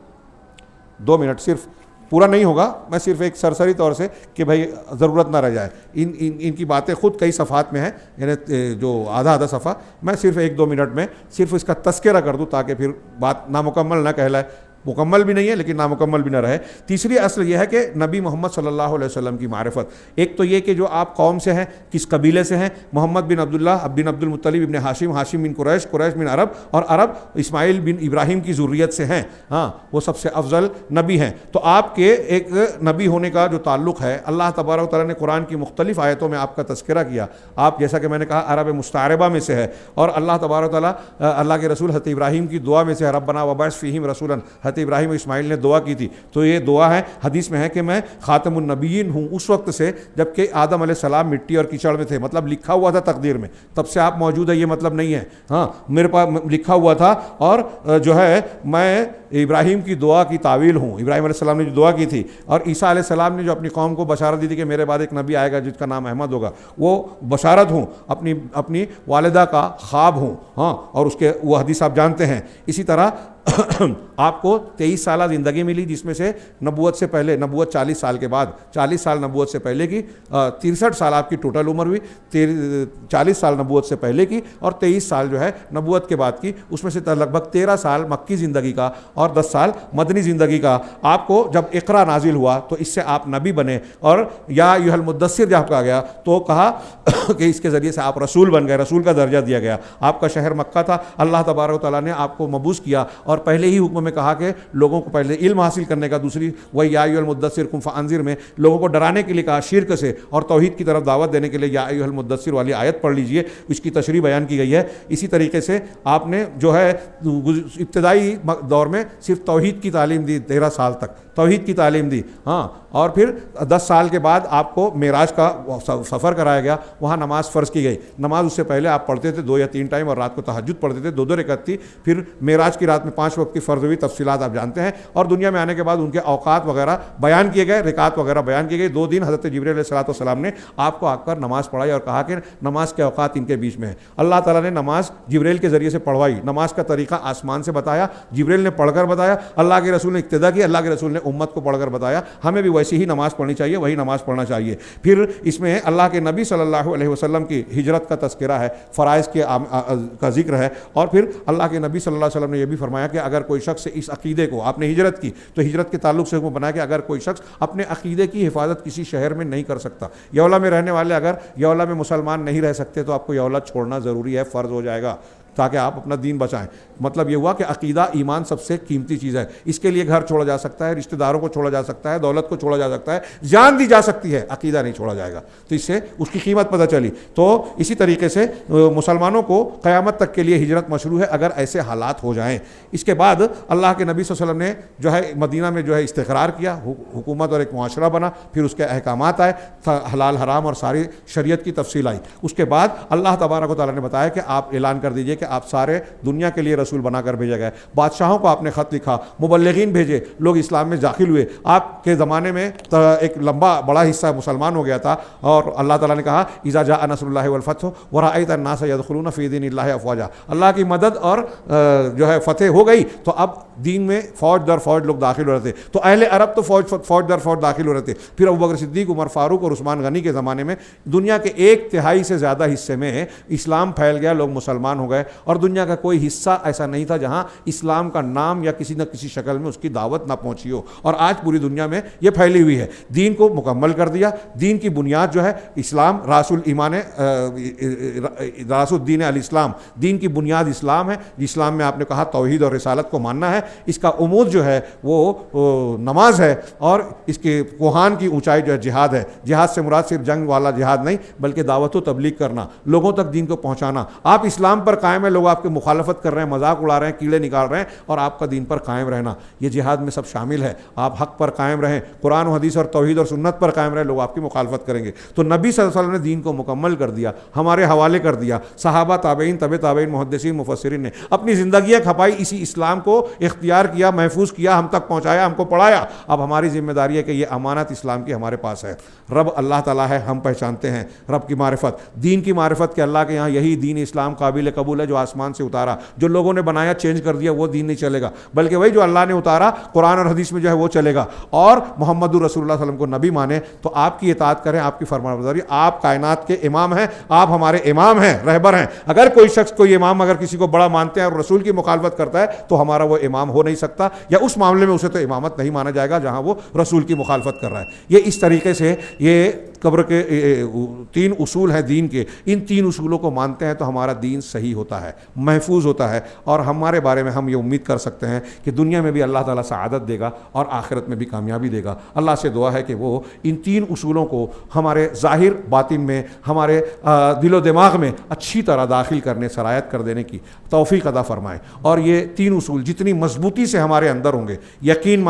2 منٹ صرف, پورا نہیں ہوگا, میں صرف ایک سرسری طور سے کہ بھائی ضرورت نہ رہ جائے. ان کی باتیں خود کئی صفحات میں ہیں, یعنی جو آدھا صفحہ, میں صرف 1-2 منٹ میں صرف اس کا تذکرہ کر دوں تاکہ پھر بات نامکمل نہ کہلائے. مکمل بھی نہیں ہے لیکن نامکمل بھی نہ رہے. تیسری اصل یہ ہے کہ نبی محمد صلی اللہ علیہ وسلم کی معرفت. ایک تو یہ کہ جو آپ قوم سے ہیں, کس قبیلے سے ہیں, محمد بن عبداللہ بن عبد المطلب ابن ہاشم, ہاشم بن قریش, قریش بن عرب, اور عرب اسماعیل بن ابراہیم کی ذریت سے ہیں. ہاں, وہ سب سے افضل نبی ہیں. تو آپ کے ایک نبی ہونے کا جو تعلق ہے, اللہ تبارک و تعالیٰ نے قرآن کی مختلف آیتوں میں آپ کا تذکرہ کیا. آپ جیسا کہ میں نے کہا عرب مستعربہ میں سے ہے, اور اللہ تبارک و تعالیٰ اللہ کے رسول حضرت ابراہیم کی دعا میں سے ہے, ربنا وبعث فیہم رسولا. حضرت ابراہیم و اسماعیل نے دعا کی تھی. تو یہ دعا ہے, حدیث میں ہے کہ میں خاتم النبیین ہوں اس وقت سے جب کہ آدم علیہ السلام مٹی اور کیچڑ میں تھے. مطلب لکھا ہوا تھا تقدیر میں, تب سے آپ موجود ہے یہ مطلب نہیں ہے. ہاں, میرے پاس لکھا ہوا تھا, اور جو ہے میں ابراہیم کی دعا کی تعویل ہوں. ابراہیم علیہ السلام نے جو دعا کی تھی, اور عیسیٰ علیہ السلام نے جو اپنی قوم کو بشارت دی تھی کہ میرے بعد ایک نبی آئے گا جس کا نام احمد ہوگا, وہ بشارت ہوں, اپنی والدہ کا خواب ہوں. ہاں, اور اس کے وہ حدیث آپ جانتے ہیں. اسی طرح آپ کو 23 سالہ زندگی ملی, جس میں سے نبوت سے پہلے, نبوت 40 سال کے بعد, 40 سال نبوت سے پہلے کی, 63 سال آپ کی ٹوٹل عمر ہوئی, 40 سال نبوت سے پہلے کی اور 23 سال جو ہے نبوت کے بعد کی. اس میں سے لگ بھگ 13 سال مکی زندگی کا اور 10 سال مدنی زندگی کا. آپ کو جب اقرا نازل ہوا تو اس سے آپ نبی بنے, اور یا ایھا المدثر جب کہا گیا تو کہا کہ اس کے ذریعے سے آپ رسول بن گئے, رسول کا درجہ دیا گیا. آپ کا شہر مکہ تھا, اللہ تبارک و تعالیٰ نے آپ کو مبعوث کیا, اور پہلے ہی حکم میں کہا کہ لوگوں کو پہلے علم حاصل کرنے کا, دوسری وہی یا ایھا المدثر قم فانذر میں لوگوں کو ڈرانے کے لیے کہا شرک سے, اور توحید کی طرف دعوت دینے کے لیے یا ایھا المدثر والی آیت پڑھ لیجئے, اس کی تشریح بیان کی گئی ہے. اسی طریقے سے آپ نے جو ہے ابتدائی دور میں صرف توحید کی تعلیم دی, 13 سال تک توحید کی تعلیم دی. ہاں, اور پھر 10 سال کے بعد آپ کو معراج کا سفر کرایا گیا, وہاں نماز فرض کی گئی. نماز اس سے پہلے آپ پڑھتے تھے 2 یا 3 ٹائم, اور رات کو تہجد پڑھتے تھے 2 رکعت تھی. پھر معراج کی رات میں 5 وقت کی فرض ہوئی, تفصیلات آپ جانتے ہیں. اور دنیا میں آنے کے بعد ان کے اوقات وغیرہ بیان کیے گئے, رکعات وغیرہ بیان کیے گئے. 2 دن حضرت جبرائیل علیہ السلام نے آپ کو آ کر نماز پڑھائی اور کہا کہ نماز کے اوقات ان کے بیچ میں ہے. اللہ تعالیٰ نے نماز جبرائیل کے ذریعے سے پڑھوائی, نماز کا طریقہ آسمان سے بتایا, جبرائیل نے پڑھ کر بتایا, اللہ کے رسول نے اقتدا کی, اللہ کے رسول نے امت کو پڑھ کر بتایا. ہمیں بھی ویسی ہی نماز پڑھنی چاہیے, وہی نماز پڑھنا چاہیے. پھر اس میں اللہ کے نبی صلی اللہ علیہ وسلم کی ہجرت کا تذکرہ ہے, فرائض کا ذکر ہے. اور پھر اللہ کے نبی صلی اللہ علیہ وسلم نے یہ بھی فرمایا کہ اگر کوئی شخص اس عقیدے کو, آپ نے ہجرت کی تو ہجرت کے تعلق سے حکم بنایا کہ اگر کوئی شخص اپنے عقیدے کی حفاظت کسی شہر میں نہیں کر سکتا, یولا میں رہنے والے اگر یولا میں مسلمان نہیں رہ سکتے تو آپ کو یولا چھوڑنا ضروری ہے, فرض ہو جائے گا, تاکہ آپ اپنا دین بچائیں. مطلب یہ ہوا کہ عقیدہ ایمان سب سے قیمتی چیز ہے. اس کے لیے گھر چھوڑا جا سکتا ہے, رشتہ داروں کو چھوڑا جا سکتا ہے, دولت کو چھوڑا جا سکتا ہے, جان دی جا سکتی ہے, عقیدہ نہیں چھوڑا جائے گا. تو اس سے اس کی قیمت پتہ چلی. تو اسی طریقے سے مسلمانوں کو قیامت تک کے لیے ہجرت مشروع ہے اگر ایسے حالات ہو جائیں. اس کے بعد اللہ کے نبی صلی اللہ علیہ وسلم نے جو ہے مدینہ میں جو ہے استقرار کیا, حکومت اور ایک معاشرہ بنا, پھر اس کے احکامات آئے, حلال حرام اور ساری شریعت کی تفصیل آئی. اس کے بعد اللہ تبارک و تعالیٰ نے بتایا کہ آپ اعلان کر دیجئے کہ آپ سارے دنیا کے لیے رسول بنا کر بھیجا گیا. بادشاہوں کو آپ نے خط لکھا, مبلغین بھیجے, لوگ اسلام میں داخل ہوئے. آپ کے زمانے میں ایک لمبا بڑا حصہ مسلمان ہو گیا تھا, اور اللہ تعالیٰ نے کہا اذا جاء نصر اللہ والفتح ورأیت الناس يدخلون فی دین اللہ افواجا. اللہ کی مدد اور جو ہے فتح ہو گئی تو اب دین میں فوج در فوج لوگ داخل ہو رہے تھے. تو اہل عرب تو فوج در فوج داخل ہو رہے تھے. پھر ابوبکر صدیق, عمر فاروق اور عثمان غنی کے زمانے میں دنیا کے 1/3 سے زیادہ حصے میں اسلام پھیل گیا, لوگ مسلمان ہو گئے, اور دنیا کا کوئی حصہ ایسا نہیں تھا جہاں اسلام کا نام یا کسی نہ کسی شکل میں اس کی دعوت نہ پہنچی ہو. اور آج پوری دنیا میں یہ پھیلی ہوئی ہے. دین کو مکمل کر دیا. دین کی بنیاد جو ہے اسلام, راس الایمان, راس الدین الاسلام, دین کی بنیاد اسلام ہے. اسلام میں آپ نے کہا توحید اور رسالت کو ماننا ہے. اس کا عمود جو ہے وہ نماز ہے, اور اس کے کوہان کی اونچائی جو ہے جہاد ہے. جہاد سے مراد صرف جنگ والا جہاد نہیں, بلکہ دعوت و تبلیغ کرنا, لوگوں تک دین کو پہنچانا. آپ اسلام پر قائم ہیں, لوگ آپ کے مخالفت کر رہے ہیں, مذاق اڑا رہے ہیں, کیڑے نکال رہے ہیں, اور آپ کا دین پر قائم رہنا یہ جہاد میں سب شامل ہے. آپ حق پر قائم رہیں, قرآن و حدیث اور توحید اور سنت پر قائم رہیں, لوگ آپ کی مخالفت کریں گے. تو نبی صلی اللہ علیہ وسلم نے دین کو مکمل کر دیا, ہمارے حوالے کر دیا. صحابہ, تابعین, تابعین, محدثین, مفسرین نے اپنی زندگیاں کھپائی, اسی اسلام کو اختیار کیا, محفوظ کیا, ہم تک پہنچایا, ہم کو پڑھایا. اب ہماری ذمہ داری ہے کہ یہ امانت اسلام کی ہمارے پاس ہے. رب اللہ تعالیٰ ہے, ہم پہچانتے ہیں رب کی معرفت, دین کی معرفت کہ اللہ کے یہاں یہی دین اسلام قابل قبول ہے جو آسمان سے اتارا. جو لوگوں نے بنایا چینج کر دیا وہ دین نہیں چلے گا, بلکہ وہی جو اللہ نے اتارا قرآن اور حدیث میں جو ہے وہ چلے گا. اور محمد رسول اللہ صلی اللہ علیہ وسلم کو نبی مانے تو آپ کی اطاعت کریں, آپ کی فرمانبرداری. آپ کائنات کے امام ہیں, آپ ہمارے امام ہیں, رہبر ہیں. اگر کوئی شخص, کوئی امام اگر کسی کو بڑا مانتے ہیں اور رسول کی مخالفت کرتا ہے تو ہمارا وہ امام ہو نہیں سکتا, یا اس معاملے میں اسے تو امامت نہیں مانا جائے گا جہاں وہ رسول کی مخالفت کر رہا ہے. یہ اس طریقے سے یہ قبر کے 3 اصول ہیں دین کے. ان 3 اصولوں کو مانتے ہیں تو ہمارا دین صحیح ہوتا ہے, محفوظ ہوتا ہے, اور ہمارے بارے میں ہم یہ امید کر سکتے ہیں کہ دنیا میں بھی اللہ تعالیٰ سعادت دے گا اور آخرت میں بھی کامیابی دے گا. اللہ سے دعا ہے کہ وہ ان 3 اصولوں کو ہمارے ظاہر باطن میں, ہمارے دل و دماغ میں اچھی طرح داخل کرنے, سرایت کر دینے کی توفیق عطا فرمائے. اور یہ 3 اصول جتنی مضبوطی سے ہمارے اندر ہوں گے, یقین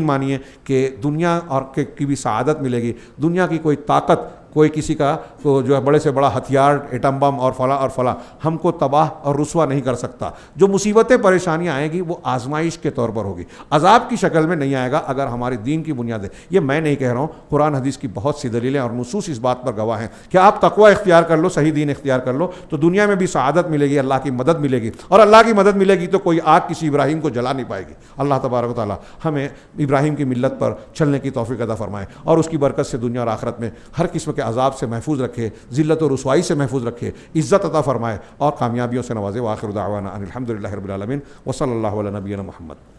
مانیے کہ دنیا اور کی بھی سعادت ملے گی. دنیا کی کوئی طاقت, کوئی کسی کا جو ہے بڑے سے بڑا ہتھیار, ایٹم بم اور فلاں ہم کو تباہ اور رسوا نہیں کر سکتا. جو مصیبتیں پریشانیاں آئیں گی وہ آزمائش کے طور پر ہوگی, عذاب کی شکل میں نہیں آئے گا اگر ہماری دین کی بنیاد ہے. یہ میں نہیں کہہ رہا ہوں, قرآن حدیث کی بہت سی دلیلیں اور نصوص اس بات پر گواہ ہیں کہ آپ تقوی اختیار کر لو, صحیح دین اختیار کر لو تو دنیا میں بھی سعادت ملے گی, اللہ کی مدد ملے گی. اور اللہ کی مدد ملے گی تو کوئی آگ کسی ابراہیم کو جلا نہیں پائے گی. اللہ تبارک و تعالیٰ ہمیں ابراہیم کی ملت پر چلنے کی توفیق عطا فرمائے, اور اس کی برکت سے دنیا اور آخرت میں ہر قسم کے عذاب سے محفوظ رکھے, ذلت و رسوائی سے محفوظ رکھے, عزت عطا فرمائے اور کامیابیوں سے نوازے. وآخر دعوانا ان الحمد للہ رب العالمین وصلی اللہ علی نبینا محمد.